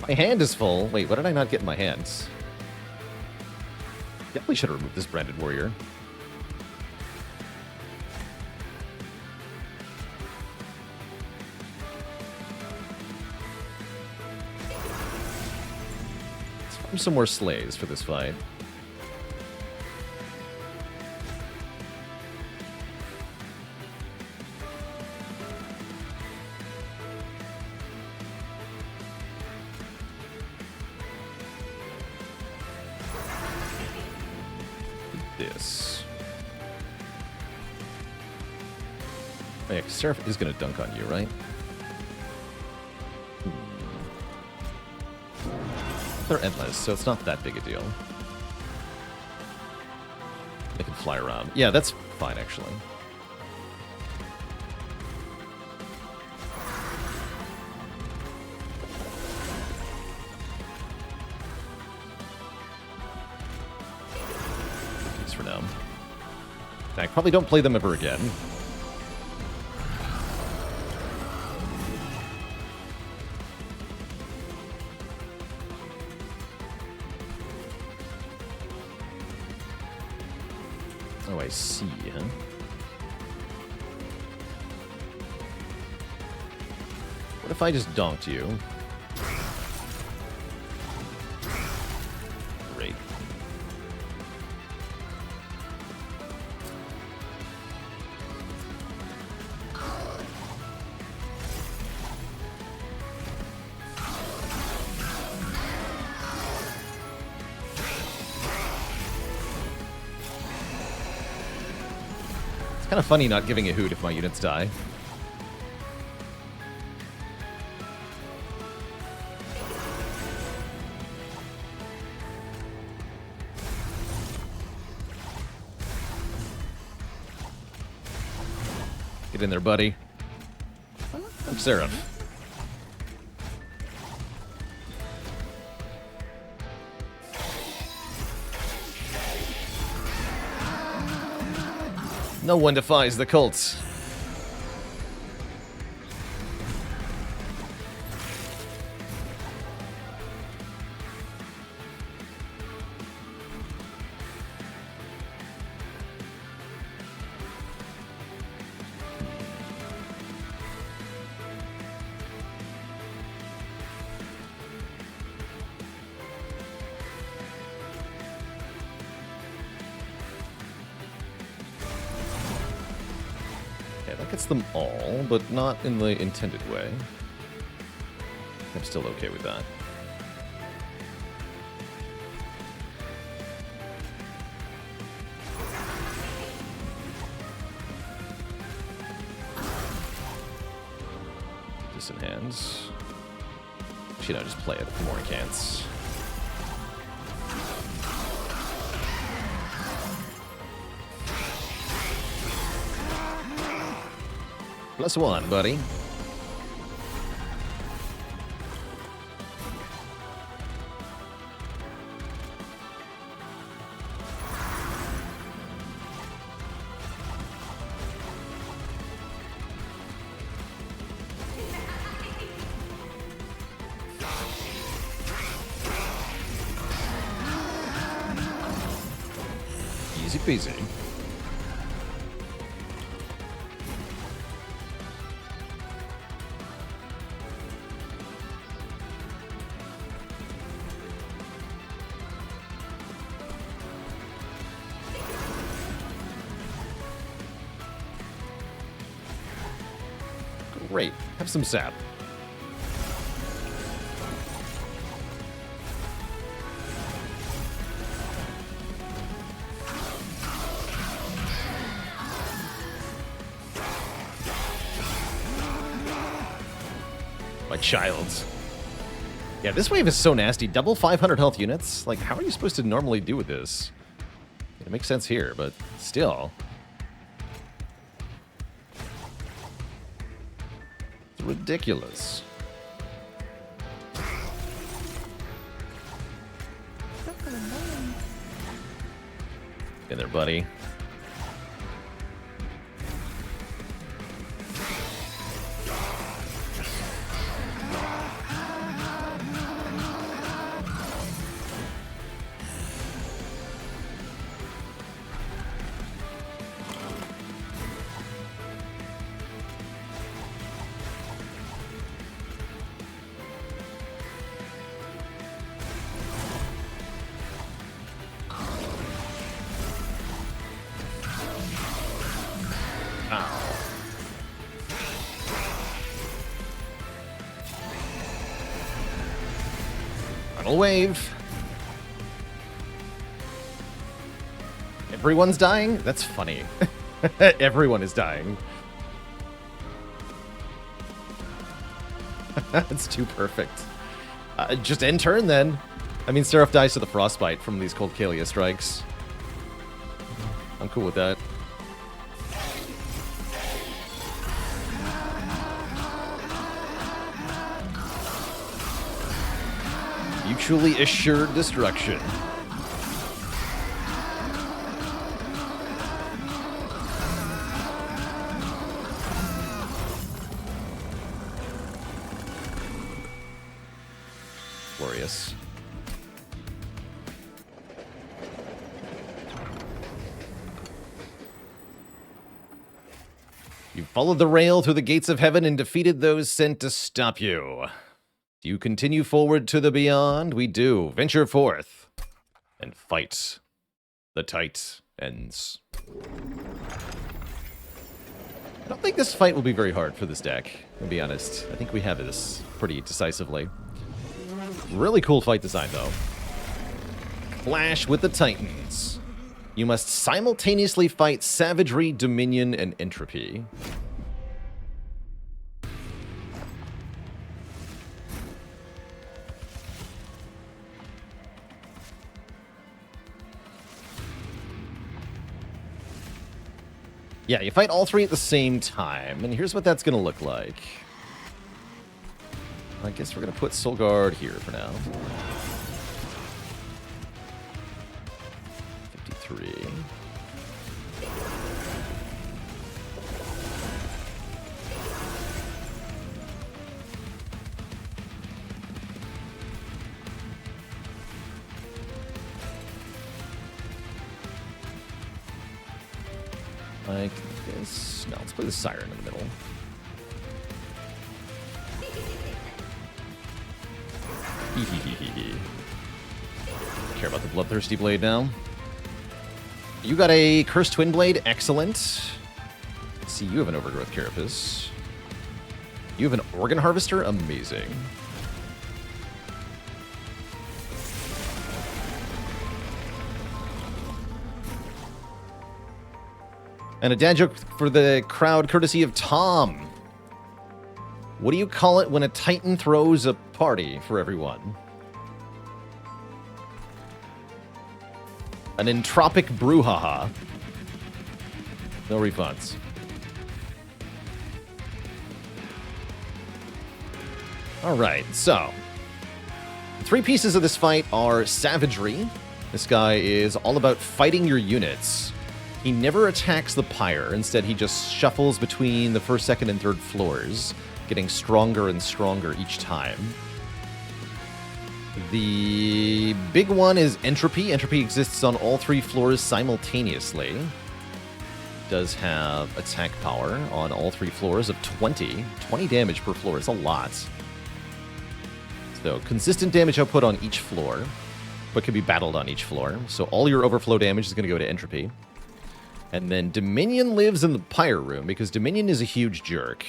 My hand is full. Wait, what did I not get in my hands? Definitely should have removed this Branded Warrior. Let's farm some more Slays for this fight. This. Oh, yeah, 'cause Seraph is going to dunk on you, right? They're endless, so it's not that big a deal. They can fly around. Yeah, that's fine, actually. For now. In fact, probably don't play them ever again. Oh, I see, huh? What if I just donked you? Great. Kind of funny not giving a hoot if my units die. Get in there, buddy. I'm Seraph. No one defies the cults. That gets them all, but not in the intended way. I'm still okay with that. This in hands. Actually, no, just play it for more cans. +1, buddy. Easy peasy. Great. Have some sap. My childs. Yeah, this wave is so nasty. Double 500 health units? Like, how are you supposed to normally do with this? It makes sense here, but still. It's ridiculous. In there, buddy. Wave. Everyone's dying? That's funny. Everyone is dying. That's too perfect. Just end turn then. I mean, Seraph dies to the Frostbite from these Cold Kalia strikes. I'm cool with that. Mutually assured destruction. Glorious. You followed the rail through the gates of heaven and defeated those sent to stop you. Do you continue forward to the beyond? We do. Venture forth and fight the tight ends. I don't think this fight will be very hard for this deck, to be honest. I think we have this pretty decisively. Really cool fight design, though. Clash with the Titans. You must simultaneously fight Savagery, Dominion, and Entropy. Yeah, you fight all three at the same time, and here's what that's going to look like. I guess we're going to put Solgard here for now. 53. Like this. No, let's put the Siren in the middle. Care about the Bloodthirsty Blade now. You got a Cursed Twin Blade. Excellent. Let's see, you have an Overgrowth Carapace. You have an Organ Harvester. Amazing. And a dad joke for the crowd, courtesy of Tom. What do you call it when a Titan throws a party for everyone? An entropic brouhaha. No refunds. Alright, so. The three pieces of this fight are Savagery. This guy is all about fighting your units. He never attacks the Pyre. Instead, he just shuffles between the first, second, and third floors, getting stronger and stronger each time. The big one is Entropy. Entropy exists on all three floors simultaneously. Does have attack power on all three floors of 20. 20 damage per floor is a lot. So, consistent damage output on each floor, but can be battled on each floor. So all your overflow damage is going to go to Entropy. And then Dominion lives in the Pyre room, because Dominion is a huge jerk.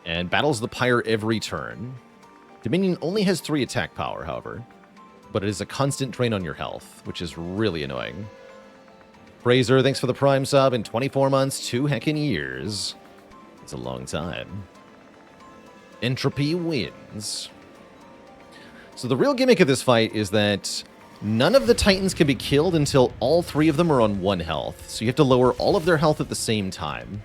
And battles the Pyre every turn. Dominion only has 3 attack power, however. But it is a constant drain on your health, which is really annoying. Fraser, thanks for the Prime sub in 24 months, 2 heckin' years. It's a long time. Entropy wins. So the real gimmick of this fight is that none of the Titans can be killed until all 3 of them are on 1 health. So you have to lower all of their health at the same time.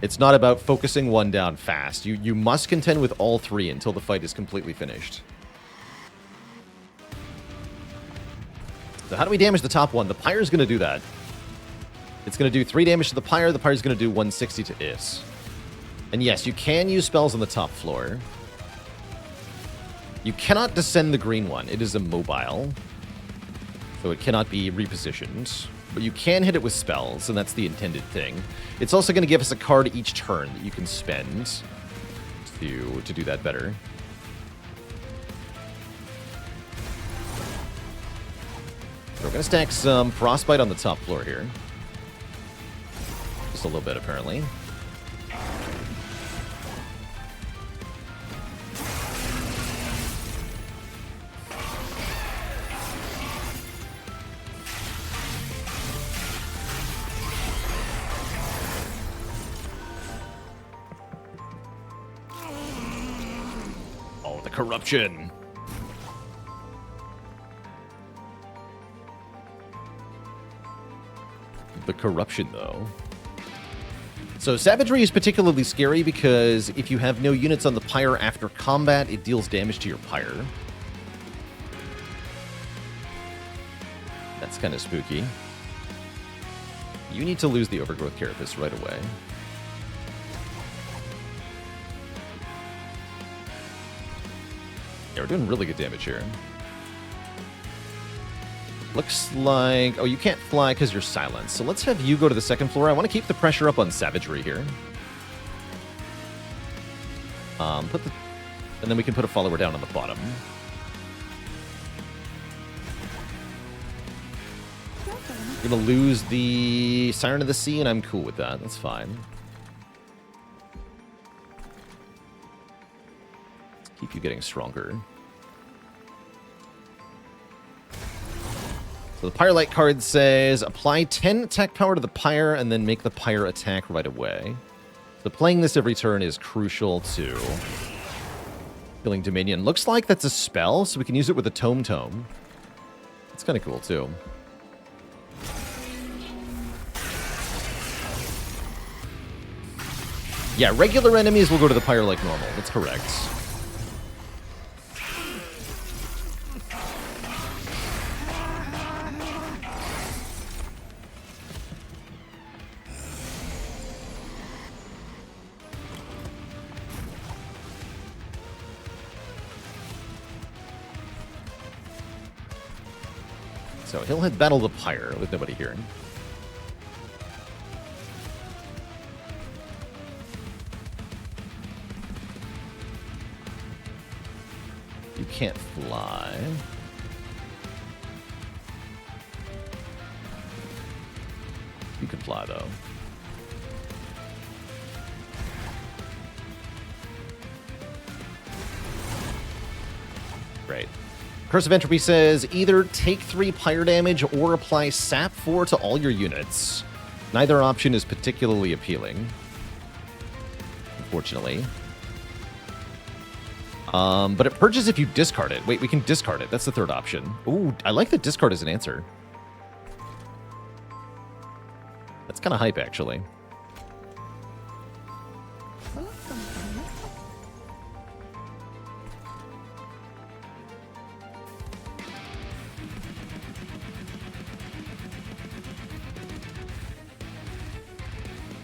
It's not about focusing one down fast. You must contend with all three until the fight is completely finished. So how do we damage the top one? The Pyre's going to do that. It's going to do 3 damage to the Pyre. The Pyre's going to do 160 to it. And yes, you can use spells on the top floor. You cannot descend the green one. It is immobile. So it cannot be repositioned. But you can hit it with spells, and that's the intended thing. It's also going to give us a card each turn that you can spend to do that better. So we're going to stack some Frostbite on the top floor here. Just a little bit, apparently. Oh, the corruption. The corruption, though. So Savagery is particularly scary because if you have no units on the Pyre after combat, it deals damage to your Pyre. That's kind of spooky. You need to lose the Overgrowth Carapace right away. Yeah, we're doing really good damage here. Looks like... Oh, you can't fly because you're silenced. So let's have you go to the second floor. I want to keep the pressure up on Savagery here. And then we can put a follower down on the bottom. You're going to lose the Siren of the Sea, and I'm cool with that. That's fine. Let's keep you getting stronger. So the Pyre Light card says, apply 10 attack power to the Pyre and then make the Pyre attack right away. So playing this every turn is crucial to killing Dominion. Looks like that's a spell, so we can use it with a Tome Tome. It's kind of cool, too. Yeah, regular enemies will go to the Pyre like normal. That's correct. So he'll hit Battle the Pyre with nobody here. You can't fly. You can fly, though. Great. Curse of Entropy says, either take 3 Pyre damage or apply Sap 4 to all your units. Neither option is particularly appealing, unfortunately. But it purges if you discard it. Wait, we can discard it. That's the third option. Ooh, I like that discard as an answer. That's kind of hype, actually.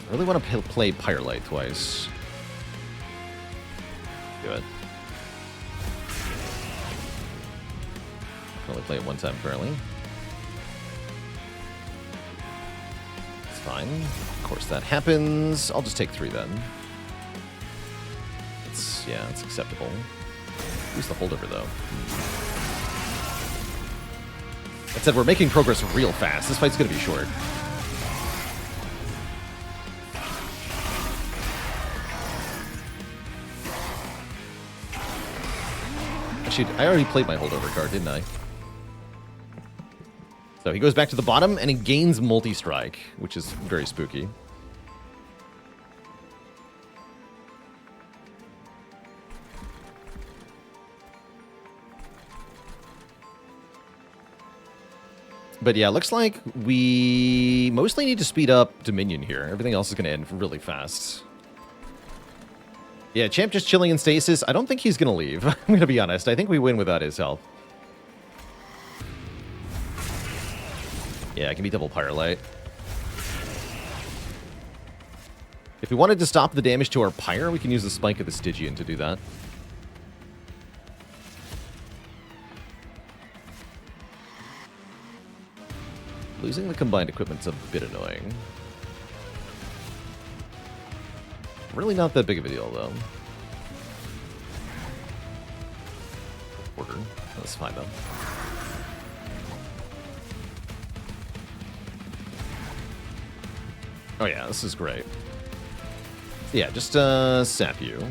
I really want to play Pyre Light twice. Do it. Only play it one time currently. It's fine. Of course that happens. I'll just take 3 then. Yeah, it's acceptable. Use the holdover though. That said, we're making progress real fast. This fight's gonna be short. Actually, I already played my holdover card, didn't I? So he goes back to the bottom, and he gains multi-strike, which is very spooky. But yeah, looks like we mostly need to speed up Dominion here. Everything else is going to end really fast. Yeah, Champ just chilling in stasis. I don't think he's going to leave. I'm going to be honest. I think we win without his help. Yeah, it can be double Pyre Light. If we wanted to stop the damage to our Pyre, we can use the Spike of the Stygian to do that. Losing the combined equipment's a bit annoying. Really not that big of a deal, though. Order. That's fine, though. Oh yeah, this is great. Yeah, just sap you.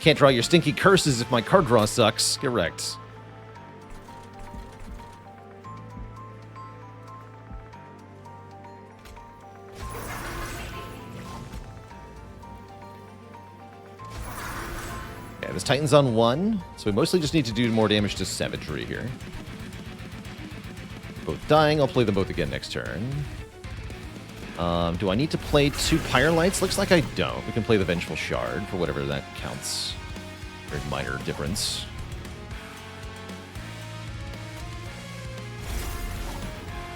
Can't draw your stinky curses if my card draw sucks. Get wrecked. Yeah, this Titan's on 1, so we mostly just need to do more damage to Savagery here. Both dying. I'll play them both again next turn. Do I need to play 2 Pyre Lights? Looks like I don't. We can play the Vengeful Shard for whatever that counts. Very minor difference.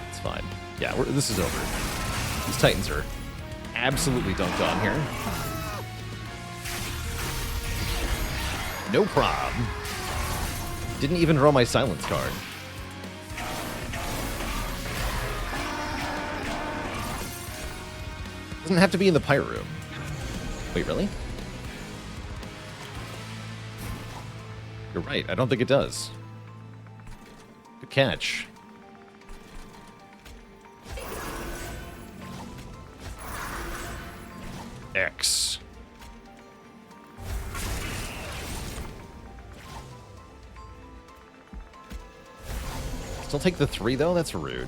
It's fine. Yeah, this is over. These Titans are absolutely dunked on here. No problem. Didn't even draw my Silence card. Doesn't have to be in the Pyre room. Wait, really? You're right. I don't think it does. Good catch. X. Still take the 3, though? That's rude.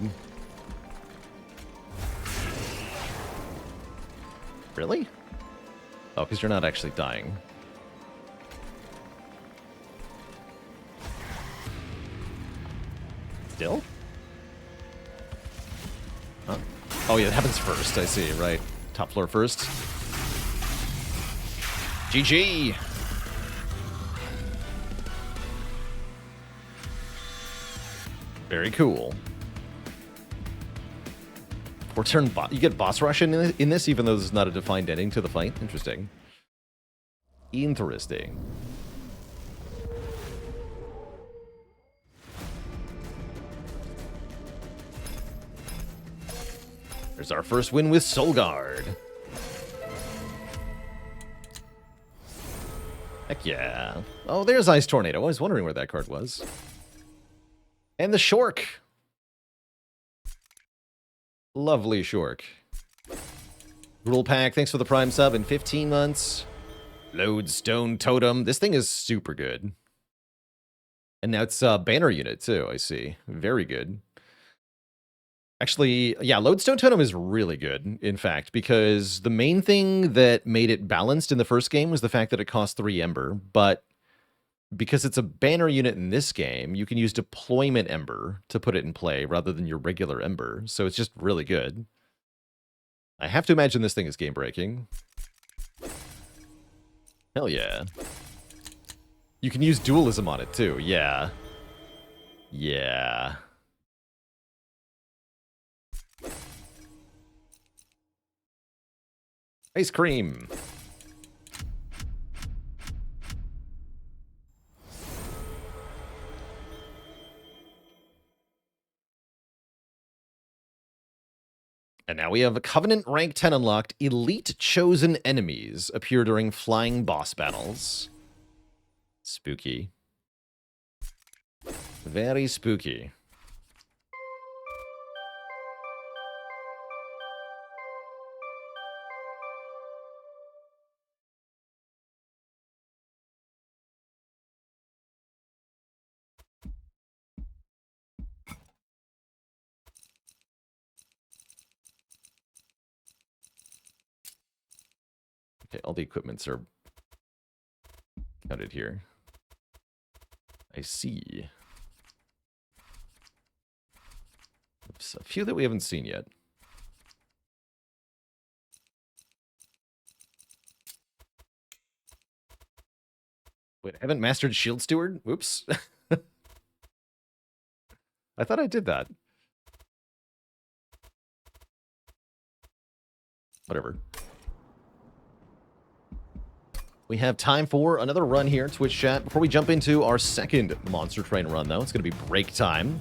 Really? Oh, because you're not actually dying. Still? Huh? Oh, yeah, it happens first. I see, right. Top floor first. GG! Very cool. Or turn you get boss rush in this, even though there's not a defined ending to the fight. Interesting. Interesting. There's our first win with Solgard. Heck yeah. Oh, there's Ice Tornado. I was wondering where that card was. And the Shork. Lovely Shork. Rule Pack, thanks for the Prime sub in 15 months. Lodestone Totem. This thing is super good. And now it's a banner unit, too, I see. Very good. Actually, yeah, Lodestone Totem is really good, in fact, because the main thing that made it balanced in the first game was the fact that it cost 3 Ember, but because it's a banner unit in this game, you can use Deployment Ember to put it in play rather than your regular Ember, so it's just really good. I have to imagine this thing is game-breaking. Hell yeah. You can use Dualism on it, too, yeah. Yeah. Ice cream. And now we have a Covenant rank 10 unlocked. Elite chosen enemies appear during flying boss battles. Spooky. Very spooky. Okay, all the equipments are counted here. I see. Oops, a few that we haven't seen yet. Wait, I haven't mastered Shield Steward? Oops. I thought I did that. Whatever. We have time for another run here in Twitch chat. Before we jump into our second Monster Train run, though, it's going to be break time.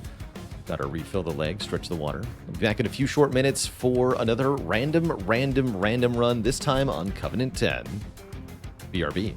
Got to refill the leg, stretch the water. We'll be back in a few short minutes for another random run, this time on Covenant 10. BRB.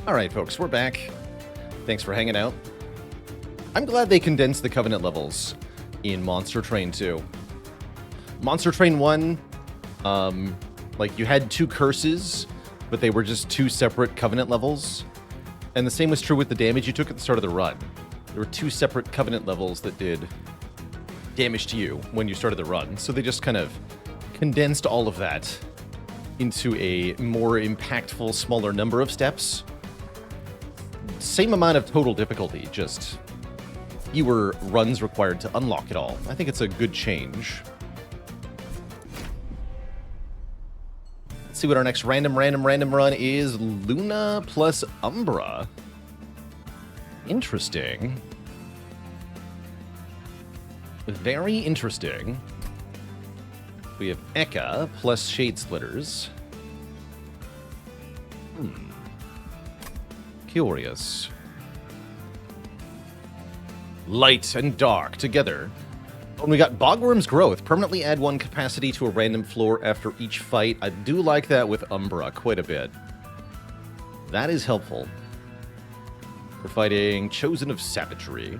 Alright, folks, we're back. Thanks for hanging out. I'm glad they condensed the Covenant levels in Monster Train 2. Monster Train 1, like, you had 2 curses, but they were just 2 separate Covenant levels. And the same was true with the damage you took at the start of the run. There were 2 separate Covenant levels that did damage to you when you started the run. So they just kind of condensed all of that into a more impactful, smaller number of steps. Same amount of total difficulty, just fewer runs required to unlock it all. I think it's a good change. Let's see what our next random run is. Luna plus Umbra. Interesting. Very interesting. We have Ekka plus Shade Splitters. Curious. Light and dark together. And we got Bogwurm's Growth. Permanently add 1 capacity to a random floor after each fight. I do like that with Umbra quite a bit. That is helpful. We're fighting Chosen of Savagery.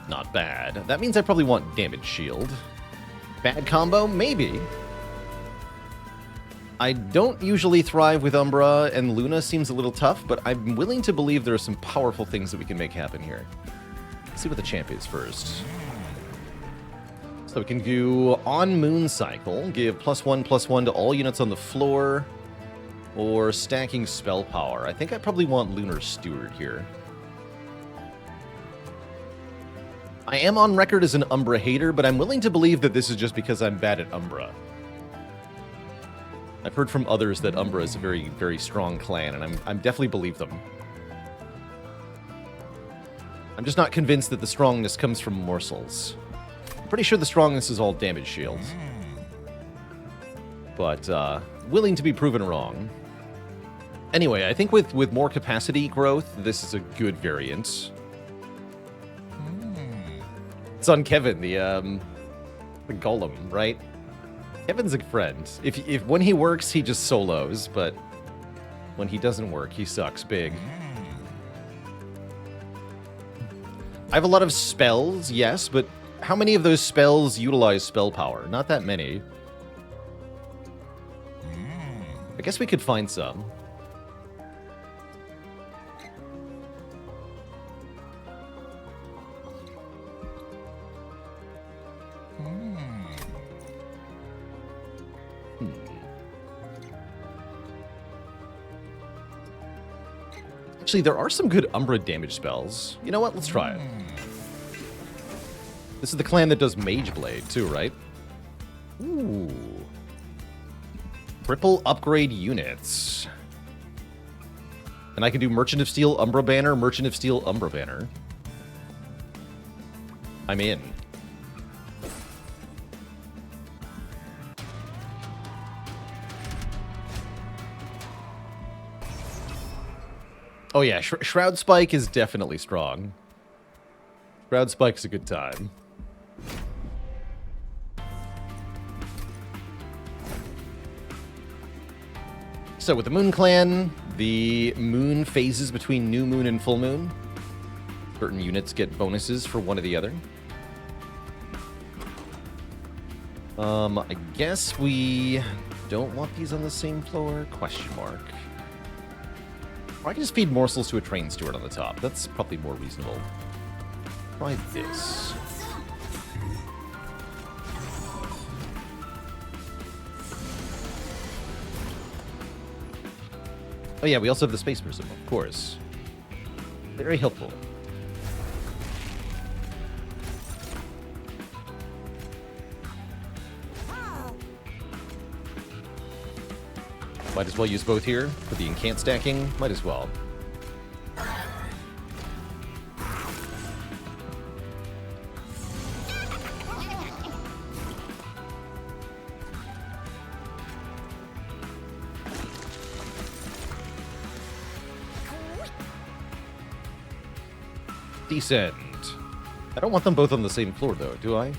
Not bad. That means I probably want Damage Shield. Bad combo? Maybe. I don't usually thrive with Umbra, and Luna seems a little tough, but I'm willing to believe there are some powerful things that we can make happen here. Let's see what the champ is first. So we can do On Moon Cycle, give +1/+1 to all units on the floor, or stacking spell power. I think I probably want Lunar Steward here. I am on record as an Umbra hater, but I'm willing to believe that this is just because I'm bad at Umbra. I've heard from others that Umbra is a very, very strong clan, and I'm definitely believe them. I'm just not convinced that the strongness comes from morsels. I'm pretty sure the strongness is all damage shields. But, willing to be proven wrong. Anyway, I think with more capacity growth, this is a good variant. It's on Kevin, the golem, right? Kevin's a friend. If when he works, he just solos, but when he doesn't work, he sucks big. I have a lot of spells, yes, but how many of those spells utilize spell power? Not that many. I guess we could find some. Actually, there are some good Umbra damage spells. You know what? Let's try it. This is the clan that does Mage Blade, too, right? Ooh. Triple upgrade units. And I can do Merchant of Steel, Umbra Banner, Merchant of Steel, Umbra Banner. I'm in. Oh yeah, Shroud Spike is definitely strong. Shroud Spike's a good time. So with the Moon Clan, the moon phases between new moon and full moon. Certain units get bonuses for one or the other. I guess we don't want these on the same floor? Question mark. Or I can just feed morsels to a train steward on the top. That's probably more reasonable. Try this. Oh yeah, we also have the Space Prism, of course. Very helpful. Might as well use both here for the incant stacking. Might as well. Decent. I don't want them both on the same floor, though, do I?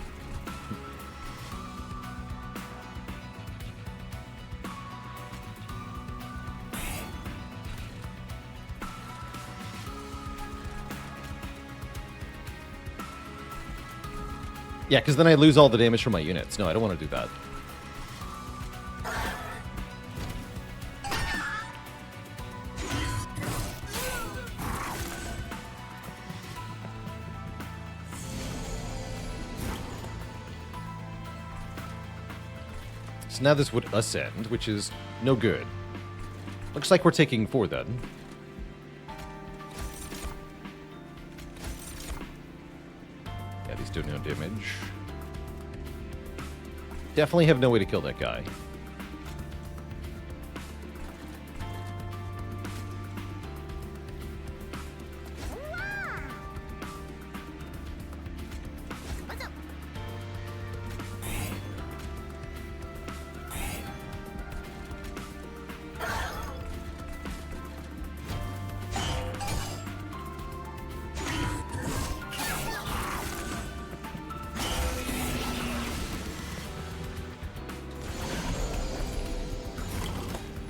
Yeah, because then I lose all the damage from my units. No, I don't want to do that. So now this would ascend, which is no good. Looks like we're taking 4 then. Yeah, these do no damage. Definitely have no way to kill that guy.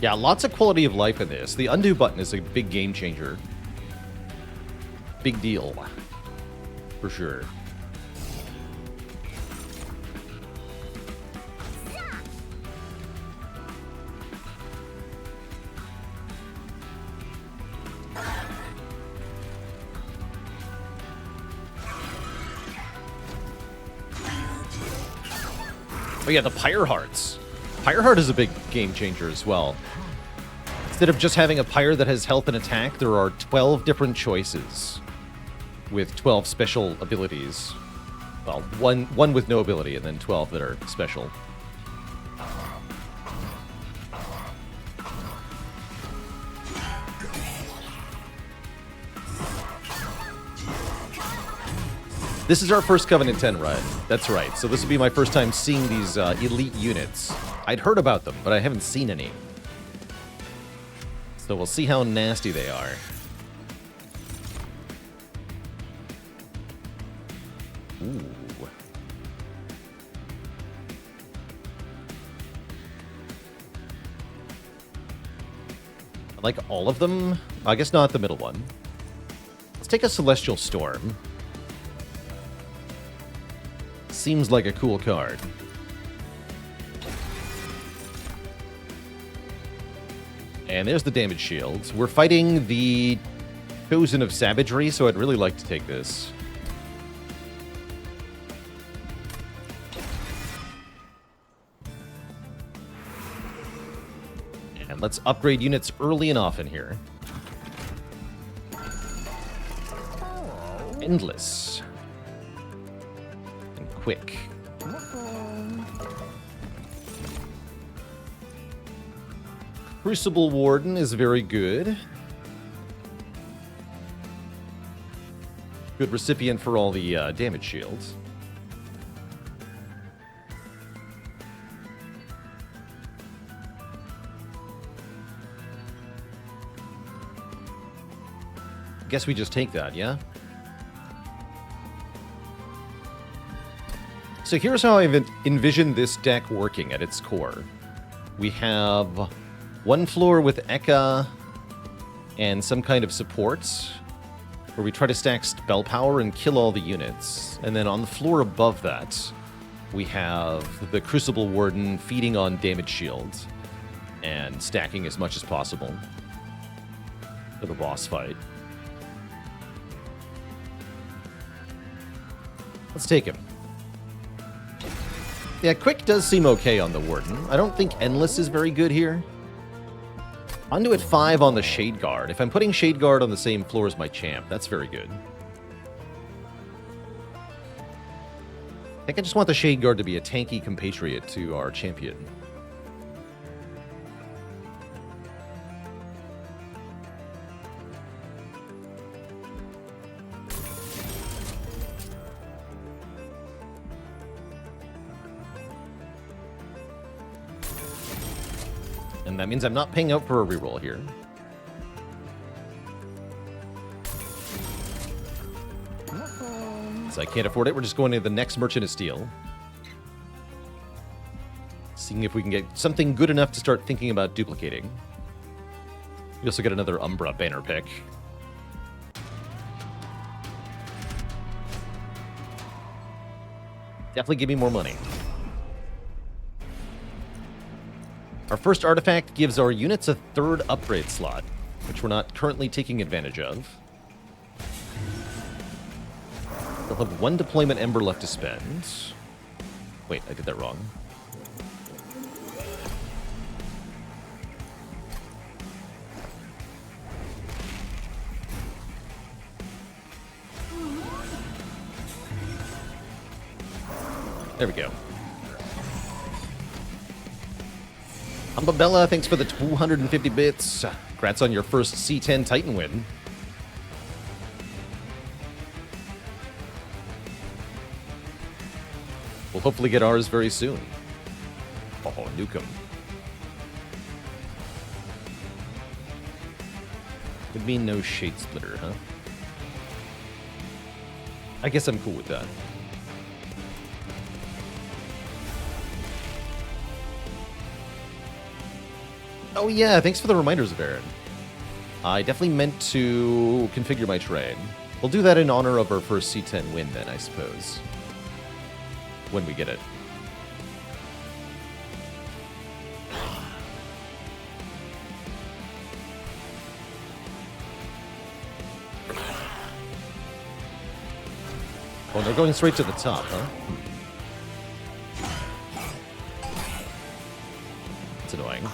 Yeah, lots of quality of life in this. The undo button is a big game changer. Big deal. For sure. Oh yeah, the Pyre Hearts. Pyre Heart is a big game changer as well. Instead of just having a Pyre that has health and attack, there are 12 different choices with 12 special abilities. Well, one with no ability, and then 12 that are special. This is our first Covenant 10 run. That's right. So this will be my first time seeing these elite units. I'd heard about them, but I haven't seen any. So we'll see how nasty they are. Ooh. I like all of them. I guess not the middle one. Let's take a Celestial Storm. Seems like a cool card. And there's the damage shields. We're fighting the Chosen of Savagery, so I'd really like to take this. And let's upgrade units early and often here. Endless. And quick. Crucible Warden is very good. Good recipient for all the damage shields. Guess we just take that, yeah? So here's how I've envisioned this deck working at its core. We have one floor with Ekka and some kind of supports, where we try to stack spell power and kill all the units. And then on the floor above that, we have the Crucible Warden feeding on damage shields and stacking as much as possible for the boss fight. Let's take him. Yeah, Quick does seem okay on the Warden. I don't think Endless is very good here. Onto at 5 on the Shade Guard. If I'm putting Shade Guard on the same floor as my champ, that's very good. I think I just want the Shade Guard to be a tanky compatriot to our champion. And that means I'm not paying out for a reroll here. So I can't afford it. We're just going to the next Merchant of Steel. Seeing if we can get something good enough to start thinking about duplicating. We also get another Umbra banner pick. Definitely give me more money. Our first artifact gives our units a 3rd upgrade slot, which we're not currently taking advantage of. They'll have 1 deployment ember left to spend. Wait, I did that wrong. There we go. Umbabella, thanks for the 250 bits. Congrats on your first C10 Titan win. We'll hopefully get ours very soon. Oh, nuke 'em. Would mean no shade splitter, huh? I guess I'm cool with that. Oh yeah, thanks for the reminders, Baron. I definitely meant to configure my train. We'll do that in honor of our first C10 win then, I suppose. When we get it. Oh, they're going straight to the top, huh? That's annoying.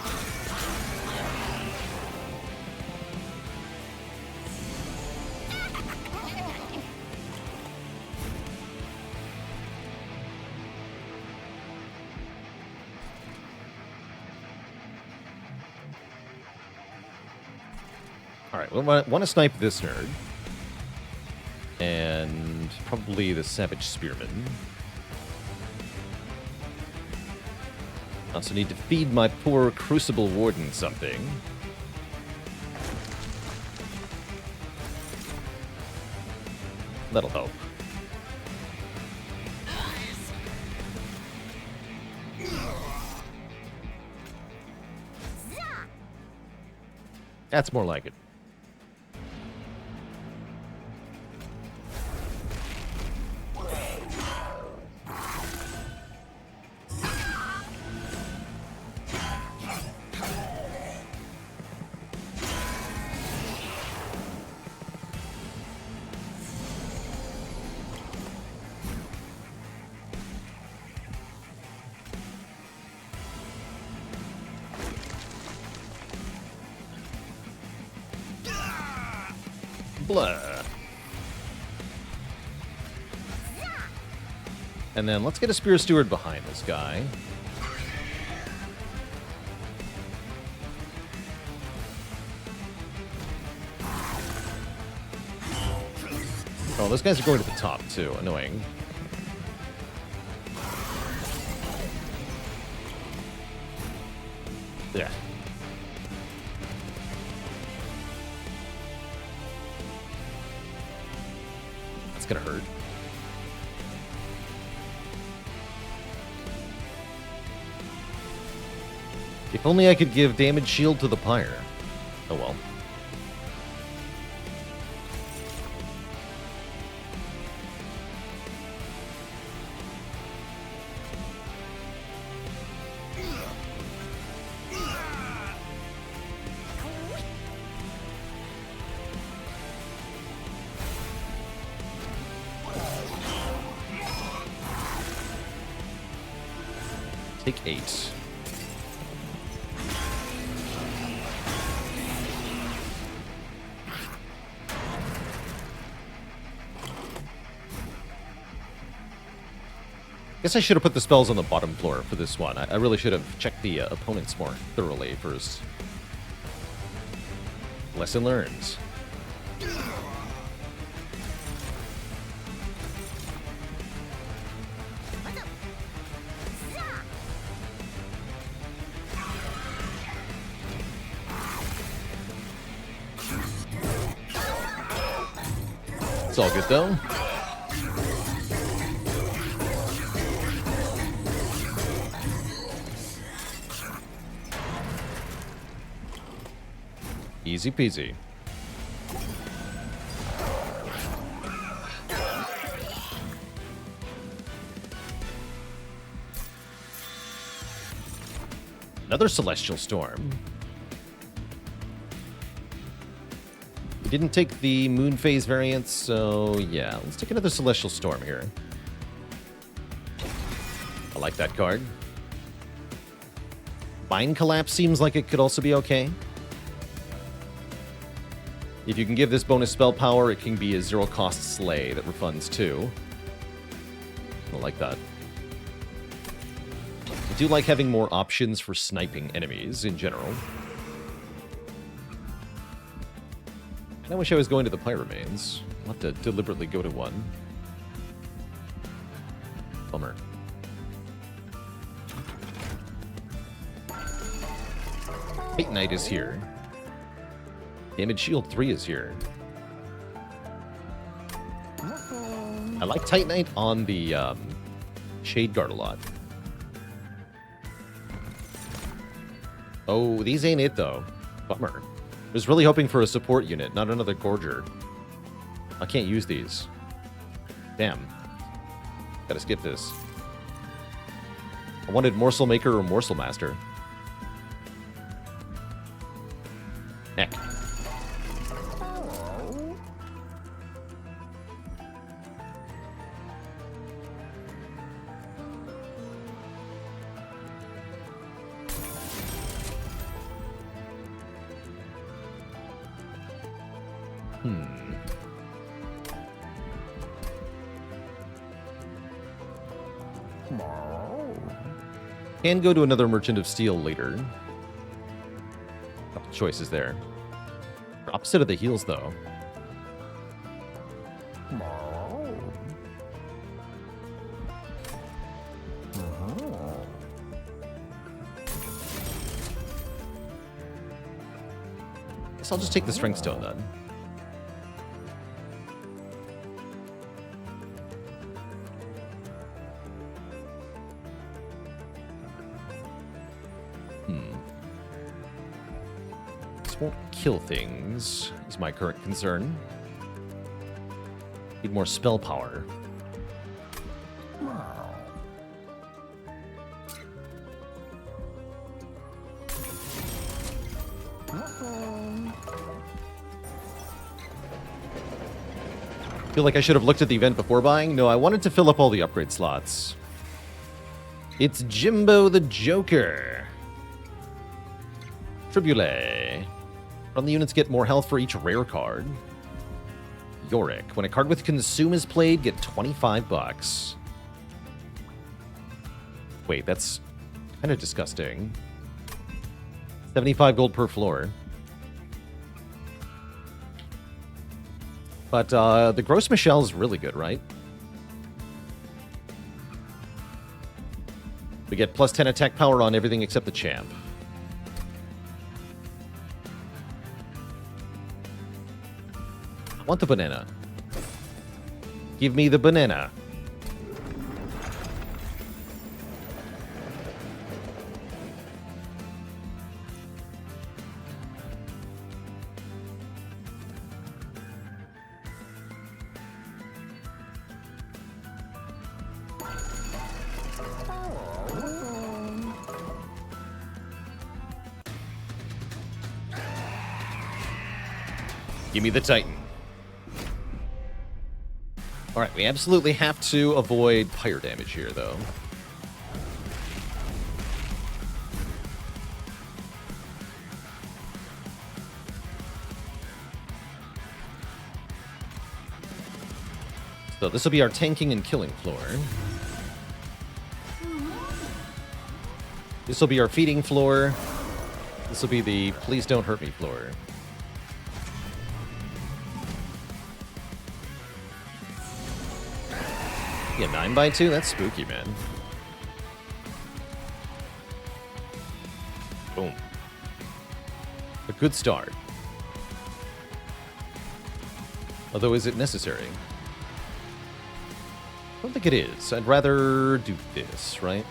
Alright, we want to snipe this nerd. And probably the Savage Spearman. Also need to feed my poor Crucible Warden something. That'll help. That's more like it. Blah. And then let's get a Spear Steward behind this guy. Oh, those guys are going to the top too. Annoying. Yeah. Gonna hurt. If only I could give damage shield to the Pyre. Oh well. Take 8. Guess I should have put the spells on the bottom floor for this one. I really should have checked the opponents more thoroughly first. Lesson learned. It's all good though. Easy peasy. Another Celestial Storm. We didn't take the Moon Phase variant, so yeah. Let's take another Celestial Storm here. I like that card. Mind Collapse seems like it could also be okay. If you can give this bonus spell power, it can be a zero-cost Slay that refunds too. I like that. I do like having more options for sniping enemies in general. And I wish I was going to the Pyre remains. I'll have to deliberately go to one. Bummer. Fate Knight is here. Damage Shield 3 is here. I like Tight Knight on the Shade Guard a lot. Oh, these ain't it, though. Bummer. I was really hoping for a support unit, not another Gorger. I can't use these. Damn. Gotta skip this. I wanted Morsel Maker or Morsel Master. Heck. Can go to another Merchant of Steel later. Couple choices there. Opposite of the heals, though. Guess I'll just take the Strength Stone then. Won't kill things, is my current concern. Need more spell power. Feel like I should have looked at the event before buying? No, I wanted to fill up all the upgrade slots. It's Jimbo the Joker. Tribule. Run the units get more health for each rare card. Yorick. When a card with Consume is played, get 25 bucks. Wait, that's kind of disgusting. 75 gold per floor. But the Gross Michelle is really good, right? We get plus 10 attack power on everything except the champ. I want the banana. Give me the banana. Give me the Titan. Alright, we absolutely have to avoid Pyre damage here, though. So this will be our tanking and killing floor. This will be our feeding floor. This will be the please don't hurt me floor. Yeah, 9x2? That's spooky, man. Boom. A good start. Although, is it necessary? I don't think it is. I'd rather do this, right?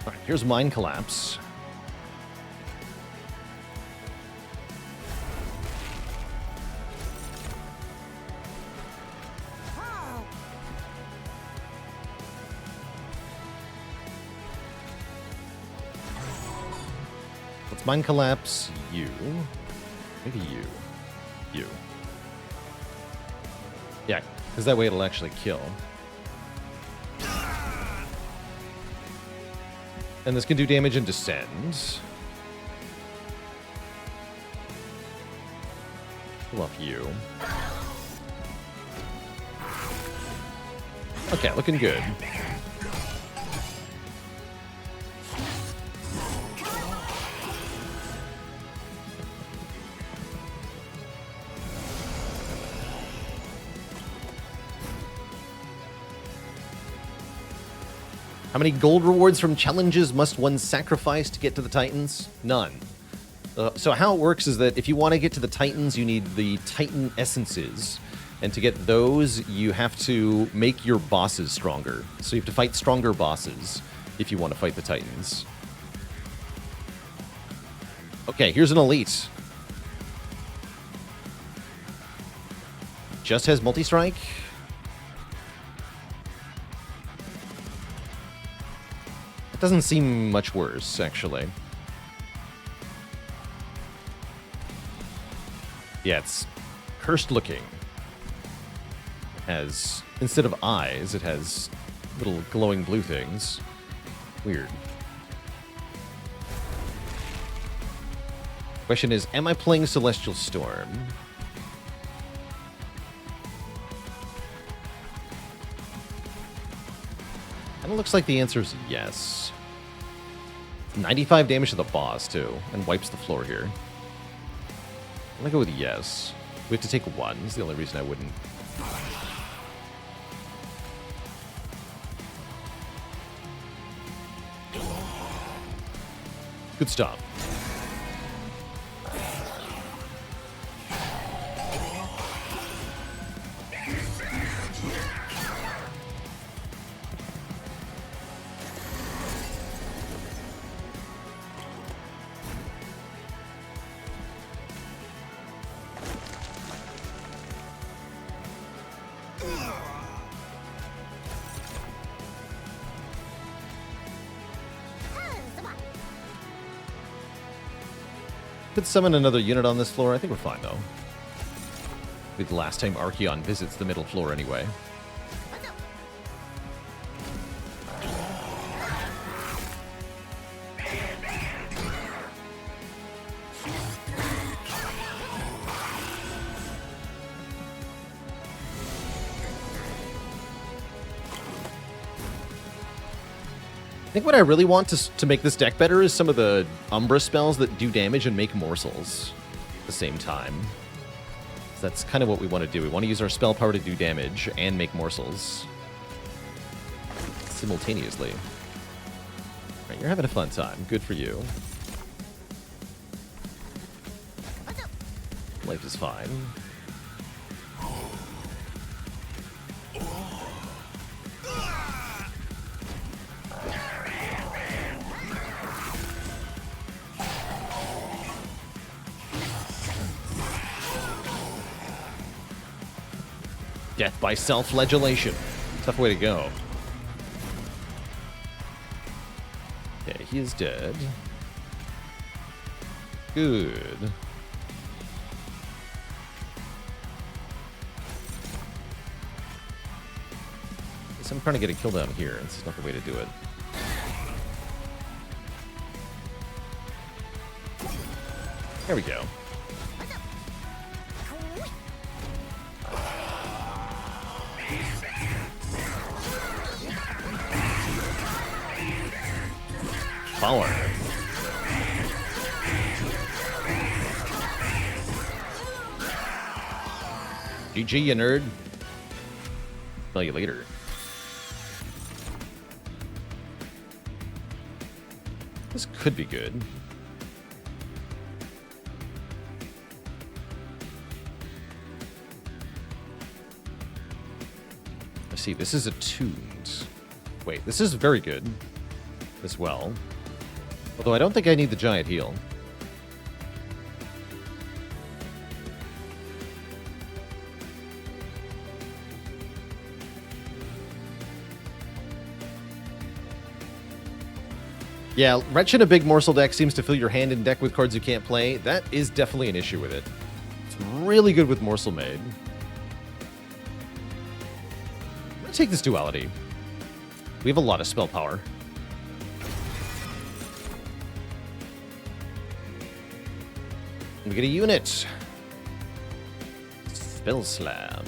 Alright, here's Mind Collapse. Let's Mind Collapse you. Maybe you. You. Yeah, because that way it'll actually kill. And this can do damage and descend. Pull off you. Okay, looking good. How many gold rewards from challenges must one sacrifice to get to the Titans? None. So how it works is that if you want to get to the Titans, you need the Titan Essences. And to get those, you have to make your bosses stronger. So you have to fight stronger bosses if you want to fight the Titans. Okay, here's an Elite. Just has multi-strike. It doesn't seem much worse, actually. Yeah, it's cursed looking. It has, instead of eyes, it has little glowing blue things. Weird. Question is, am I playing Celestial Storm? And it looks like the answer is yes. 95 damage to the boss, too, and wipes the floor here. I'm gonna go with yes. We have to take one. It's the only reason I wouldn't. Good stuff. Could summon another unit on this floor. I think we're fine, though. Be the last time Archeon visits the middle floor anyway. I think what I really want to make this deck better is some of the Umbra spells that do damage and make morsels at the same time. So that's kind of what we want to do. We want to use our spell power to do damage and make morsels simultaneously. All right, you're having a fun time. Good for you. Life is fine. Death by self-flagellation. Tough way to go. Okay, he is dead. Good. Guess I'm trying to get a kill down here. This is not the way to do it. There we go. Power. GG, you nerd. Tell you later. This could be good. I see, this is attuned. Wait, this is very good. as well. Although I don't think I need the giant heal. Yeah, Wretch in a big morsel deck seems to fill your hand in deck with cards you can't play. That is definitely an issue with it. It's really good with Morsel Maid. I'm going to take this duality. We have a lot of spell power. We get a unit. Spell Slam.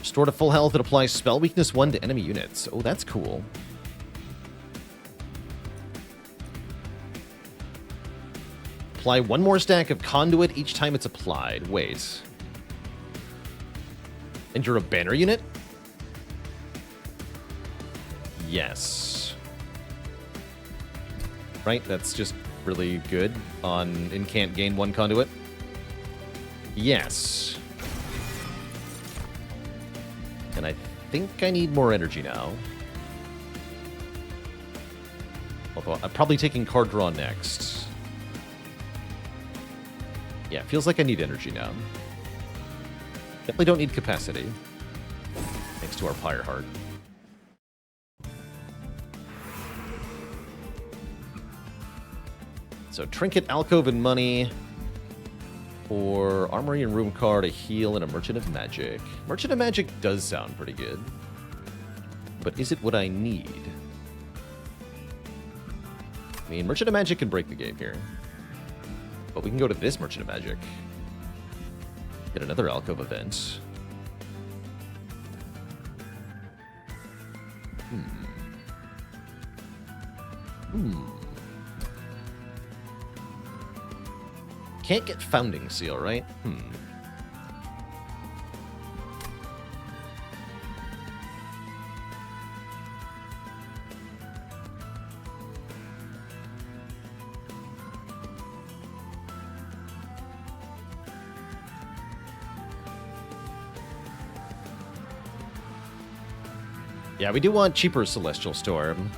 Restore to full health. It applies spell weakness 1 to enemy units. Oh, that's cool. Apply 1 more stack of Conduit each time it's applied. Wait. And you're a banner unit? Yes. Right, that's just really good on and can't gain 1 Conduit. Yes. And I think I need more energy now. Although I'm probably taking card draw next. Yeah, it feels like I need energy now. Definitely don't need capacity. Thanks to our Pyre Heart. So Trinket, Alcove, and Money. Or Armory and Room card, a heal, and a Merchant of Magic. Merchant of Magic does sound pretty good. But is it what I need? I mean, Merchant of Magic can break the game here. But we can go to this Merchant of Magic. Get another Alcove event. Can't get Founding Seal, right? Yeah, we do want cheaper Celestial Storm.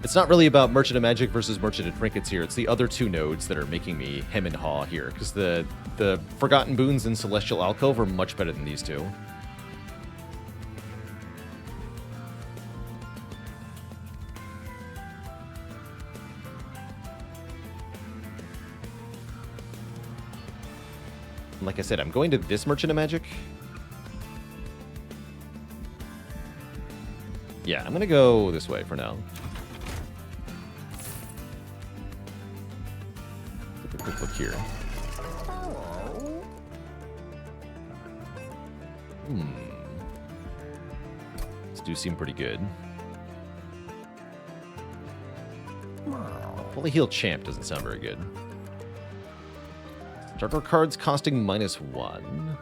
It's not really about Merchant of Magic versus Merchant of Trinkets here. It's the other 2 nodes that are making me hem and haw here, because the Forgotten Boons and Celestial Alcove are much better than these 2. Like I said, I'm going to this Merchant of Magic. Yeah, I'm going to go this way for now. Take a quick look here. These do seem pretty good. Fully Healed Champ doesn't sound very good. Starter cards costing -1.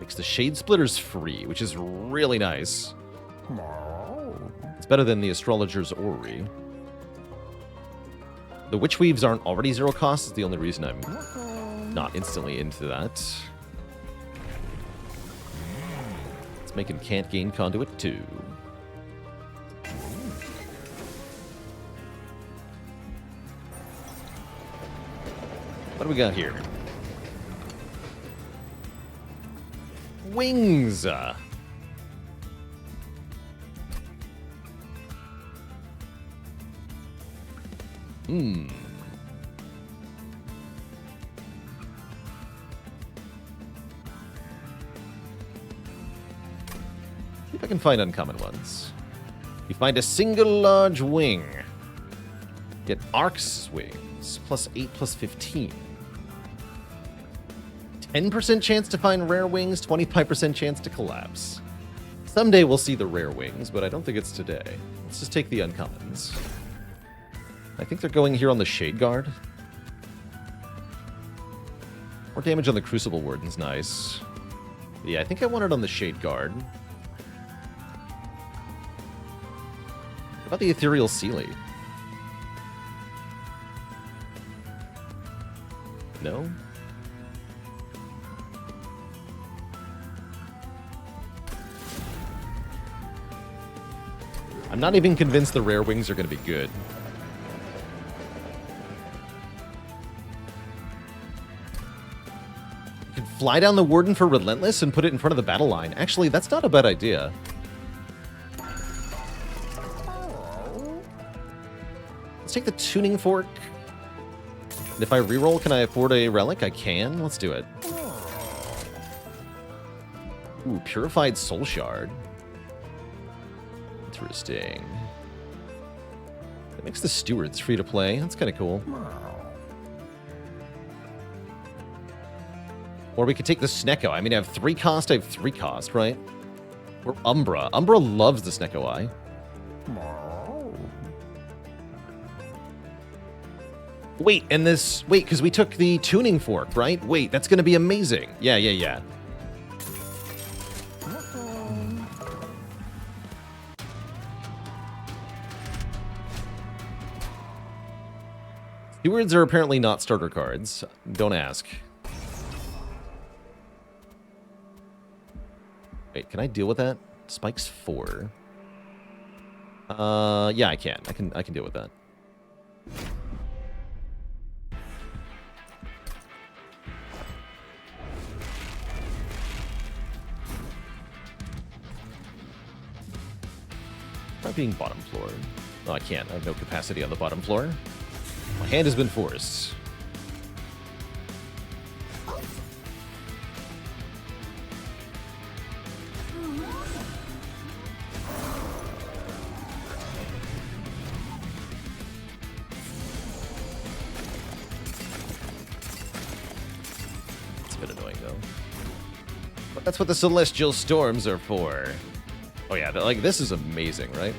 Makes the Shade Splitters free, which is really nice. It's better than the Astrologer's Orrery. The Witch Weaves aren't already 0 cost, is the only reason I'm not instantly into that. It's making Can't Gain Conduit 2. What do we got here? Wings! See if I can find uncommon ones. You find a single large wing. Get Arc's wings, +8, +15. 10% chance to find rare wings, 25% chance to collapse. Someday we'll see the rare wings, but I don't think it's today. Let's just take the uncommons. I think they're going here on the Shade Guard. More damage on the Crucible Warden's nice. Yeah, I think I want it on the Shade Guard. What about the Ethereal Sealy? No? I'm not even convinced the rare wings are going to be good. You can fly down the Warden for Relentless and put it in front of the battle line. Actually, that's not a bad idea. Let's take the Tuning Fork. And if I reroll, can I afford a relic? I can. Let's do it. Ooh, Purified Soul Shard. Interesting. That makes the Stewards free to play. That's kind of cool. Or we could take the Snecko. I mean, I have 3 cost, I have 3 cost, right? Or Umbra. Umbra loves the Snecko Eye. Wait, and this... Wait, because we took the Tuning Fork, right? Wait, that's going to be amazing. Yeah. Stewards are apparently not starter cards. Don't ask. Wait, can I deal with that? Spike's 4. Yeah, I can. I can deal with that. Not being bottom floor. No, I can't. I have no capacity on the bottom floor. My hand has been forced. It's a bit annoying, though. But that's what the Celestial Storms are for. Oh yeah, like this is amazing, right?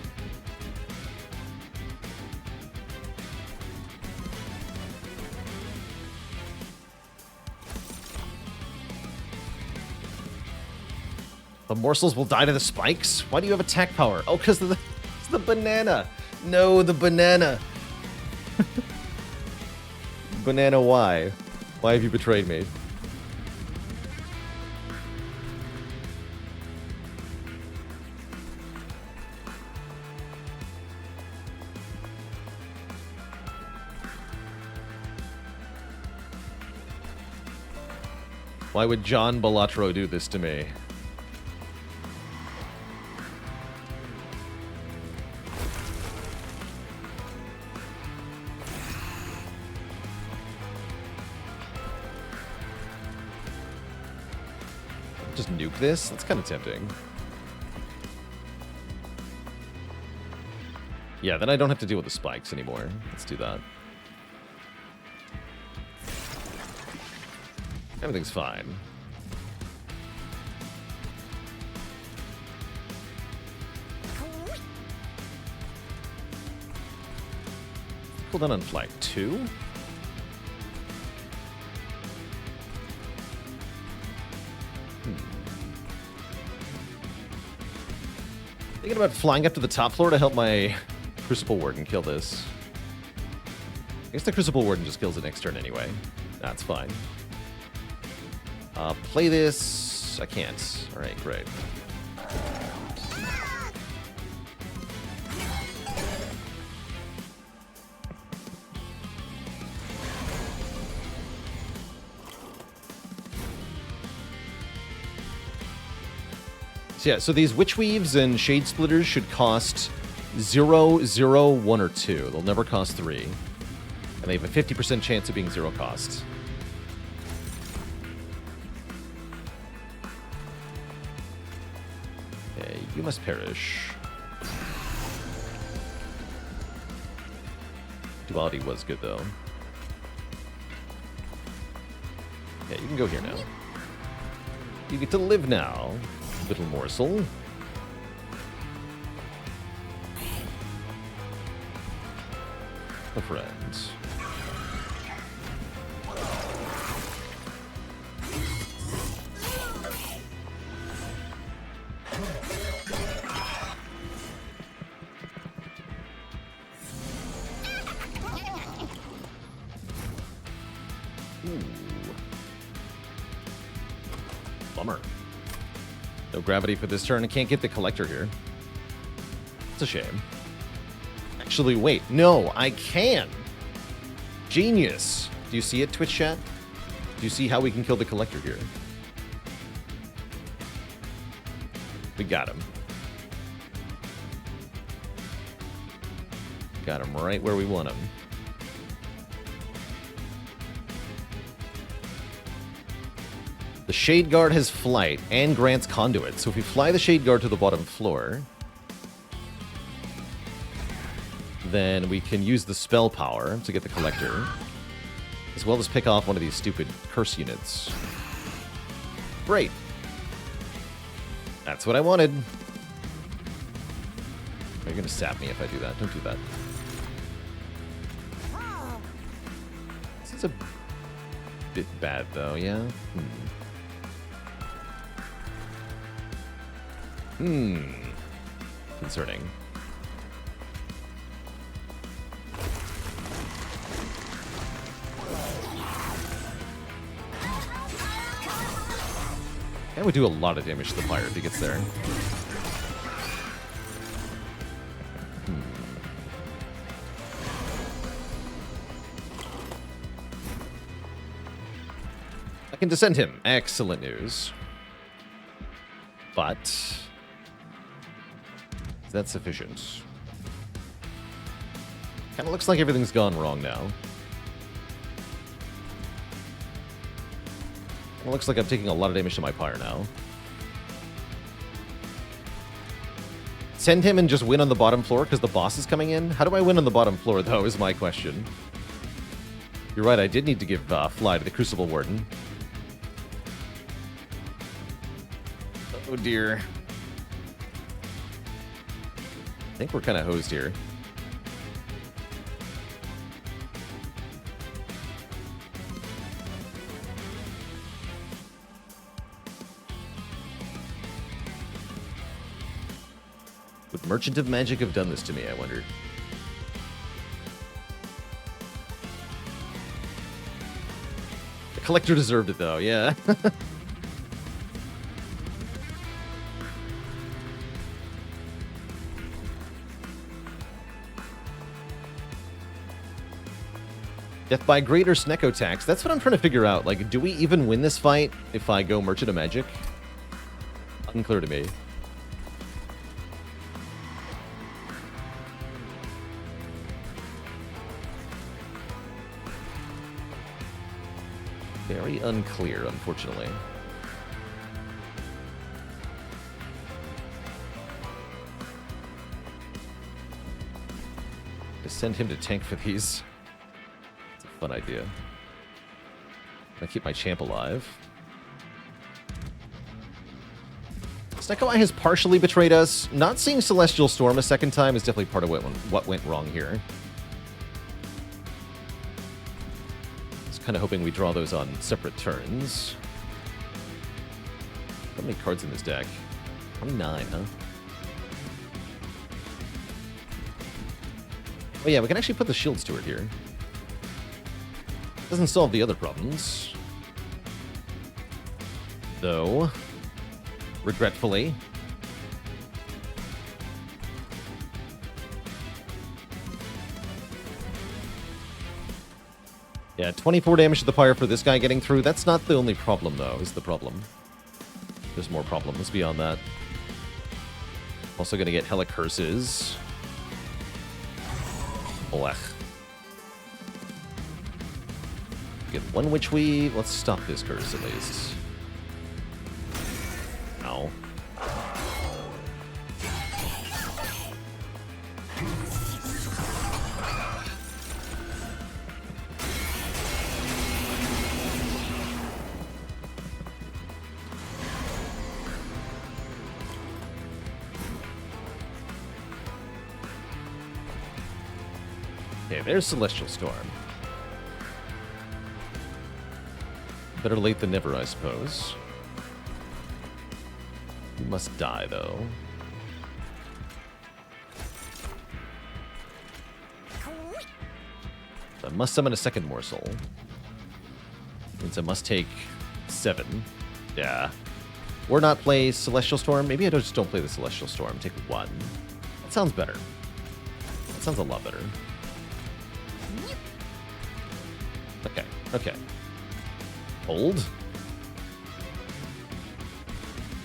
The morsels will die to the spikes? Why do you have attack power? Oh, because it's the banana. No, the banana. Banana, why? Why have you betrayed me? Why would John Balatro do this to me? Just nuke this? That's kind of tempting. Yeah, then I don't have to deal with the spikes anymore. Let's do that. Everything's fine. Cooldown on flag 2. Thinking about flying up to the top floor to help my Crucible Warden kill this. I guess the Crucible Warden just kills it next turn anyway. That's fine. Play this. I can't. Alright, great. So yeah, so these Witch Weaves and Shade Splitters should cost 0, 0, 1, or 2. They'll never cost 3. And they have a 50% chance of being 0 cost. Okay, you must perish. Duality was good, though. Yeah, you can go here now. You get to live now, little morsel. A friend. Ooh. Bummer. No gravity for this turn. I can't get the collector here. It's a shame. Actually, wait. No, I can. Genius. Do you see it, Twitch chat? Do you see how we can kill the Collector here? We got him. Got him right where we want him. The Shade Guard has flight and grants conduit. So if we fly the Shade Guard to the bottom floor, then we can use the spell power to get the Collector, as well as pick off one of these stupid curse units. Great. That's what I wanted. Are you going to sap me if I do that? Don't do that. This is a bit bad, though, yeah? Concerning. That would do a lot of damage to the Pyre if he gets there. I can descend him. Excellent news. But is that sufficient? Kind of looks like everything's gone wrong now. It looks like I'm taking a lot of damage to my Pyre now. Send him and just win on the bottom floor because the boss is coming in? How do I win on the bottom floor, though, is my question. You're right, I did need to give Fly to the Crucible Warden. Oh, dear. I think we're kind of hosed here. Would Merchant of Magic have done this to me, I wonder? The Collector deserved it, though, yeah. Death by Greater Snecko Tax. That's what I'm trying to figure out. Like, do we even win this fight if I go Merchant of Magic? Unclear to me. Very unclear, unfortunately. To send him to tank for these. It's a fun idea. I keep my champ alive. Snecko Eye has partially betrayed us. Not seeing Celestial Storm a second time is definitely part of what went wrong here. Kind of hoping we draw those on separate turns. How many cards in this deck? 29, huh? Oh yeah, we can actually put the Shield Steward here. Doesn't solve the other problems. Though, regretfully, yeah, 24 damage to the Pyre for this guy getting through. That's not the only problem, though, is the problem. There's more problems beyond that. Also going to get Hella Curses. Blech. Get one Witch Weave. Let's stop this curse, at least. Ow. Okay, there's Celestial Storm. Better late than never, I suppose. You must die, though. I must summon a second morsel. Means I must take 7. Yeah. Or not play Celestial Storm. Maybe I just don't play the Celestial Storm. Take 1. That sounds better. That sounds a lot better. Okay, okay. Hold.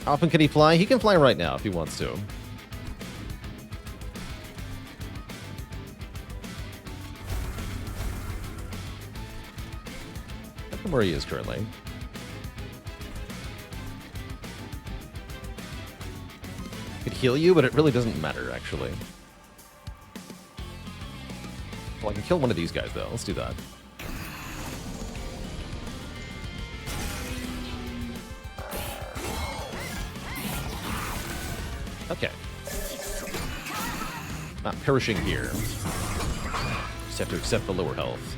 How often can he fly? He can fly right now if he wants to. Look at where he is currently. Could heal you, but it really doesn't matter, actually. Well, I can kill one of these guys, though. Let's do that. Okay. Not perishing here. Just have to accept the lower health.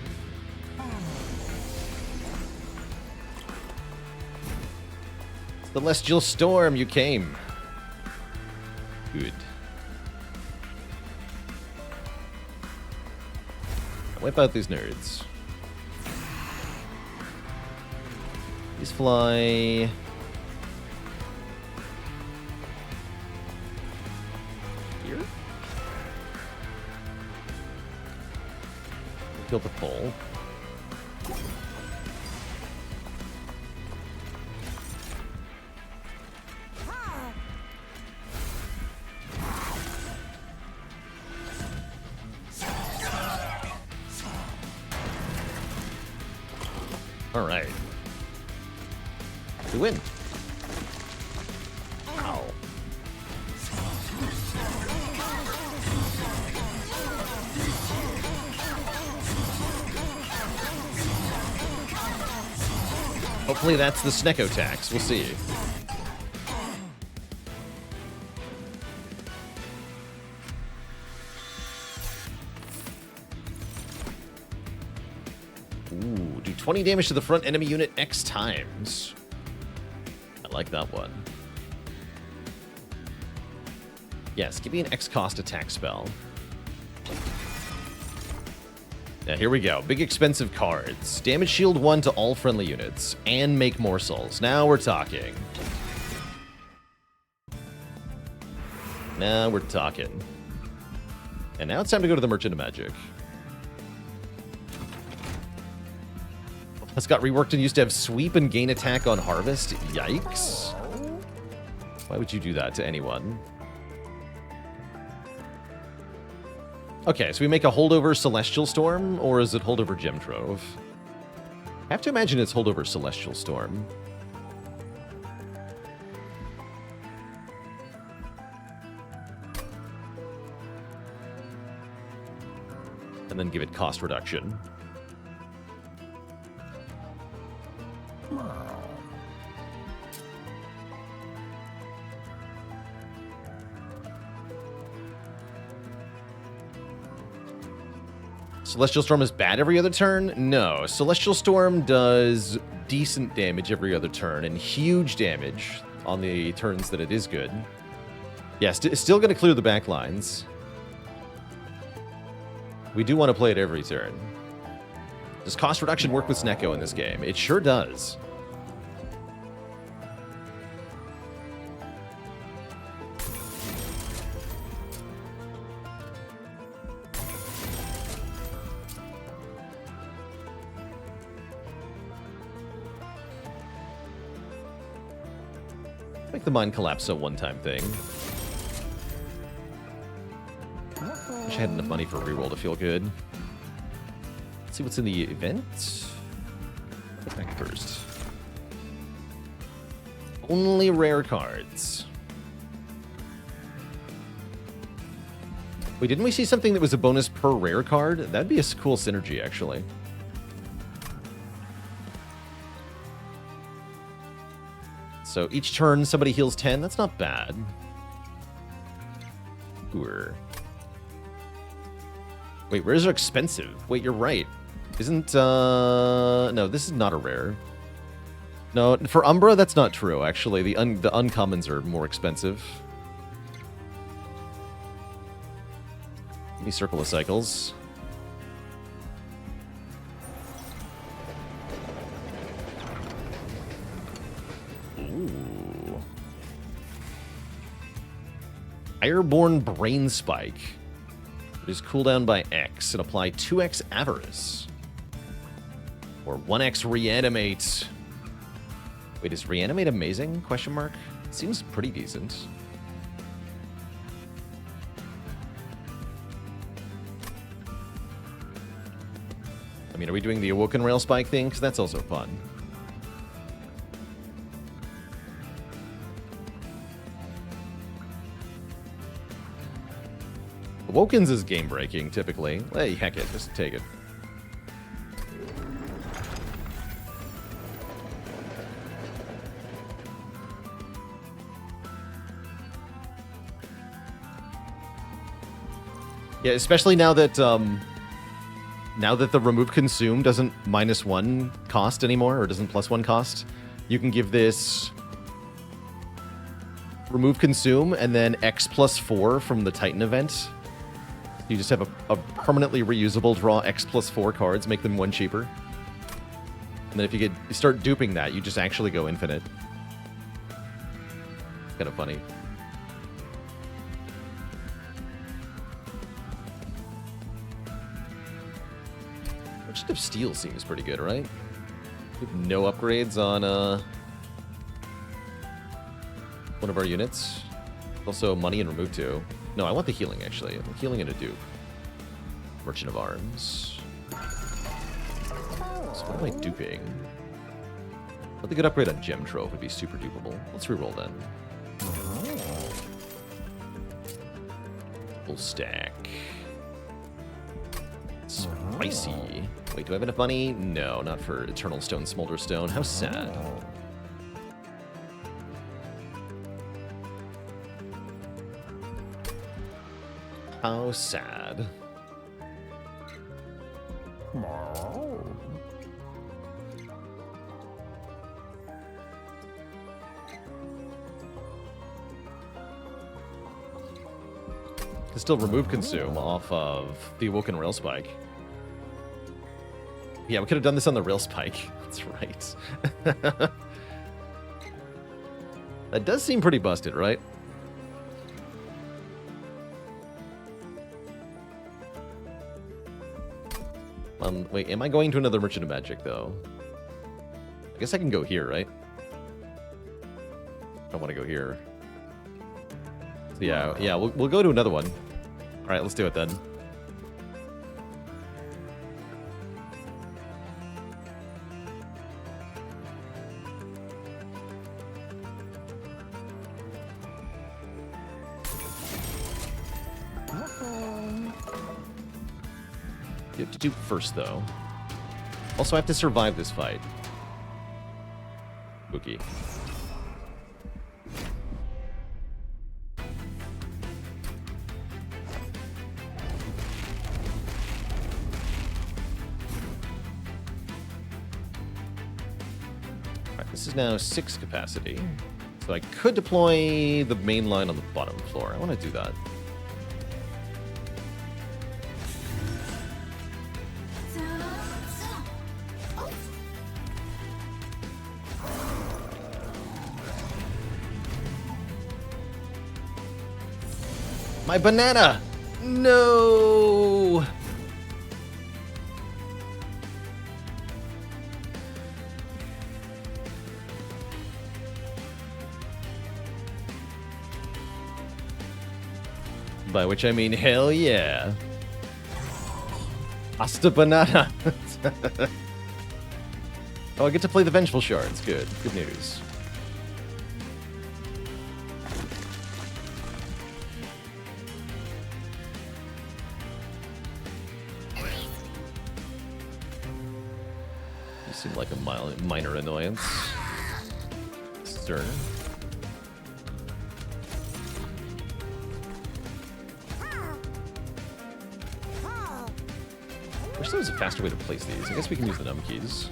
Celestial Storm, you came. Good. Wipe out these nerds. These fly. Here? Kill the pole. All right. We win. Ow. Hopefully that's the Snecko tax. We'll see. Ooh, do 20 damage to the front enemy unit X times. I like that one. Yes, give me an X cost attack spell. Now here we go. Big expensive cards. Damage shield 1 to all friendly units. And make morsels. Now we're talking. Now we're talking. And now it's time to go to the Merchant of Magic. This got reworked and used to have sweep and gain attack on harvest. Yikes. Why would you do that to anyone? Okay, so we make a holdover Celestial Storm, or is it holdover Gem Trove? I have to imagine it's holdover Celestial Storm. And then give it cost reduction. Celestial Storm is bad every other turn? No. Celestial Storm does decent damage every other turn and huge damage on the turns that it is good. Yeah, it's still going to clear the back lines. We do want to play it every turn. Does cost reduction work with Snecko in this game? It sure does. Make the Mind Collapse a one-time thing. Wish I had enough money for a reroll to feel good. Let's see what's in the event. Go back first. Only rare cards. Wait, didn't we see something that was a bonus per rare card? That'd be a cool synergy, actually. So each turn, somebody heals 10. That's not bad. Ooh. Wait, rares are expensive. Wait, you're right. Isn't, no, this is not a rare. No, for Umbra, that's not true, actually. The uncommons are more expensive. Give me Circle of Cycles. Airborne Brain Spike. Reduce cooldown by X and apply 2x Avarice. Or 1x Reanimate. Wait, is Reanimate amazing? Question mark? Seems pretty decent. I mean, are we doing the Awoken Rail Spike thing? Because that's also fun. Awoken's is game-breaking, typically. Hey, heck it, just take it. Yeah, especially now that the remove consume doesn't -1 cost anymore, or doesn't +1 cost, you can give this remove consume and then X +4 from the Titan event. You just have a permanently reusable draw X +4 cards, make them 1 cheaper. And then if you start duping that, you just actually go infinite. Kind of funny. Merchant of Steel seems pretty good, right? We have no upgrades on one of our units. Also money and remove 2. No, I want the healing, actually. I want healing and a dupe. Merchant of Arms. So what am I duping? I think a good upgrade on Gem Trove would be super dupable. Let's reroll then. Full stack. Spicy. Wait, do I have enough money? No, not for Eternal Stone, Smolder Stone. How sad. How sad. Can still remove consume off of the Awoken Rail Spike. Yeah, we could have done this on the Rail Spike. That's right. That does seem pretty busted, right? Wait, am I going to another Merchant of Magic, though? I guess I can go here, right? I want to go here. So yeah, we'll go to another one. All right, let's do it then. You have to do first, though. Also, I have to survive this fight. Spooky. Alright, this is now 6 capacity. So I could deploy the main line on the bottom floor. I want to do that. My banana! No! By which I mean, hell yeah. Hasta banana! Oh, I get to play the Vengeful Shards. Good. Good news. Seemed like a minor annoyance. Stern. Wish there was a faster way to place these. I guess we can use the num keys.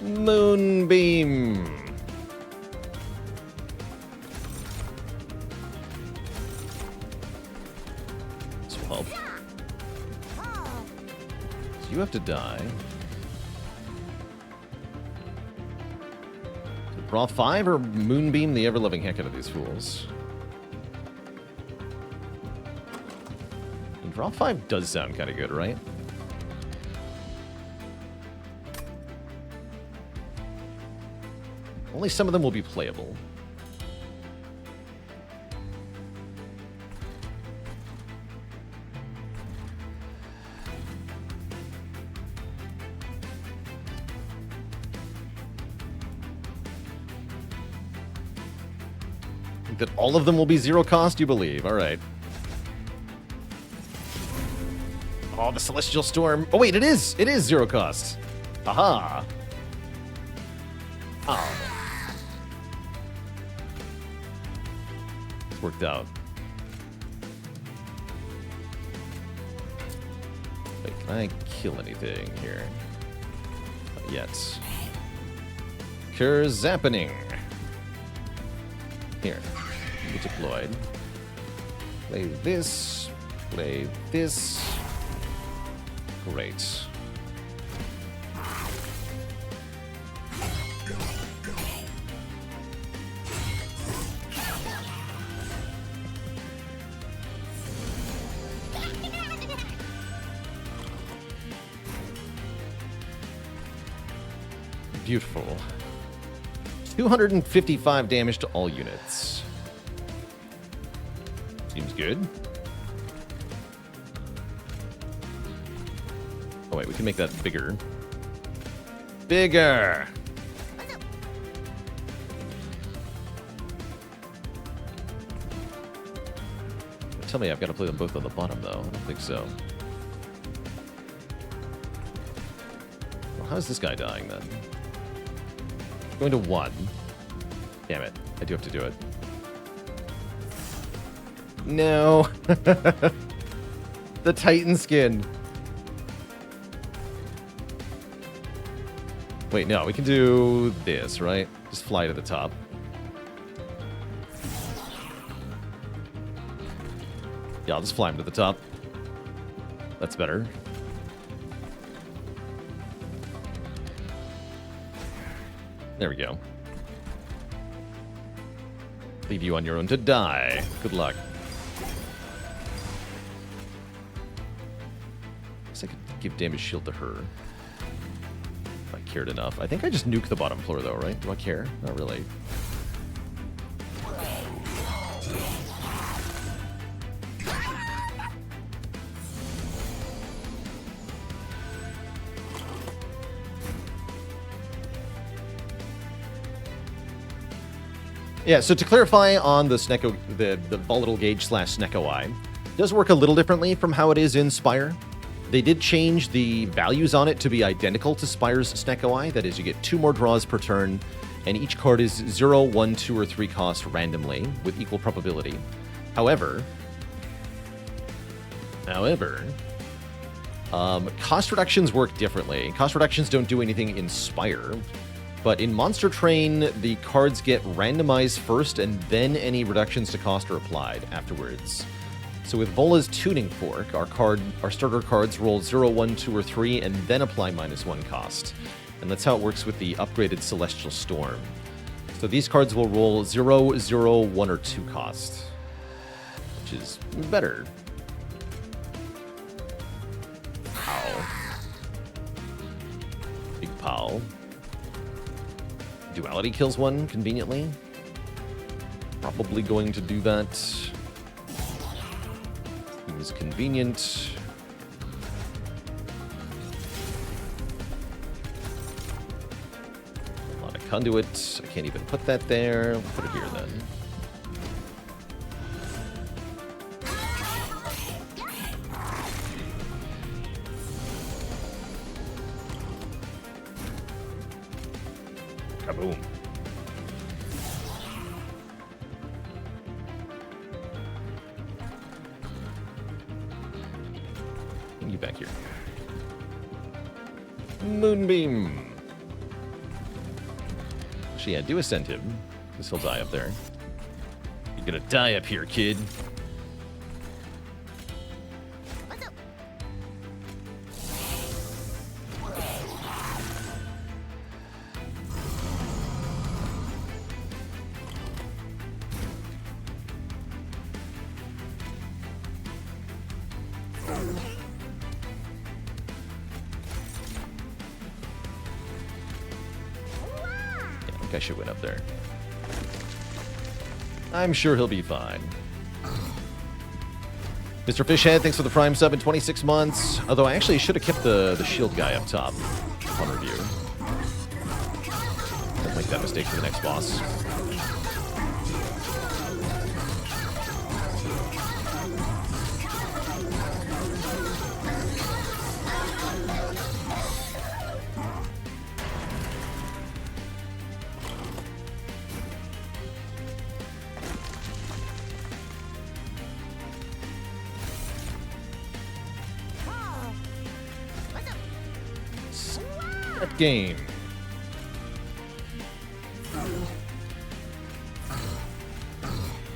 Moonbeam. This will help. You have to die. Draw 5 or Moonbeam the ever-loving heck out of these fools? And draw 5 does sound kind of good, right? Only some of them will be playable. That all of them will be 0 cost, you believe? All right. Oh, the Celestial Storm. Oh, wait, it is 0 cost. Aha. Oh. It's worked out. Wait, can I kill anything here? Not yet. Cure Zappening. Here. Be deployed. Play this. Play this. Great. Beautiful. 255 damage to all units. Seems good. Oh wait, we can make that bigger. Bigger! Tell me I've got to play them both on the bottom, though. I don't think so. Well, how's this guy dying, then? Going to 1. Damn it. I do have to do it. No. The Titan skin. Wait, no. We can do this, right? Just fly to the top. Yeah, I'll just fly him to the top. That's better. There we go. Leave you on your own to die. Good luck. Guess I could give damage shield to her. If I cared enough. I think I just nuke the bottom floor though, right? Do I care? Not really. Yeah, so to clarify on the Snecko, the volatile gauge / Snecko Eye, it does work a little differently from how it is in Spire. They did change the values on it to be identical to Spire's Snecko Eye. That is, you get 2 more draws per turn, and each card is 0, 1, 2, or 3 cost randomly with equal probability. However, cost reductions work differently. Cost reductions don't do anything in Spire. But in Monster Train, the cards get randomized first, and then any reductions to cost are applied afterwards. So with Vola's Tuning Fork, our starter cards roll 0, 1, 2, or 3, and then apply -1 cost. And that's how it works with the upgraded Celestial Storm. So these cards will roll 0, 0, 1, or 2 cost, which is better. Pow. Big pow. Duality kills 1, conveniently. Probably going to do that. Seems convenient. A lot of conduit. I can't even put that there. We'll put it here then. Kaboom. Bring you back here. Moonbeam. Actually, yeah, do ascend him, because he'll die up there. You're gonna die up here, kid. I think I should win up there. I'm sure he'll be fine. Mr. Fishhead, thanks for the Prime sub in 26 months. Although I actually should have kept the shield guy up top on review. Don't make that mistake for the next boss. Game.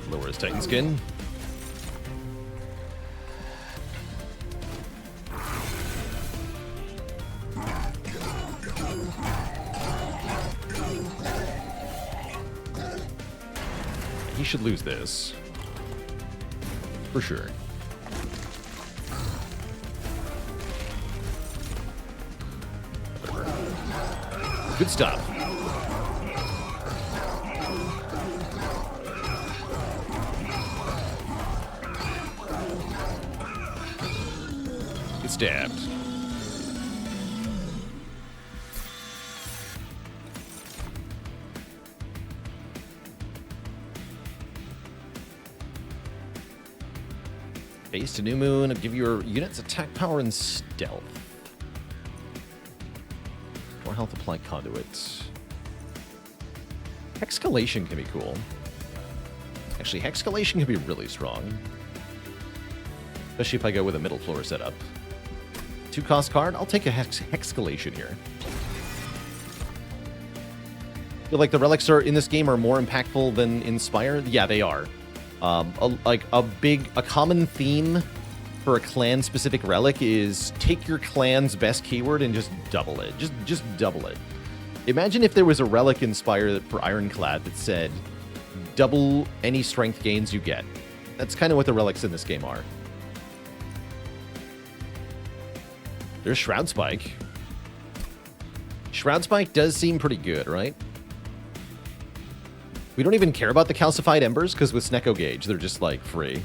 Lower his Titan skin. He should lose this. For sure. Good stuff. Get stabbed. Base to New Moon, give your units attack power and stealth. More health apply conduit. Hexcalation can be cool. Actually, Hexcalation can be really strong. Especially if I go with a middle floor setup. 2-cost card, I'll take a Hexcalation here. I feel like the relics are in this game are more impactful than in Spire. Yeah, they are. A common theme for a clan-specific relic is take your clan's best keyword and just double it. Just double it. Imagine if there was a relic in Spire for Ironclad that said, double any strength gains you get. That's kind of what the relics in this game are. There's Shroud Spike. Shroud Spike does seem pretty good, right? We don't even care about the calcified embers, because with Snecko Gauge, they're just, like, free.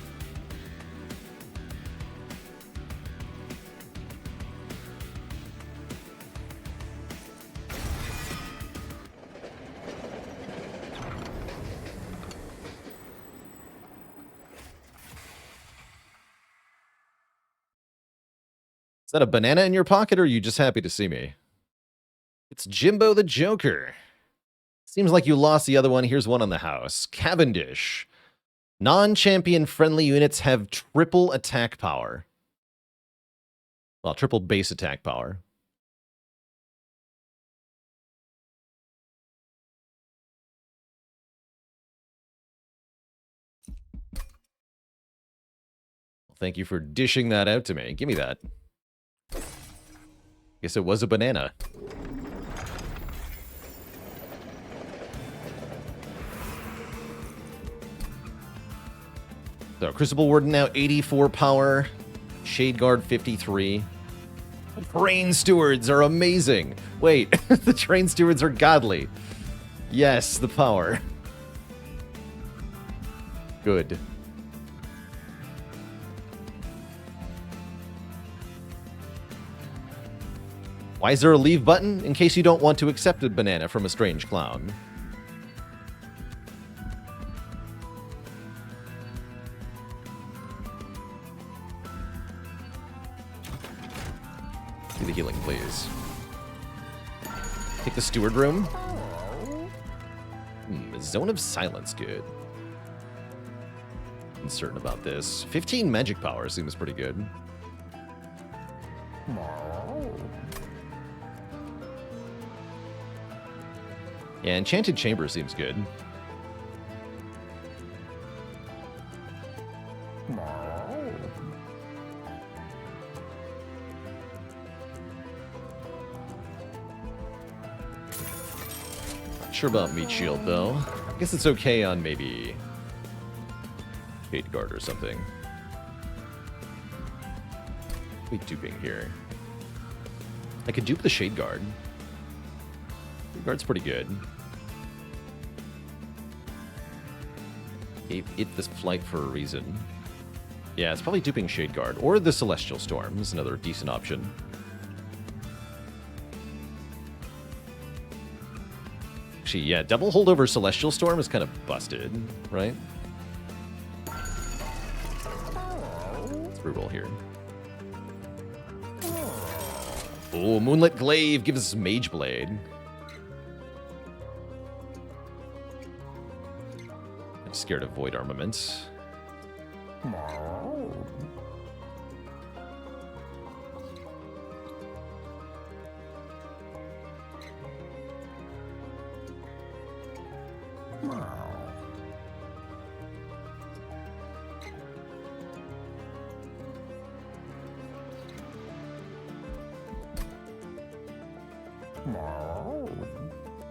Is that a banana in your pocket, or are you just happy to see me? It's Jimbo the Joker. Seems like you lost the other one. Here's one on the house. Cavendish. Non-champion friendly units have triple attack power. Well, triple base attack power. Well, thank you for dishing that out to me. Give me that. Guess it was a banana. So, Crucible Warden now 84 power. Shade Guard 53. Train Stewards are amazing. Wait, the Train Stewards are godly. Yes, the power. Good. Why is there a leave button? In case you don't want to accept a banana from a strange clown. Do the healing, please. Take the steward room. Zone of Silence, good. Uncertain about this. 15 magic power seems pretty good. Yeah, Enchanted Chamber seems good. Not sure about Meat Shield, though. I guess it's okay on maybe Shade Guard or something. we duping here? I could dupe the Shade Guard. Shade Guard's pretty good. Gave it this flight for a reason. Yeah, it's probably duping Shade Guard. Or the Celestial Storm is another decent option. Actually, yeah, double holdover Celestial Storm is kind of busted, right? Let's reroll here. Oh, Moonlit Glaive gives us Mage Blade. I'm scared of Void Armament.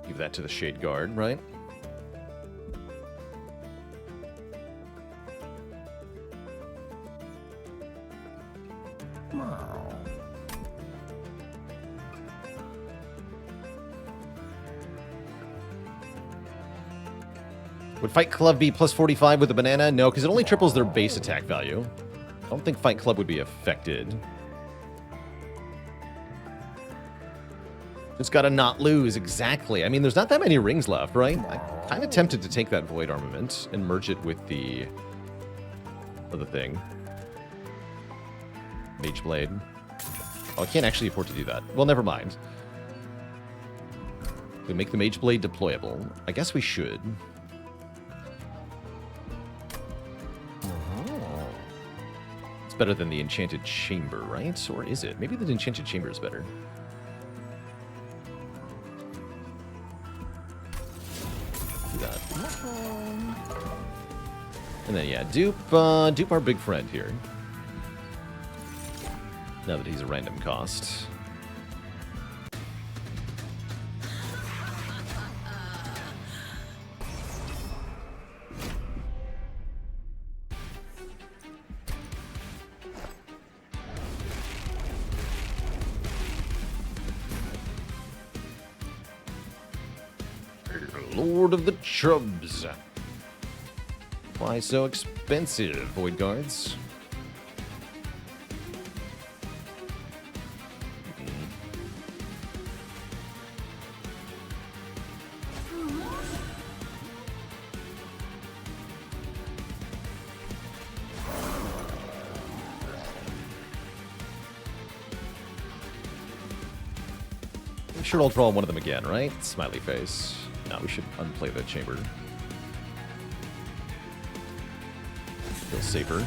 Give that to the Shade Guard, right? Would Fight Club be plus 45 with a banana? No, because it only triples their base attack value. I don't think Fight Club would be affected. Just gotta not lose, exactly. I mean, there's not that many rings left, right? I'm kind of tempted to take that Void Armament and merge it with the other thing. Mage Blade. Oh, I can't actually afford to do that. Well, never mind. We make the Mage Blade deployable. I guess we should. It's better than the Enchanted Chamber, right? Or is it? Maybe the Enchanted Chamber is better. Do that. And then, yeah, dupe our big friend here. Now that he's a random cost. Lord of the Chubs. Why so expensive, Void Guards? I'm sure I'll draw one of them again, right? Smiley face. No, we should unplay the chamber. Feels safer.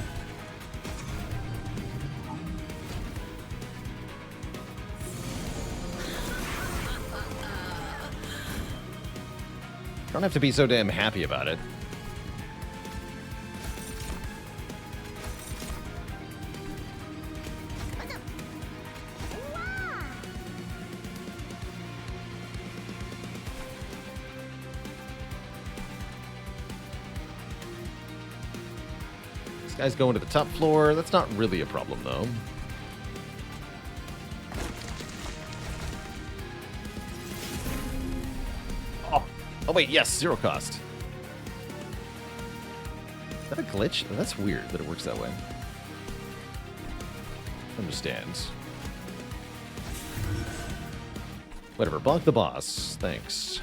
Don't have to be so damn happy about it. Guys going to the top floor. That's not really a problem, though. Oh, wait, yes, zero cost. Is that a glitch? Oh, that's weird that it works that way. Understand. Whatever, bonk the boss. Thanks.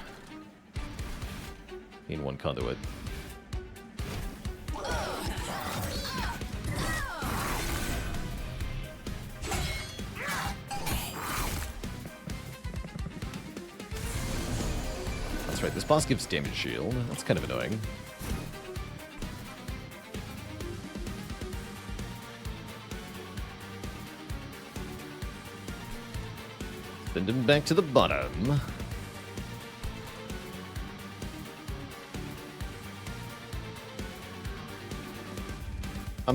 Need one conduit. Right, this boss gives damage shield. That's kind of annoying. Send him back to the bottom.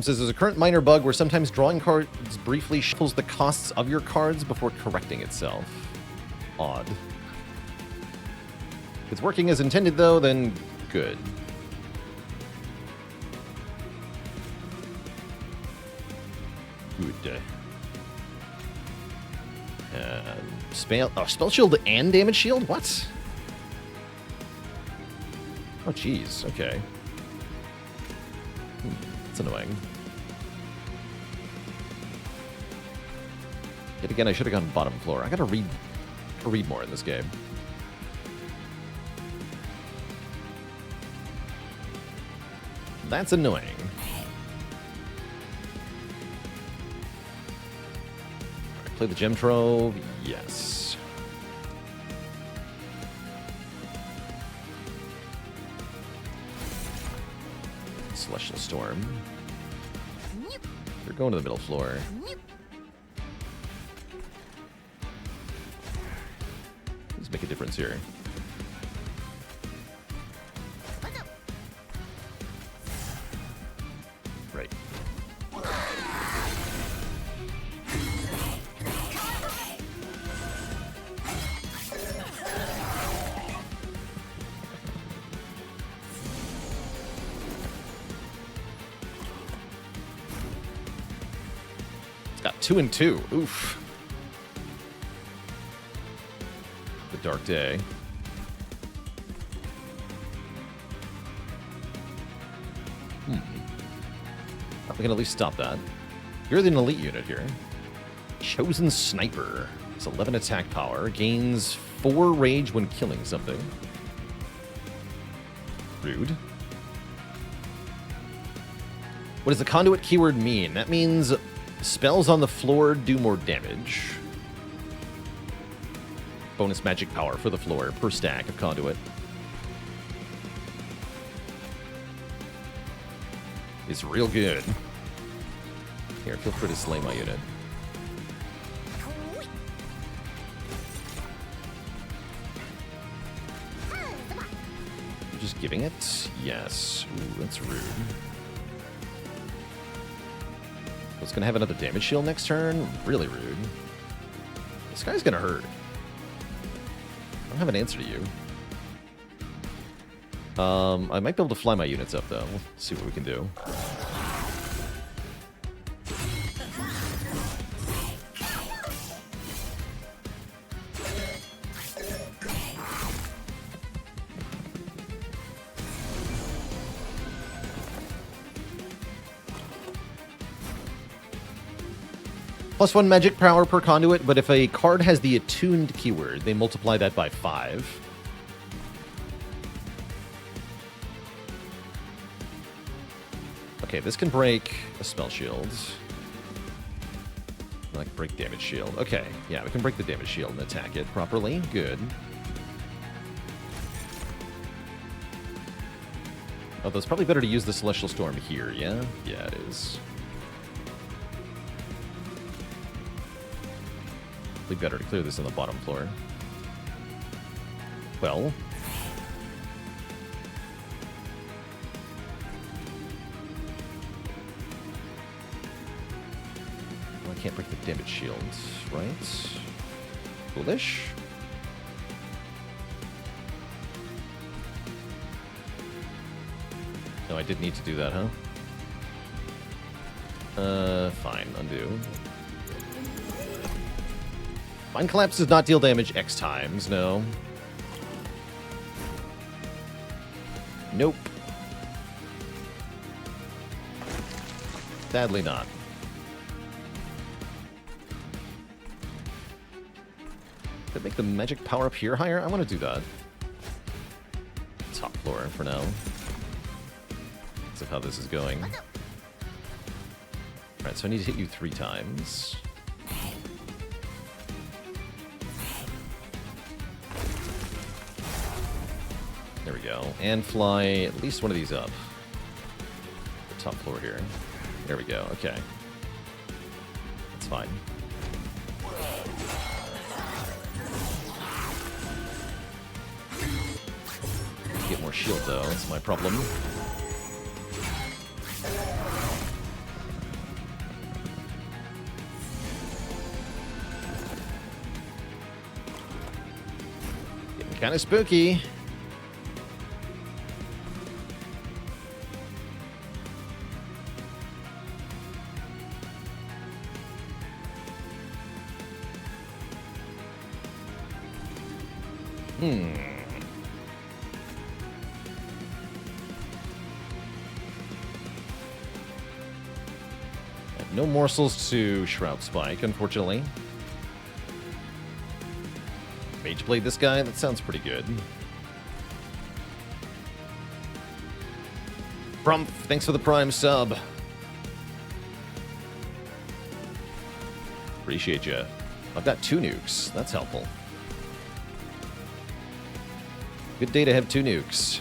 Says there's a current minor bug where sometimes drawing cards briefly shuffles the costs of your cards before correcting itself. Odd. If it's working as intended, though, then good. Good. Spell shield and damage shield? What? Oh, jeez. Okay. That's annoying. Yet again, I should have gone bottom floor. I gotta read more in this game. That's annoying. Play the gem trove. Yes. Celestial Storm. You're going to the middle floor. Let's make a difference here. Right. It's got 2 and 2. Oof. The Dark Day. We can at least stop that. You're the elite unit here. Chosen Sniper. It's 11 attack power. Gains 4 rage when killing something. Rude. What does the conduit keyword mean? That means spells on the floor do more damage. Bonus magic power for the floor per stack of conduit. Is real good. Here, feel free to slay my unit. You're just giving it? Yes. Ooh, that's rude. It's gonna have another damage shield next turn? Really rude. This guy's gonna hurt. I don't have an answer to you. I might be able to fly my units up, though. We'll see what we can do. +1 magic power per conduit, but if a card has the attuned keyword, they multiply that by 5. Okay, this can break a spell shield. Like, break damage shield. Okay, yeah, we can break the damage shield and attack it properly. Good. Although it's probably better to use the Celestial Storm here, yeah? Yeah, it is. Probably better to clear this on the bottom floor. Well... I can't break the damage shield, right? Foolish? No, I did need to do that, huh? Fine, undo. Mind Collapse does not deal damage X times, no. Nope. Sadly not. Could make the magic power up here higher? I want to do that. Top floor for now. Because of how this is going. Alright, so I need to hit you 3 times. There we go. And fly at least one of these up. The top floor here. There we go. Okay. That's fine. Get more shield though, that's my problem. Getting kind of spooky. No morsels to Shroud Spike, unfortunately. Mage Blade this guy? That sounds pretty good. Brumph, thanks for the Prime sub. Appreciate you. I've got 2 nukes. That's helpful. Good day to have 2 nukes.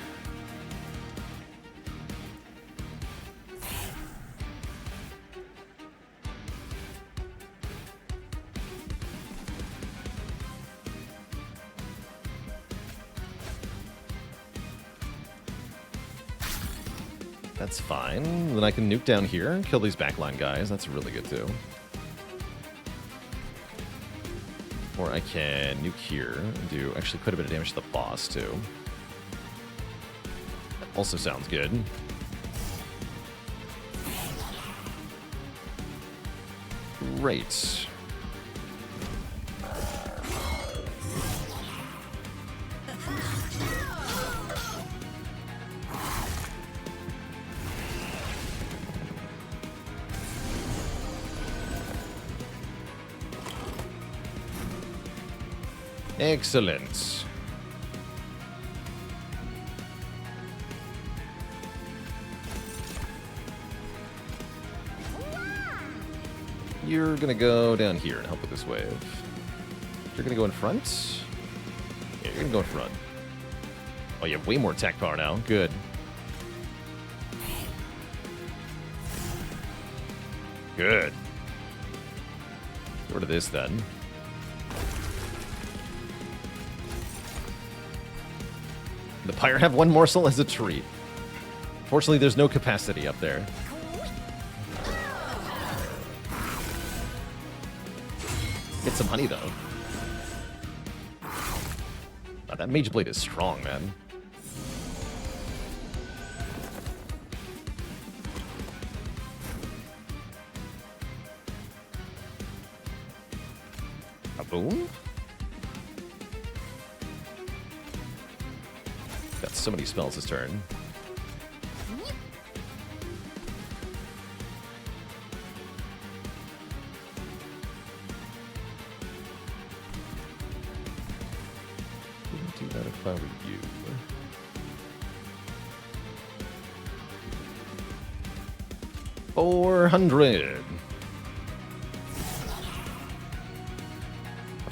That's fine. Then I can nuke down here and kill these backline guys. That's really good too. Or I can nuke here and do actually quite a bit of damage to the boss too. That also sounds good. Great. Excellent. You're gonna go down here and help with this wave. You're gonna go in front? Yeah, you're gonna go in front. Oh, you have way more attack power now. Good. Good. Get rid of this then. The Pyre have 1 morsel as a treat. Fortunately, there's no capacity up there. Get some honey, though. Oh, that Mage Blade is strong, man. A boom? Got so many spells this turn. Wouldn't do that if I were you. $400.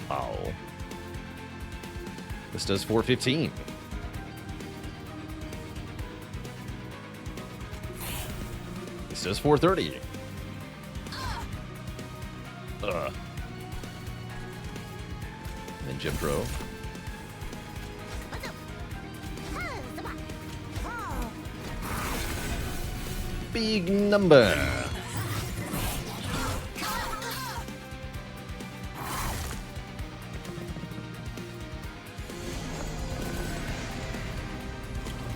Wow. This does 415. This does 430. And then Jim drove. Big number.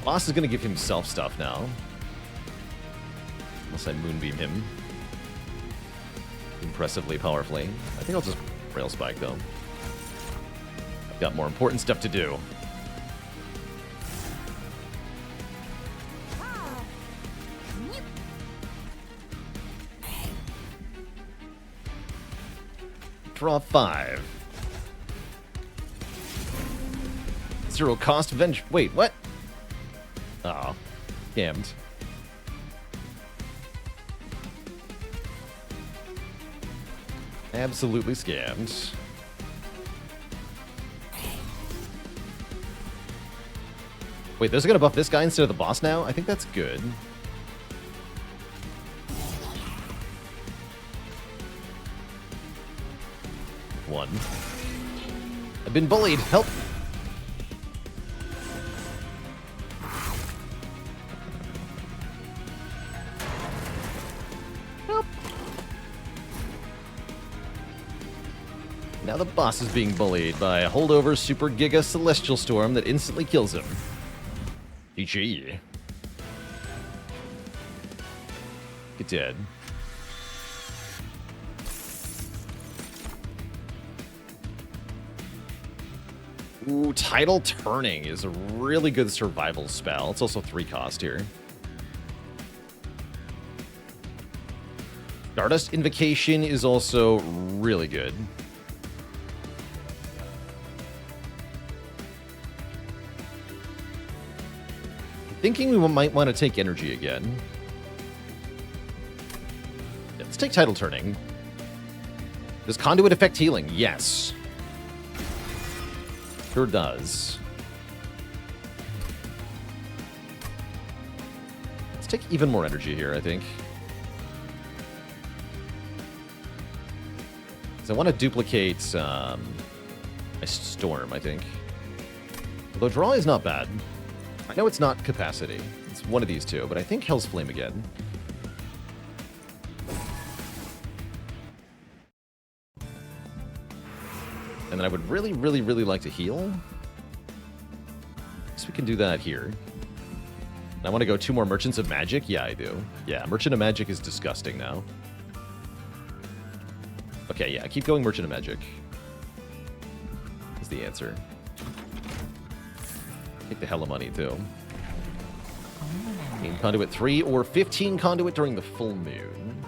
Boss is going to give himself stuff now. Unless I Moonbeam him. Impressively powerfully. I think I'll just Rail Spike, though. I've got more important stuff to do. Draw 5. 0 cost venge. Wait, what? Oh, scammed. Absolutely scammed. Wait, those are gonna buff this guy instead of the boss now? I think that's good. One. I've been bullied. Help! Help! Now the boss is being bullied by a holdover Super Giga Celestial Storm that instantly kills him. GG. Get dead. Ooh, Tidal Turning is a really good survival spell. It's also 3 cost here. Stardust Invocation is also really good. Thinking we might want to take energy again. Yeah, let's take Tidal Turning. Does Conduit affect healing? Yes. Sure does. Let's take even more energy here, I think. So I want to duplicate my Storm, I think. Although Draw is not bad. I know it's not Capacity. It's one of these two, but I think Hell's Flame again. And then I would really, really, really like to heal. So we can do that here. And I want to go 2 more Merchants of Magic? Yeah, I do. Yeah, Merchant of Magic is disgusting now. Okay, yeah, keep going Merchant of Magic. Is the answer. Take the hell of money, too. Conduit 3 or 15 Conduit during the full moon.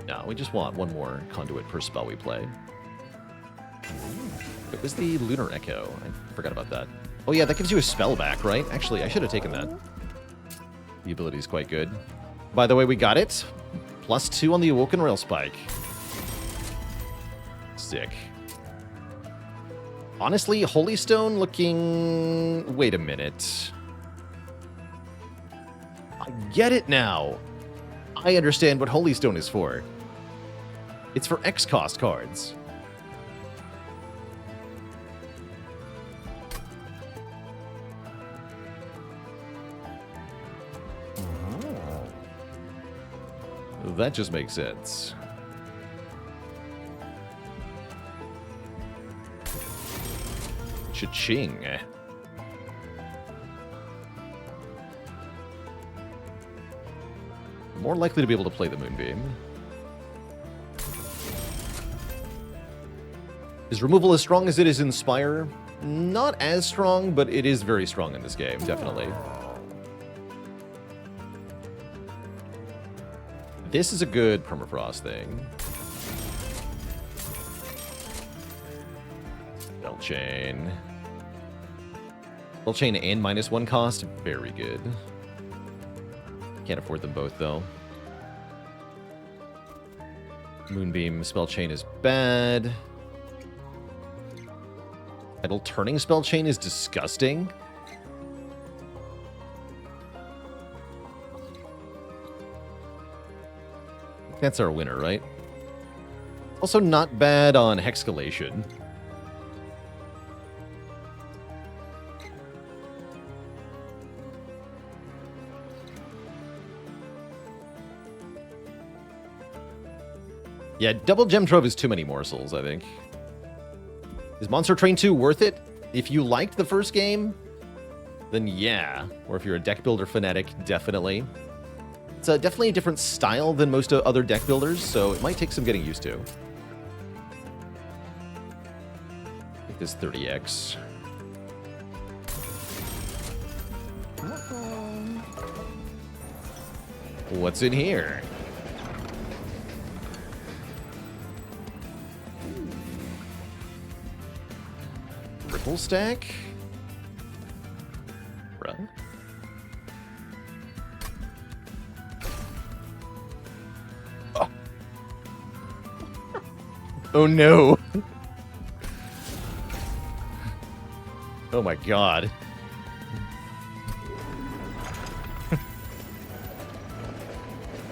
No, we just want 1 more Conduit per spell we play. It was the Lunar Echo. I forgot about that. Oh yeah, that gives you a spell back, right? Actually, I should have taken that. The ability is quite good. By the way, we got it. +2 on the Awoken Rail Spike. Sick. Honestly, Holy Stone looking... Wait a minute. I get it now. I understand what Holy Stone is for. It's for X-cost cards. That just makes sense. Cha-ching. More likely to be able to play the Moonbeam. Is removal as strong as it is in Spire? Not as strong, but it is very strong in this game, definitely. This is a good permafrost thing. Spell Chain. Spell Chain and -1 cost, very good. Can't afford them both, though. Moonbeam Spell Chain is bad. Tidal Turning Spell Chain is disgusting. That's our winner, right? Also not bad on Hexcalation. Yeah, Double Gem Trove is too many morsels, I think. Is Monster Train 2 worth it? If you liked the first game, then yeah. Or if you're a deck builder fanatic, definitely. It's definitely a different style than most other deck builders, so it might take some getting used to. I think this 30x. What's in here? Ripple Stack? Bruh. Oh no. Oh my god.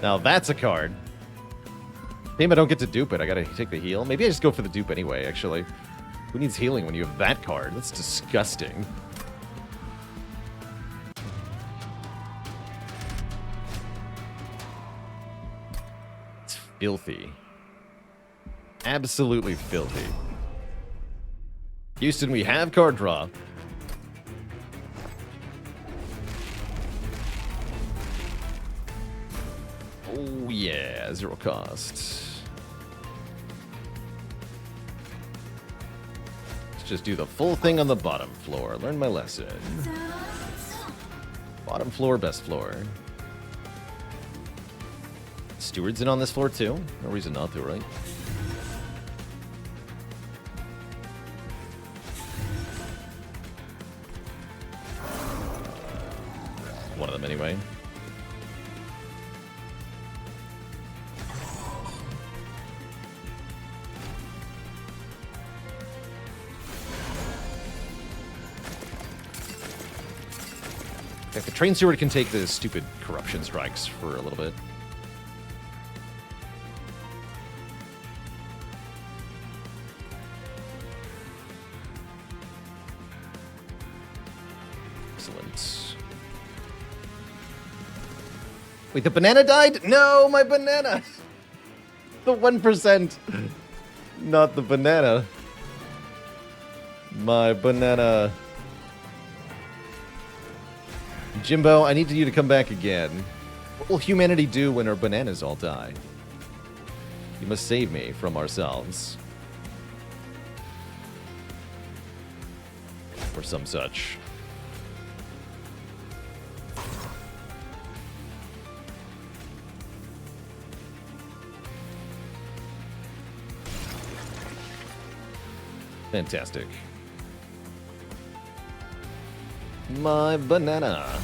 Now that's a card. Damn, I don't get to dupe it. I gotta take the heal. Maybe I just go for the dupe anyway, actually. Who needs healing when you have that card? That's disgusting. It's filthy. Absolutely filthy. Houston, we have card draw. Oh yeah, 0 cost. Let's just do the full thing on the bottom floor. Learn my lesson. Bottom floor, best floor. Steward's in on this floor too. No reason not to, right? One of them anyway. Like the train steward can take the stupid corruption strikes for a little bit. Excellent. Wait, the banana died? No, my banana! The 1%. Not the banana. My banana. Jimbo, I need you to come back again. What will humanity do when our bananas all die? You must save me from ourselves. Or some such. Fantastic. My banana.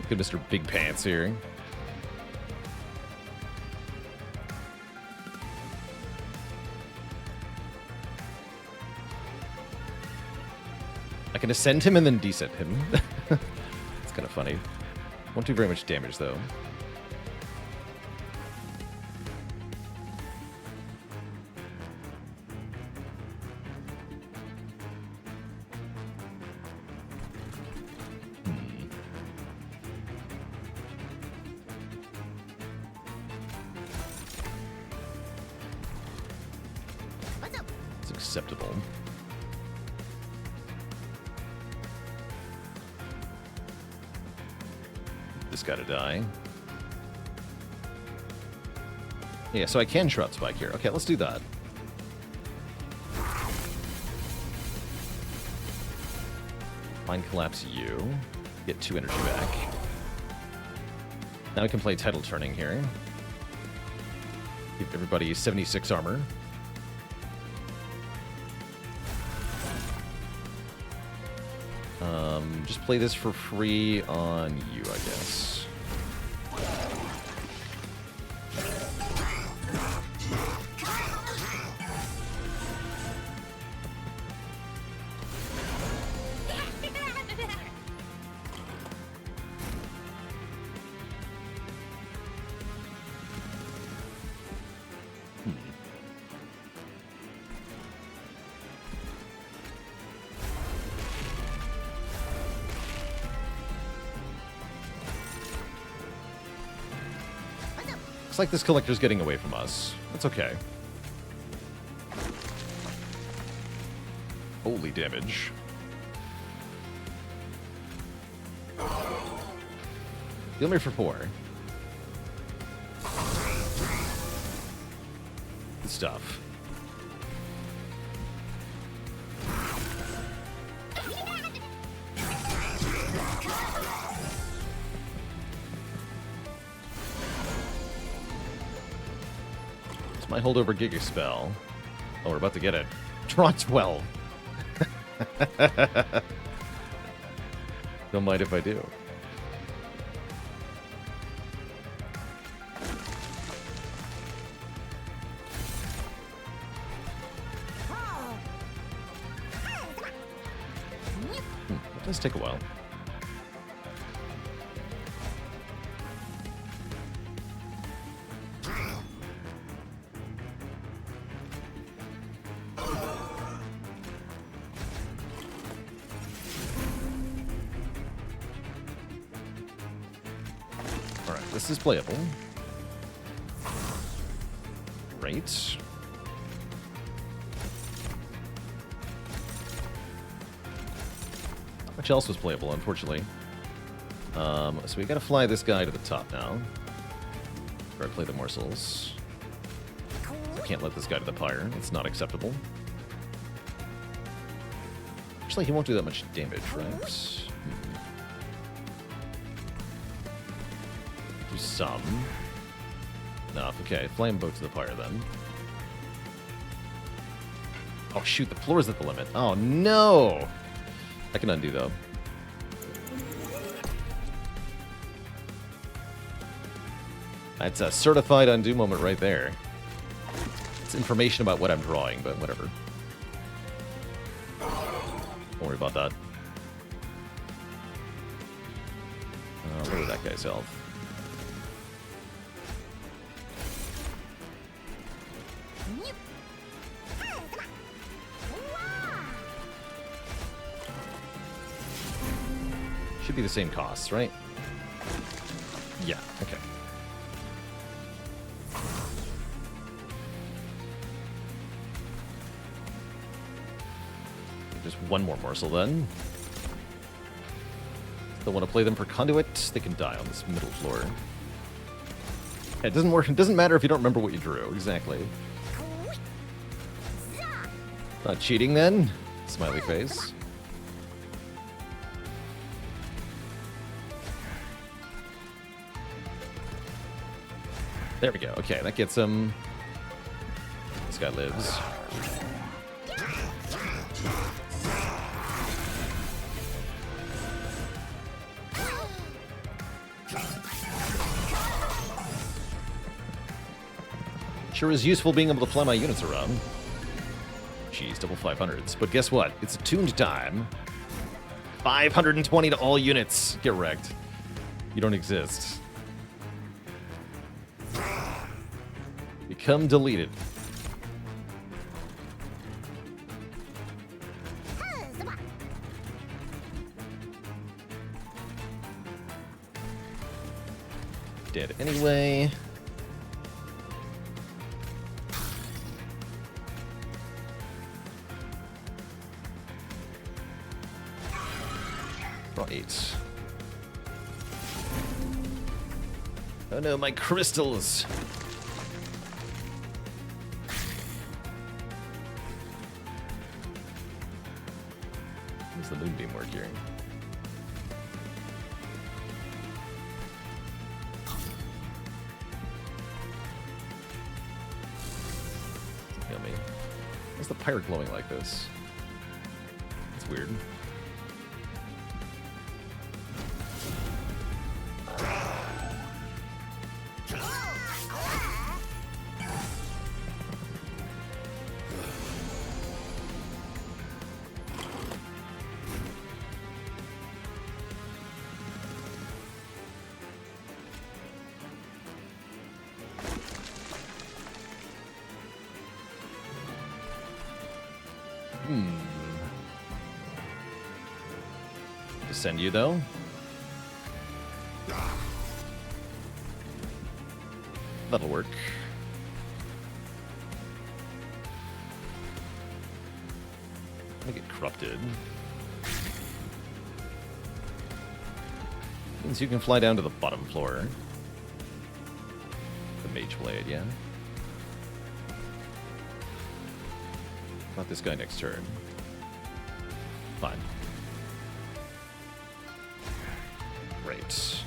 Look at Mr. Big Pants here. I can ascend him and then descend him. It's kind of funny. Won't do very much damage though. Acceptable. This gotta die. Yeah, so I can Shroud Spike here. Okay, let's do that. Mind Collapse you. Get 2 energy back. Now we can play Tidal Turning here. Give everybody 76 armor. Just play this for free on you, I guess. Looks like this collector's getting away from us. That's okay. Holy damage. Heal me for 4. Good stuff. My holdover Giga spell. Oh, we're about to get it. Draw 12. Don't mind if I do. It does take a while. This is playable. Great. Not much else was playable, unfortunately. So we gotta fly this guy to the top now. Or play the morsels. I can't let this guy to the Pyre. It's not acceptable. Actually, he won't do that much damage, right? Do some. Enough. Okay, flame boat to the Pyre then. Oh shoot, the floor is at the limit. Oh no! I can undo though. That's a certified undo moment right there. It's information about what I'm drawing, but whatever. Don't worry about that. What is that guy's health? Should be the same costs, right? Yeah, okay. Just one more morsel then. Still want to play them for conduit? They can die on this middle floor. Yeah, it doesn't work. It doesn't matter if you don't remember what you drew. Exactly. Not cheating then? Smiley face. There we go. Okay, that gets him. This guy lives. Sure is useful being able to fly my units around. Jeez, double 500s. But guess what? It's attuned time. 520 to all units. Get wrecked. You don't exist. Become deleted. Dead anyway. Right. Oh no, my crystals! How does the moonbeam work here? Kill me. Why's the pirate glowing like this? It's weird. Send you though. That'll work. I get corrupted. Means you can fly down to the bottom floor. The Mage Blade, yeah. Not this guy next turn. Fine. Great.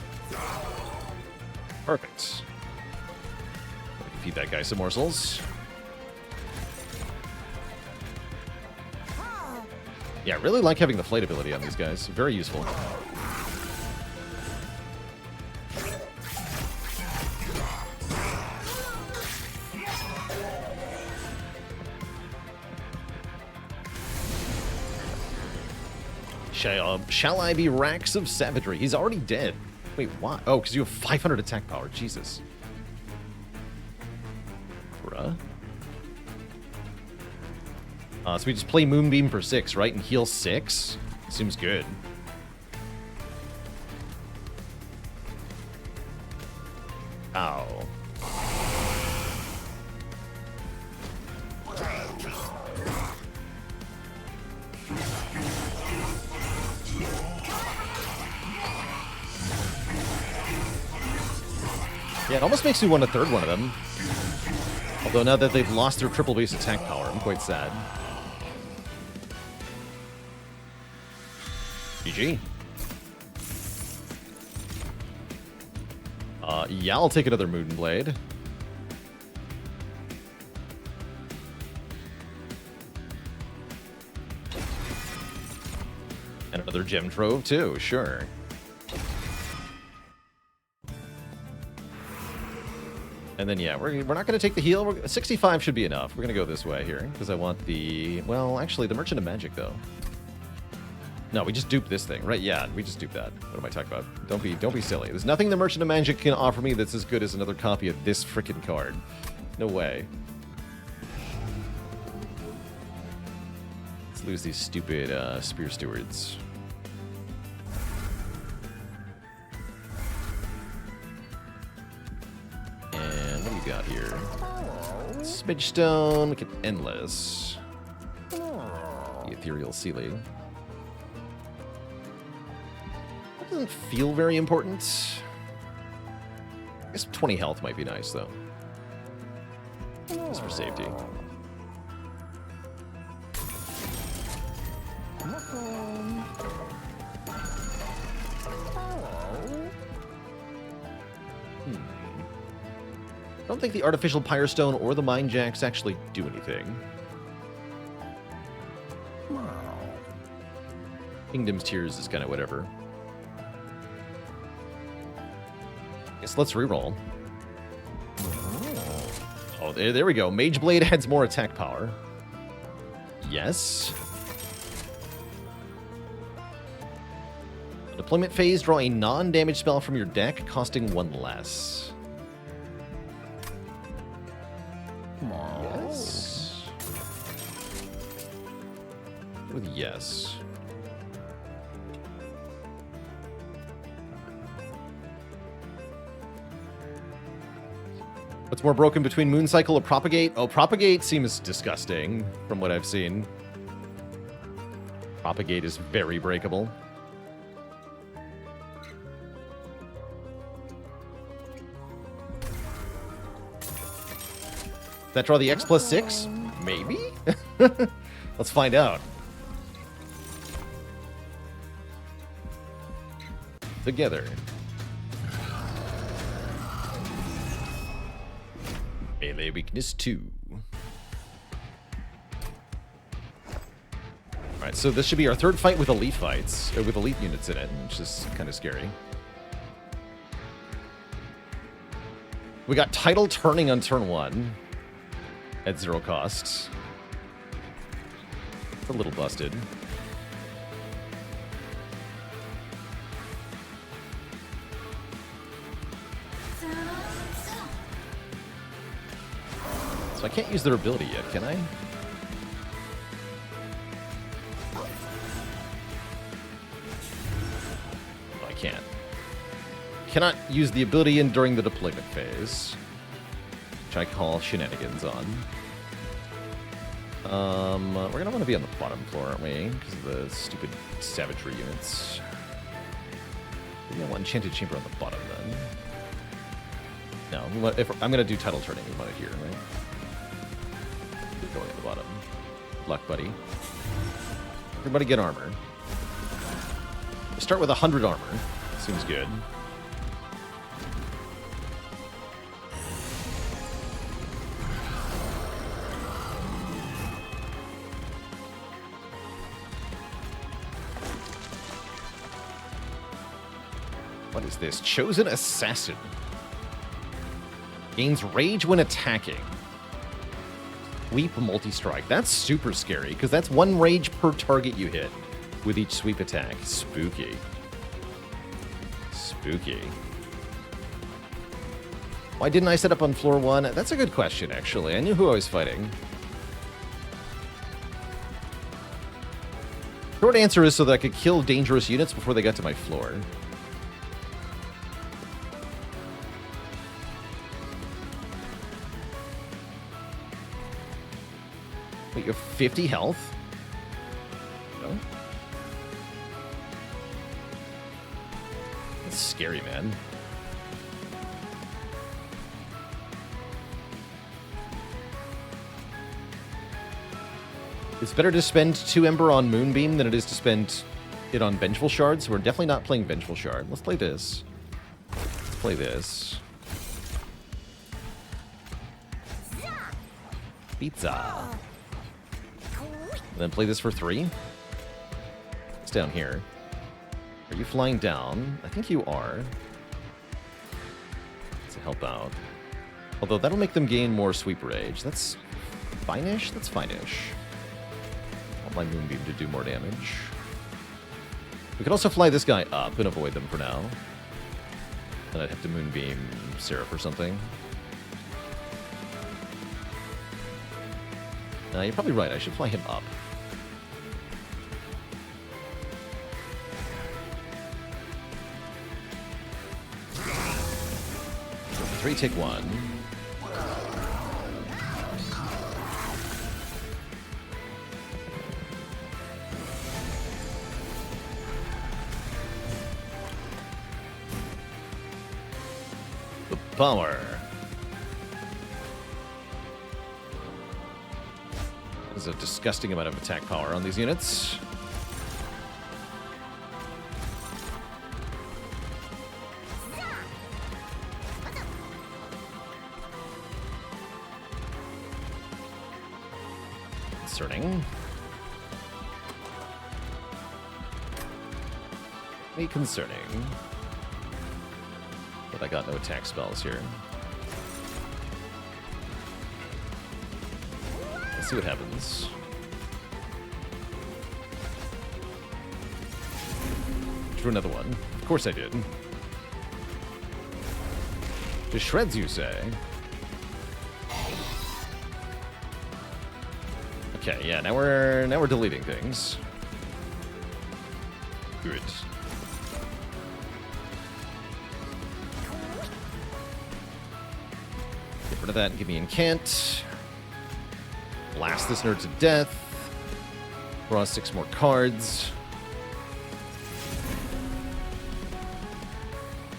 Perfect. I can feed that guy some morsels. Yeah, I really like having the flight ability on these guys. Very useful. Shall I be Racks of Savagery? He's already dead. Wait, why? Oh, because you have 500 attack power. Jesus. Bruh. So we just play Moonbeam for 6, right? And heal 6? Seems good. Ow. Yeah, it almost makes me want a third one of them. Although now that they've lost their triple base attack power, I'm quite sad. GG. Yeah, I'll take another Moonblade. And another Gem Trove, too, sure. And then, yeah, we're not going to take the heal. 65 should be enough. We're going to go this way here, because I want the... Well, actually, the Merchant of Magic, though. No, we just duped this thing, right? Yeah, we just duped that. What am I talking about? Don't be silly. There's nothing the Merchant of Magic can offer me that's as good as another copy of this frickin' card. No way. Let's lose these stupid Spear Stewards. And what do we got here? Smidge Stone, we get Endless. The Ethereal Sealy. Doesn't feel very important. I guess 20 health might be nice, though. Just for safety. I don't think the Artificial Pyre Stone or the Mind Jacks actually do anything. Kingdom's Tears is kind of whatever. Guess let's reroll. Oh, there we go. Mage Blade adds more attack power. Yes. Deployment phase, draw a non-damage spell from your deck, costing 1 less. Yes. With yes. What's more broken between Mooncycle or Propagate? Oh, Propagate seems disgusting from what I've seen. Propagate is very breakable. Does that draw the X plus 6? Maybe? Let's find out. Together. Melee weakness 2. Alright, so this should be our third fight with elite fights, with elite units in it, which is kind of scary. We got Tidal turning on turn 1 at 0 cost. It's a little busted. So I can't use their ability yet, can I? No, I can't. Cannot use the ability during the deployment phase, which I call shenanigans on. We're gonna want to be on the bottom floor, aren't we? Because of the stupid Savagery units. Maybe I want Enchanted Chamber on the bottom then. No, we want, if I'm gonna do Tidal turning, we want it here, right? Going at the bottom. Luck, buddy. Everybody get armor. We start with 100 armor. Seems good. What is this? Chosen Assassin. Gains rage when attacking. Sweep multi-strike. That's super scary, because that's 1 rage per target you hit with each sweep attack. Spooky. Spooky. Why didn't I set up on floor 1? That's a good question, actually. I knew who I was fighting. Short answer is so that I could kill dangerous units before they got to my floor. Wait, you have 50 health? No? That's scary, man. It's better to spend 2 Ember on Moonbeam than it is to spend it on Vengeful Shard, so we're definitely not playing Vengeful Shard. Let's play this. Let's play this. Pizza. And then play this for 3. It's down here. Are you flying down? I think you are. To help out. Although that'll make them gain more sweep rage. That's fine-ish? That's fine-ish. I want my Moonbeam to do more damage. We could also fly this guy up and avoid them for now. Then I'd have to Moonbeam Seraph or something. You're probably right. I should fly him up. So 3, take 1. The power. There's a disgusting amount of attack power on these units. Concerning. Me concerning. But I got no attack spells here. Let's see what happens. Drew another one. Of course I did. To shreds, you say? Okay, yeah, now we're deleting things. Good. Get rid of that and give me Incant. Blast this nerd to death. Draw 6 more cards.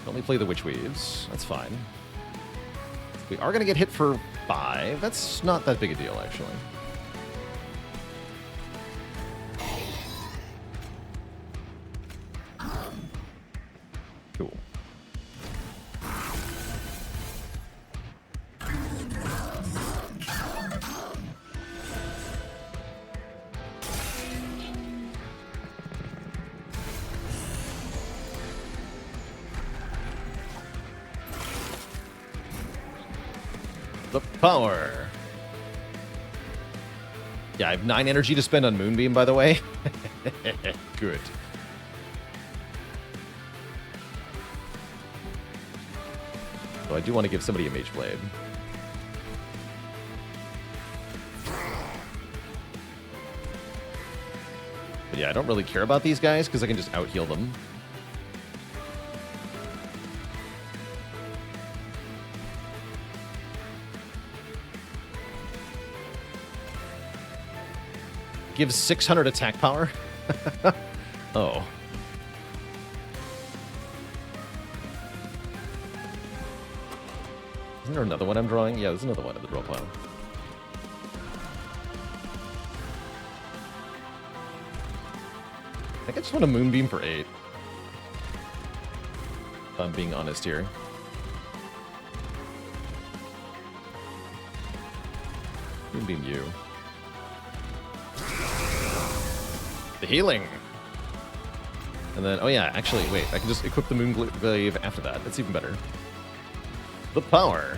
Only play the Witch Weaves. That's fine. We are going to get hit for 5. That's not that big a deal, actually. Cool. The power. Yeah, I have 9 energy to spend on Moonbeam, by the way. Good. So I do want to give somebody a Mage Blade. But yeah, I don't really care about these guys because I can just out-heal them. Gives 600 attack power? Oh. Isn't there another one I'm drawing? Yeah, there's another one in the draw pile. I think I just want a Moonbeam for 8. If I'm being honest here. Moonbeam you. The healing. And then, oh yeah, actually, wait, I can just equip the Moonglaive after that. That's even better. The power.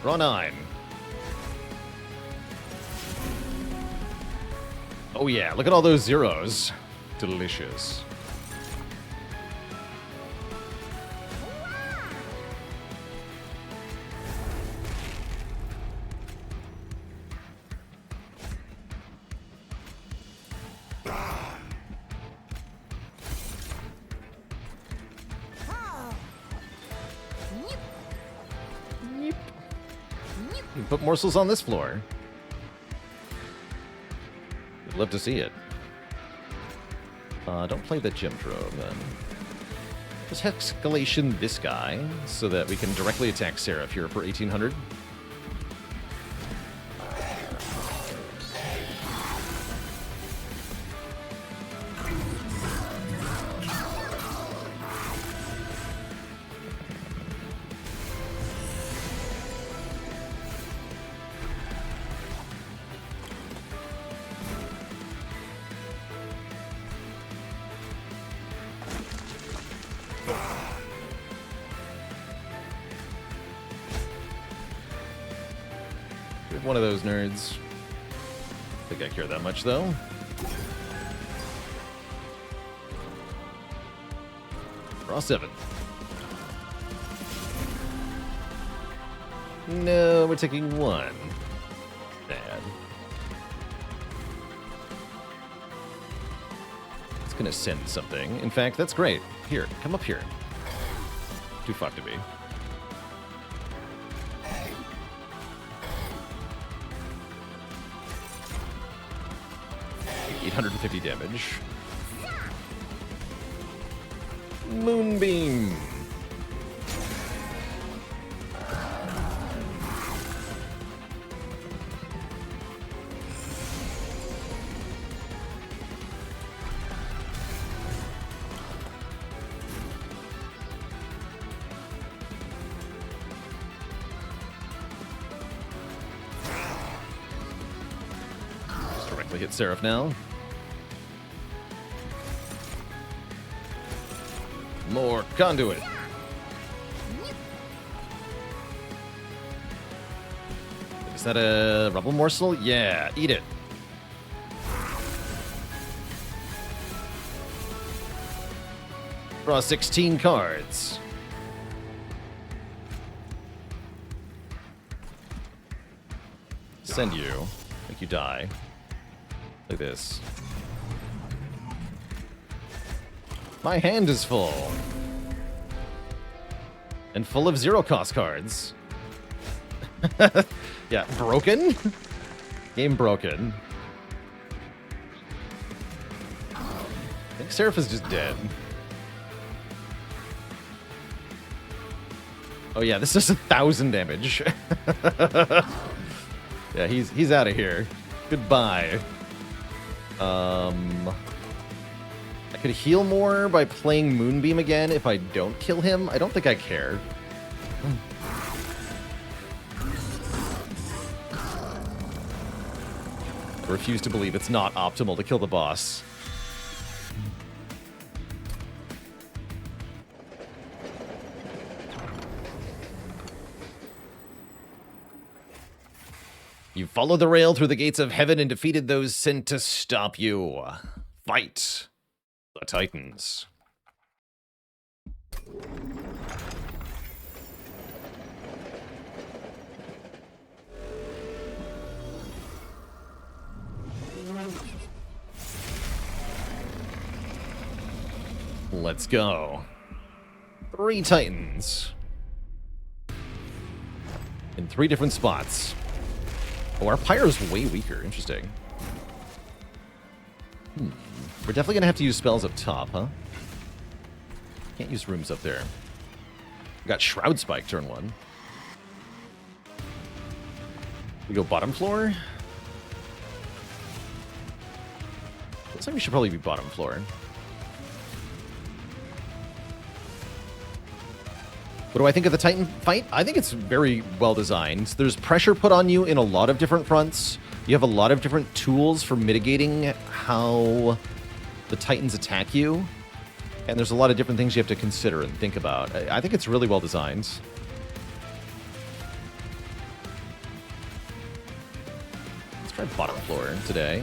Draw 9. Oh yeah, look at all those zeros. Delicious. You can put morsels on this floor. I'd love to see it. Don't play the gem trove, then. Let's escalation this guy, so that we can directly attack Seraph here for 1800. One of those nerds. I think I care that much, though. Draw 7. No, we're taking 1. Bad. It's gonna send something. In fact, that's great. Here, come up here. Too fucked to be. 850 damage. Moonbeam. Just directly hit Seraph now. More conduit. Is that a rubble morsel? Yeah, eat it. Draw 16 cards. Send you. Make you die. Like this. My hand is full. And full of zero-cost cards. Yeah, broken? Game broken. I think Seraph is just dead. Oh yeah, this is 1,000 damage. Yeah, he's out of here. Goodbye. I could heal more by playing Moonbeam again if I don't kill him. I don't think I care. I refuse to believe it's not optimal to kill the boss. You followed the rail through the gates of heaven and defeated those sent to stop you. Fight the Titans. Let's go. 3 Titans. In 3 different spots. Oh, our Pyre's way weaker. Interesting. We're definitely going to have to use spells up top, huh? Can't use rooms up there. We got Shroud Spike turn 1. We go bottom floor? Looks like we should probably be bottom floor. What do I think of the Titan fight? I think it's very well designed. There's pressure put on you in a lot of different fronts. You have a lot of different tools for mitigating how the Titans attack you. And there's a lot of different things you have to consider and think about. I think it's really well designed. Let's try bottom floor today.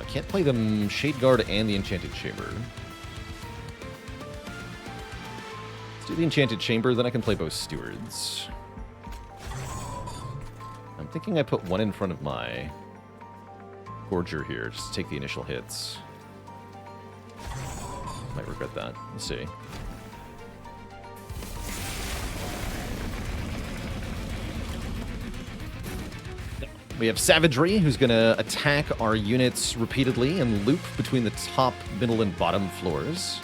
Can't play the Shade Guard and the Enchanted Chamber. Do the Enchanted Chamber, then I can play both Stewards. I'm thinking I put one in front of my Gorger here, just to take the initial hits. Might regret that. We'll see. We have Savagery, who's going to attack our units repeatedly and loop between the top, middle, and bottom floors.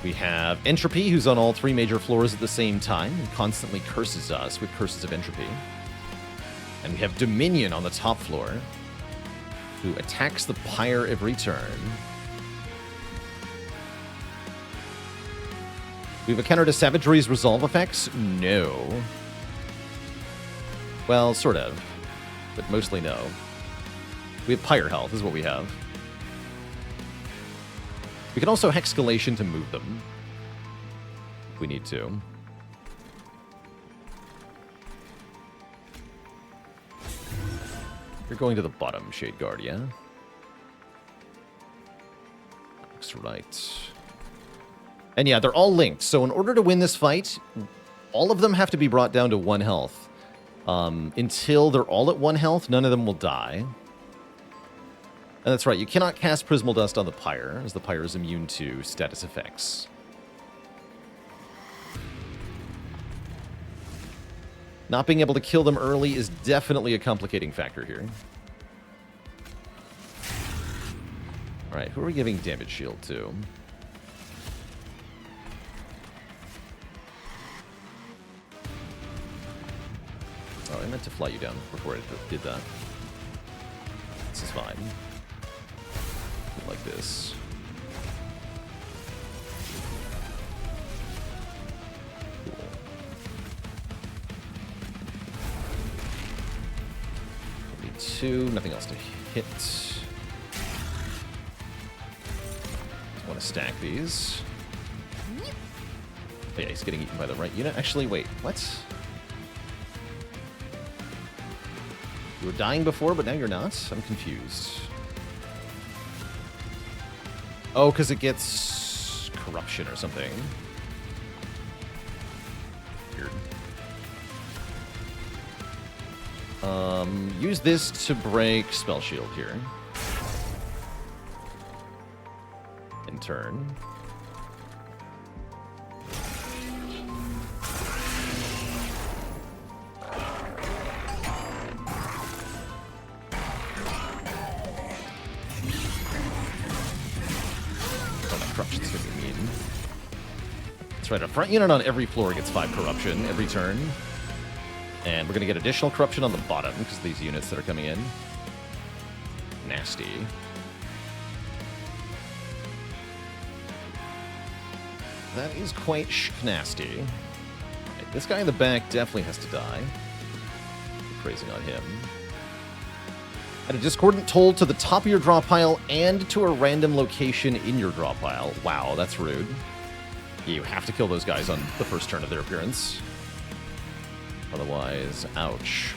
We have Entropy, who's on all 3 major floors at the same time and constantly curses us with Curses of Entropy. And we have Dominion on the top floor, who attacks the Pyre every turn. We have a counter to Savagery's resolve effects? No. Well, sort of, but mostly no. We have Pyre health, is what we have. We can also Hexcalation to move them, if we need to. You're going to the bottom, Shade Guard, yeah? Looks right. And yeah, they're all linked, so in order to win this fight, all of them have to be brought down to 1 health. Until they're all at 1 health, none of them will die. And that's right, you cannot cast Prismal Dust on the Pyre, as the Pyre is immune to status effects. Not being able to kill them early is definitely a complicating factor here. Alright, who are we giving damage shield to? Oh, I meant to fly you down before I did that. This is fine. Like this. Cool. Need 2, nothing else to hit. Just want to stack these. Oh yeah, he's getting eaten by the right unit. Actually, wait, what? You were dying before, but now you're not? I'm confused. Oh, because it gets corruption or something. Weird. Use this to break Spell Shield here. In turn. Corruption's gonna be mean. That's right, a front unit on every floor gets 5 corruption every turn. And we're gonna get additional corruption on the bottom because of these units that are coming in. Nasty. That is quite nasty. Right, this guy in the back definitely has to die. Praising on him. Add a Discordant Toll to the top of your draw pile and to a random location in your draw pile. Wow, that's rude. You have to kill those guys on the first turn of their appearance. Otherwise, ouch.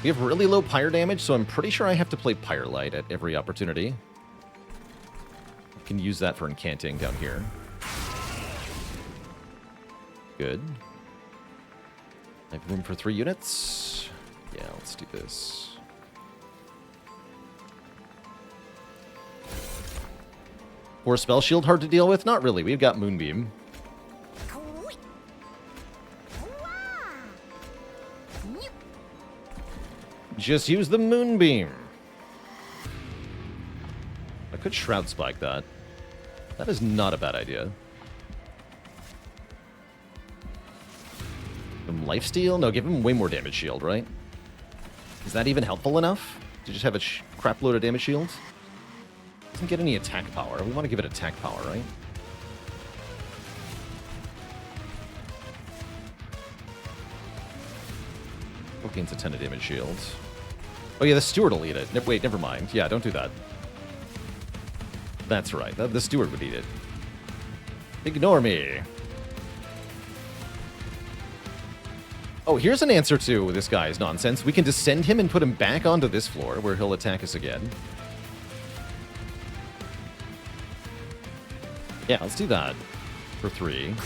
We have really low Pyre damage, so I'm pretty sure I have to play Pyre Light at every opportunity. I can use that for incanting down here. Good. I have room for 3 units. Yeah, let's do this. Or Spell Shield hard to deal with? Not really. We've got Moonbeam. Just use the Moonbeam. I could Shroud Spike that. That is not a bad idea. Give him Lifesteal? No, give him way more damage shield, right? Is that even helpful enough? To just have a crap load of damage shield? Doesn't get any attack power. We want to give it attack power, right? What gains a 10 of damage shield? Oh yeah, the Steward will eat it. Wait, never mind. Yeah, don't do that. That's right. The Steward would eat it. Ignore me. Oh, here's an answer to this guy's nonsense. We can descend him and put him back onto this floor where he'll attack us again. Yeah, let's do that for 3. And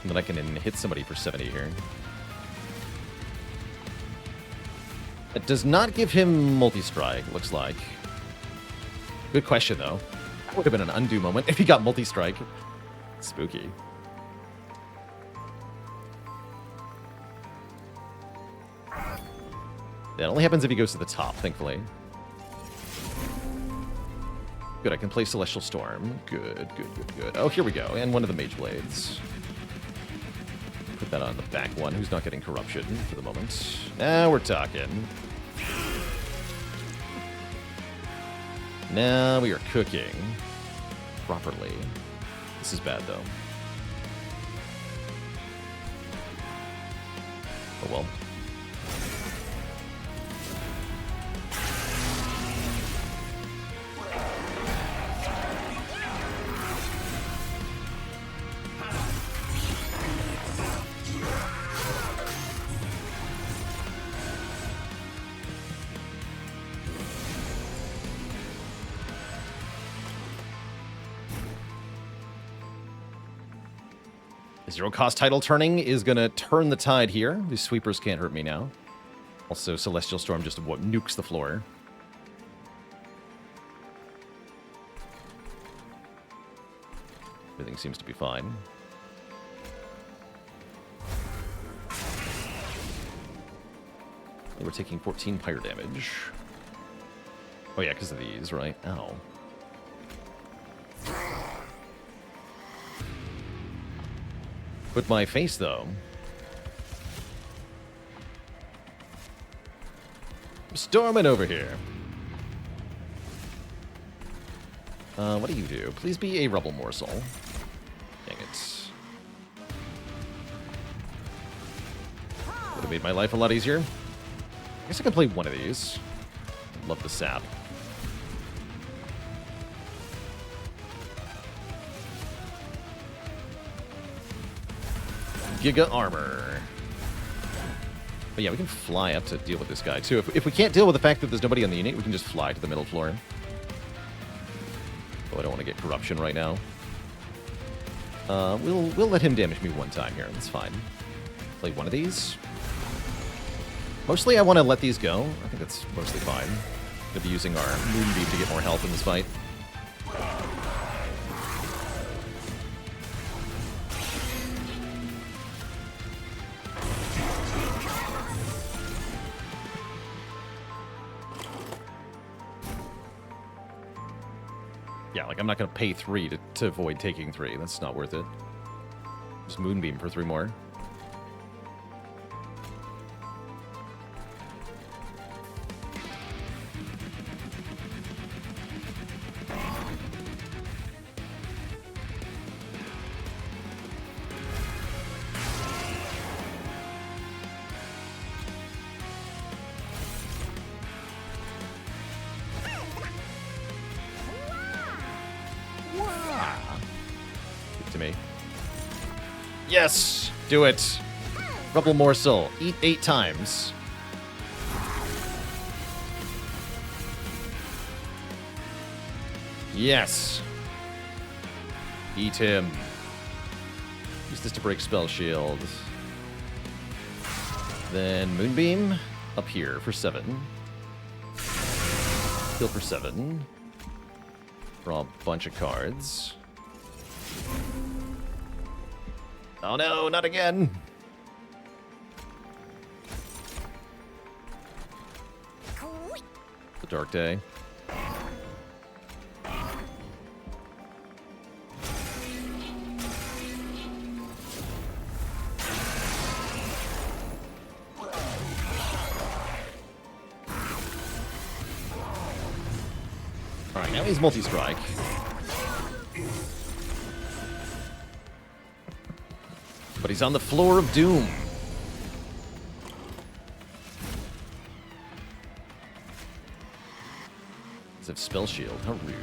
then I can hit somebody for 70 here. It does not give him multi-strike, looks like. Good question, though. That would have been an undo moment if he got multi-strike. Spooky. That only happens if he goes to the top, thankfully. Good, I can play Celestial Storm. Good, good, good, good. Oh, here we go. And one of the Mage Blades. Put that on the back one, who's not getting Corruption for the moment. Now we're talking. Now we are cooking properly. This is bad, though. Oh, well. Zero-cost title turning is going to turn the tide here. These sweepers can't hurt me now. Also, Celestial Storm just nukes the floor. Everything seems to be fine. We're taking 14 Pyre damage. Oh yeah, because of these, right? Ow. With my face, though. I'm storming over here. What do you do? Please be a Rebel Morsel. Dang it. Would have made my life a lot easier. I guess I could play one of these. Love the sap. Giga Armor. But yeah, we can fly up to deal with this guy, too. If we can't deal with the fact that there's nobody on the unit, we can just fly to the middle floor. Oh, I don't want to get Corruption right now. We'll let him damage me one time here. That's fine. Play one of these. Mostly I want to let these go. I think that's mostly fine. We'll be using our Moonbeam to get more health in this fight. Yeah, like I'm not going to pay 3 to avoid taking 3. That's not worth it. Just Moonbeam for 3 more. Yes! Do it! Rebel Morsel. Eat 8 times. Yes! Eat him. Use this to break Spell Shield. Then Moonbeam. Up here for 7. Heal for 7. Draw a bunch of cards. Oh no, not again! The Dark Day. Alright, now he's multi-strike. But he's on the floor of doom. As if Spell Shield, how rude.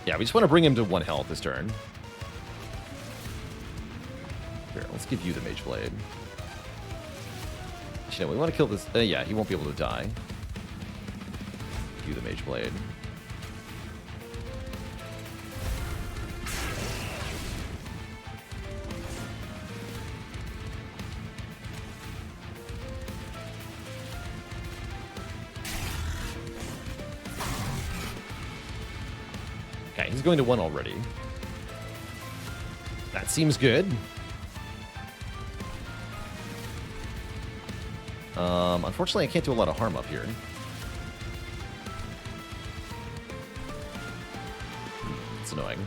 Yeah, we just want to bring him to 1 health this turn. Here, let's give you the Mage Blade. You know, we want to kill this. Yeah, he won't be able to die. Do the Mage Blade. Okay, he's going to 1 already. That seems good. Unfortunately, I can't do a lot of harm up here. It's annoying.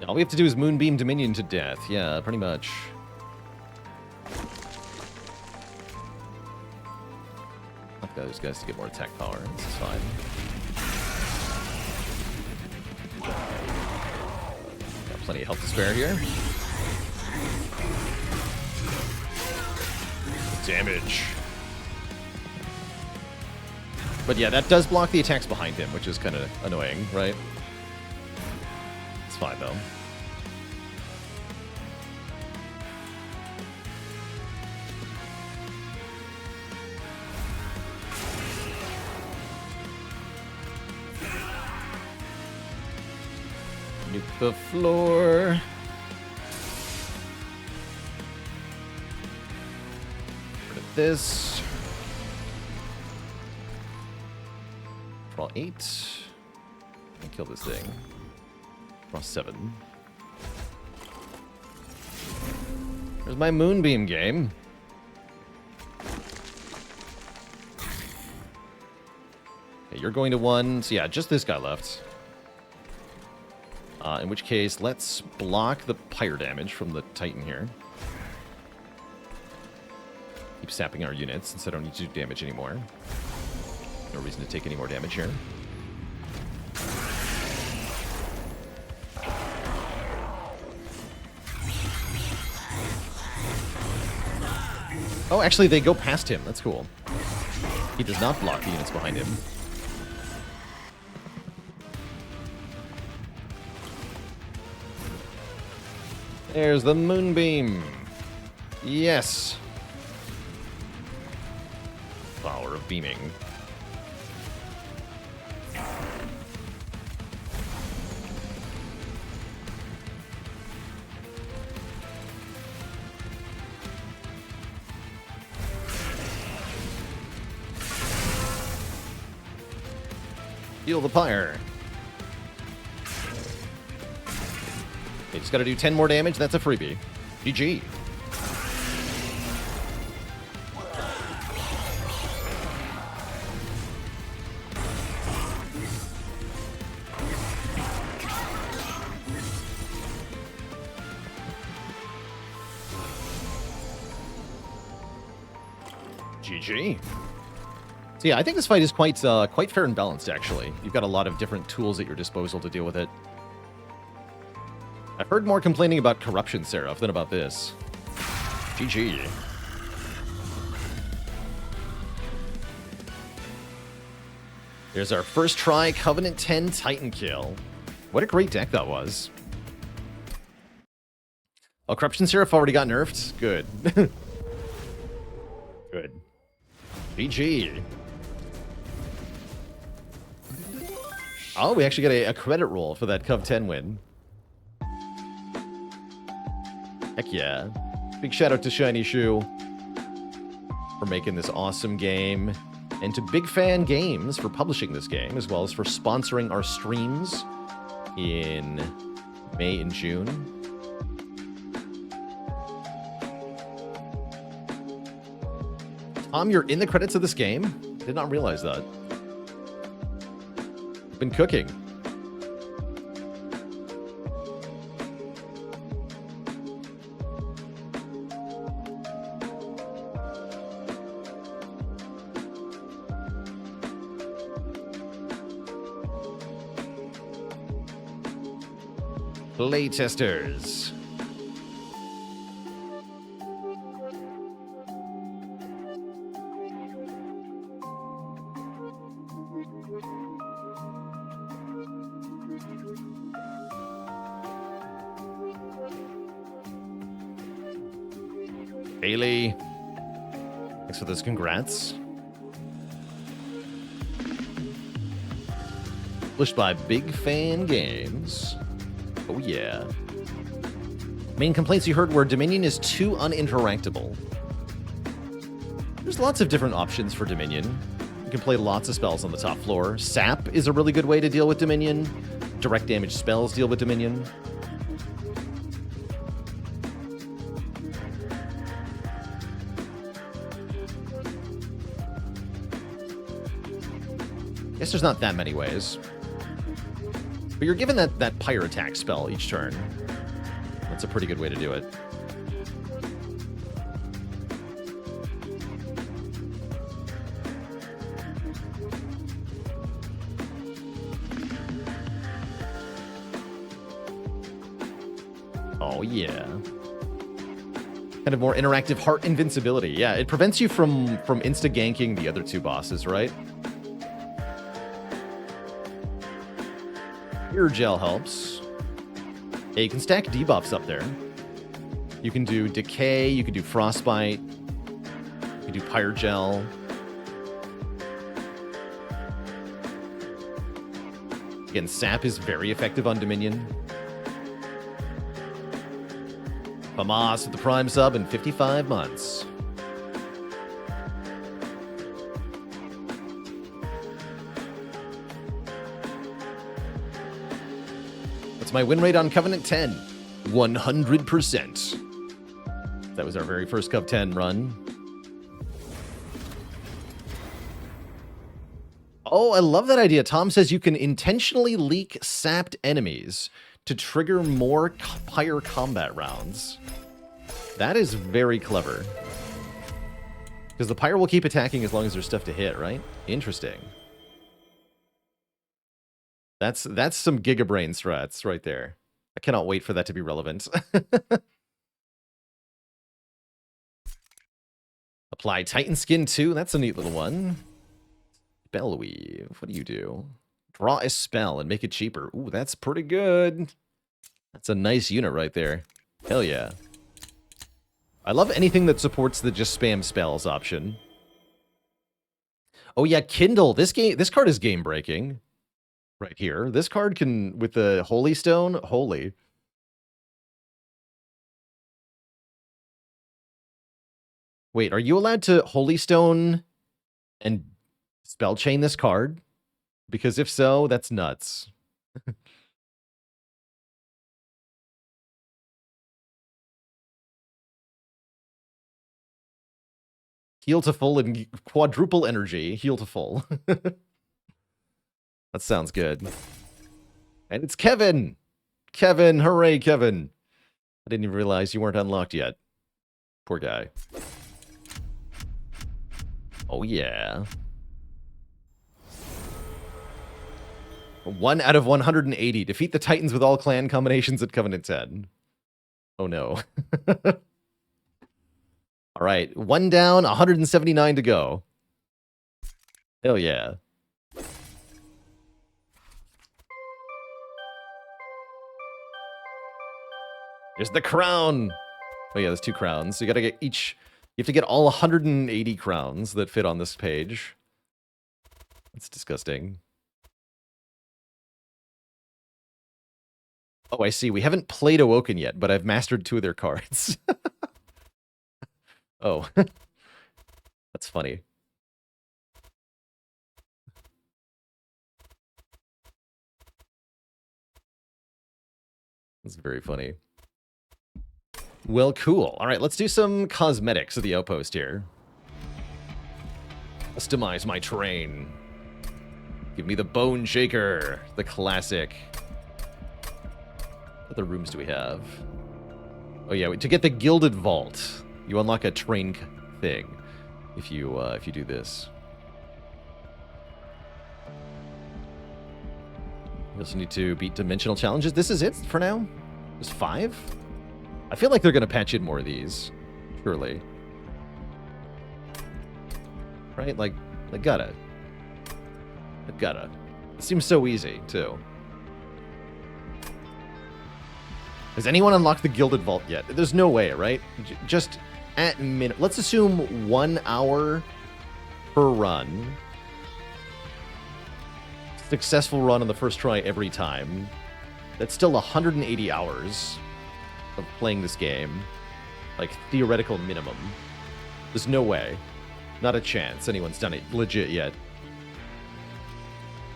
All we have to do is Moonbeam Dominion to death. Yeah, pretty much. I've got those guys to get more attack power. This is fine. Got plenty of health to spare here. Damage. But yeah, that does block the attacks behind him, which is kind of annoying, right? It's fine, though. Nuke the floor. This. Draw 8. And kill this thing. Draw 7. There's my Moonbeam game. Okay, you're going to 1. So yeah, just this guy left. In which case, let's block the Pyre damage from the Titan here. Keep sapping our units since I don't need to do damage anymore. No reason to take any more damage here. Oh, actually, they go past him. That's cool. He does not block the units behind him. There's the Moonbeam. Yes. Power of beaming. Heal the Pyre. Okay, just gotta do 10 more damage. That's a freebie. GG. GG. So yeah, I think this fight is quite fair and balanced, actually. You've got a lot of different tools at your disposal to deal with it. I've heard more complaining about Corruption Seraph than about this. GG. There's our first try Covenant 10 Titan kill. What a great deck that was. Oh, Corruption Seraph already got nerfed? Good. Good. GG. Oh, we actually got a credit roll for that Cov 10 win. Heck yeah. Big shout out to Shiny Shoe for making this awesome game. And to Big Fan Games for publishing this game, as well as for sponsoring our streams in May and June. Tom, you're in the credits of this game? Did not realize that. Been cooking. Playtesters. Haley. Thanks for those congrats. Published by Big Fan Games. Oh yeah. Main complaints you heard were Dominion is too uninteractable. There's lots of different options for Dominion. You can play lots of spells on the top floor. Sap is a really good way to deal with Dominion. Direct damage spells deal with Dominion. Guess there's not that many ways. But you're given that Pyre attack spell each turn. That's a pretty good way to do it. Oh, yeah. Kind of more interactive heart invincibility. Yeah, it prevents you from insta-ganking the other two bosses, right? Your gel helps. Yeah, you can stack debuffs up there. You can do Decay, you can do Frostbite, you can do Pyre Gel. Again, Sap is very effective on Dominion. Famas with the Prime sub in 55 months. What's my win rate on Covenant 10? 100%. That was our very first Cov 10 run. Oh, I love that idea. Tom says you can intentionally leak sapped enemies to trigger more Pyre combat rounds. That is very clever. Because the Pyre will keep attacking as long as there's stuff to hit, right? Interesting. That's some Gigabrain strats right there. I cannot wait for that to be relevant. Apply Titan Skin too. That's a neat little one. Spellweave. What do you do? Draw a spell and make it cheaper. Ooh, that's pretty good. That's a nice unit right there. Hell yeah. I love anything that supports the just spam spells option. Oh yeah, Kindle. This card is game breaking. Right here. This card can, with the Holy Stone, holy. Wait, are you allowed to Holy Stone and spell chain this card? Because if so, that's nuts. Heal to full and quadruple energy. Heal to full. That sounds good. And it's Kevin! Kevin! Hooray, Kevin! I didn't even realize you weren't unlocked yet. Poor guy. Oh, yeah. 1 out of 180. Defeat the Titans with all clan combinations at Covenant 10. Oh, no. All right. 1 down, 179 to go. Hell yeah. There's the crown. Oh yeah, there's 2 crowns. So you gotta get each. You have to get all 180 crowns that fit on this page. That's disgusting. Oh, I see. We haven't played Awoken yet, but I've mastered 2 of their cards. Oh. That's funny. That's very funny. Well, cool. All right, let's do some cosmetics at the outpost here. Customize my terrain. Give me the Bone Shaker, the classic. What other rooms do we have? Oh yeah, to get the Gilded Vault, you unlock a terrain thing if you do this. You also need to beat dimensional challenges. This is it for now? There's 5? I feel like they're going to patch in more of these. Surely. Right? Like gotta. Gotta. It seems so easy, too. Has anyone unlocked the Gilded Vault yet? There's no way, right? Just at minimum, let's assume 1 hour per run. Successful run on the first try every time. That's still 180 hours of playing this game. Like, theoretical minimum. There's no way. Not a chance anyone's done it legit yet.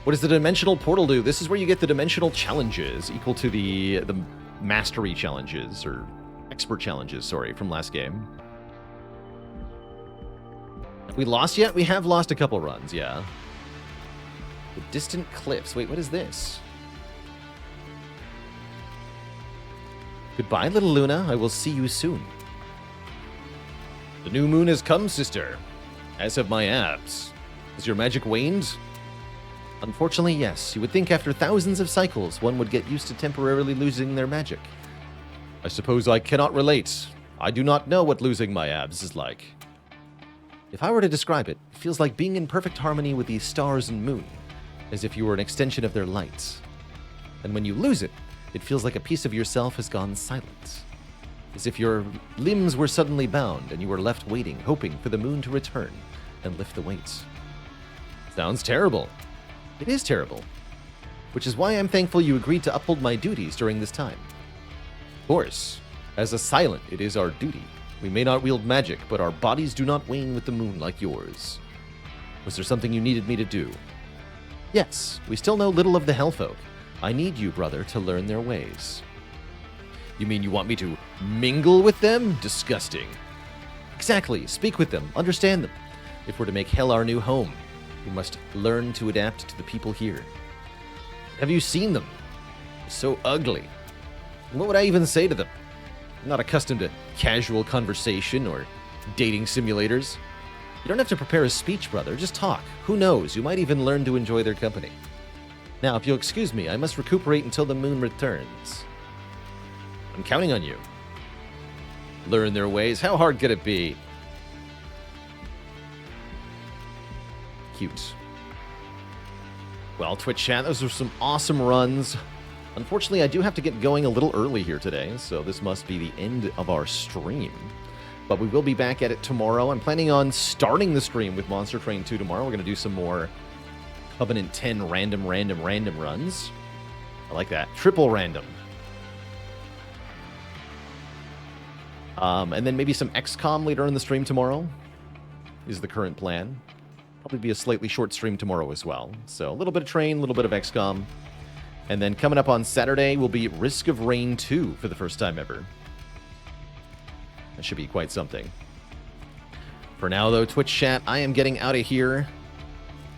What does the Dimensional Portal do? This is where you get the Dimensional Challenges, equal to the Mastery Challenges, or Expert Challenges, sorry, from last game. Have we lost yet? We have lost a couple runs, yeah. The Distant Cliffs. Wait, what is this? Goodbye, little Luna. I will see you soon. The new moon has come, sister. As have my abs. Has your magic waned? Unfortunately, yes. You would think after thousands of cycles, one would get used to temporarily losing their magic. I suppose I cannot relate. I do not know what losing my abs is like. If I were to describe it, it feels like being in perfect harmony with the stars and moon, as if you were an extension of their light. And when you lose it, it feels like a piece of yourself has gone silent. As if your limbs were suddenly bound and you were left waiting, hoping for the moon to return and lift the weight. Sounds terrible. It is terrible. Which is why I'm thankful you agreed to uphold my duties during this time. Of course, as a silent, it is our duty. We may not wield magic, but our bodies do not wane with the moon like yours. Was there something you needed me to do? Yes, we still know little of the Hellfolk. I need you, brother, to learn their ways. You mean you want me to mingle with them? Disgusting. Exactly. Speak with them. Understand them. If we're to make Hell our new home, we must learn to adapt to the people here. Have you seen them? They're so ugly. What would I even say to them? I'm not accustomed to casual conversation or dating simulators. You don't have to prepare a speech, brother. Just talk. Who knows? You might even learn to enjoy their company. Now, if you'll excuse me, I must recuperate until the moon returns. I'm counting on you. Learn their ways. How hard could it be? Cute. Well, Twitch chat, those are some awesome runs. Unfortunately, I do have to get going a little early here today, so this must be the end of our stream. But we will be back at it tomorrow. I'm planning on starting the stream with Monster Train 2 tomorrow. We're going to do some more Covenant 10 random runs. I like that. Triple random. And then maybe some XCOM later in the stream tomorrow is the current plan. Probably be a slightly short stream tomorrow as well. So a little bit of Train, a little bit of XCOM. And then coming up on Saturday will be Risk of Rain 2 for the first time ever. That should be quite something. For now, though, Twitch chat, I am getting out of here.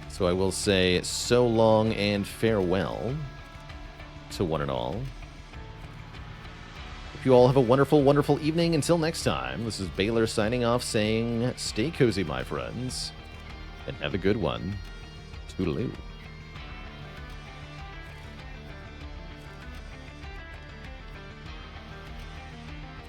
So I will say so long and farewell to one and all. Hope you all have a wonderful, wonderful evening. Until next time, this is Baylor signing off saying, stay cozy, my friends, and have a good one. Toodaloo.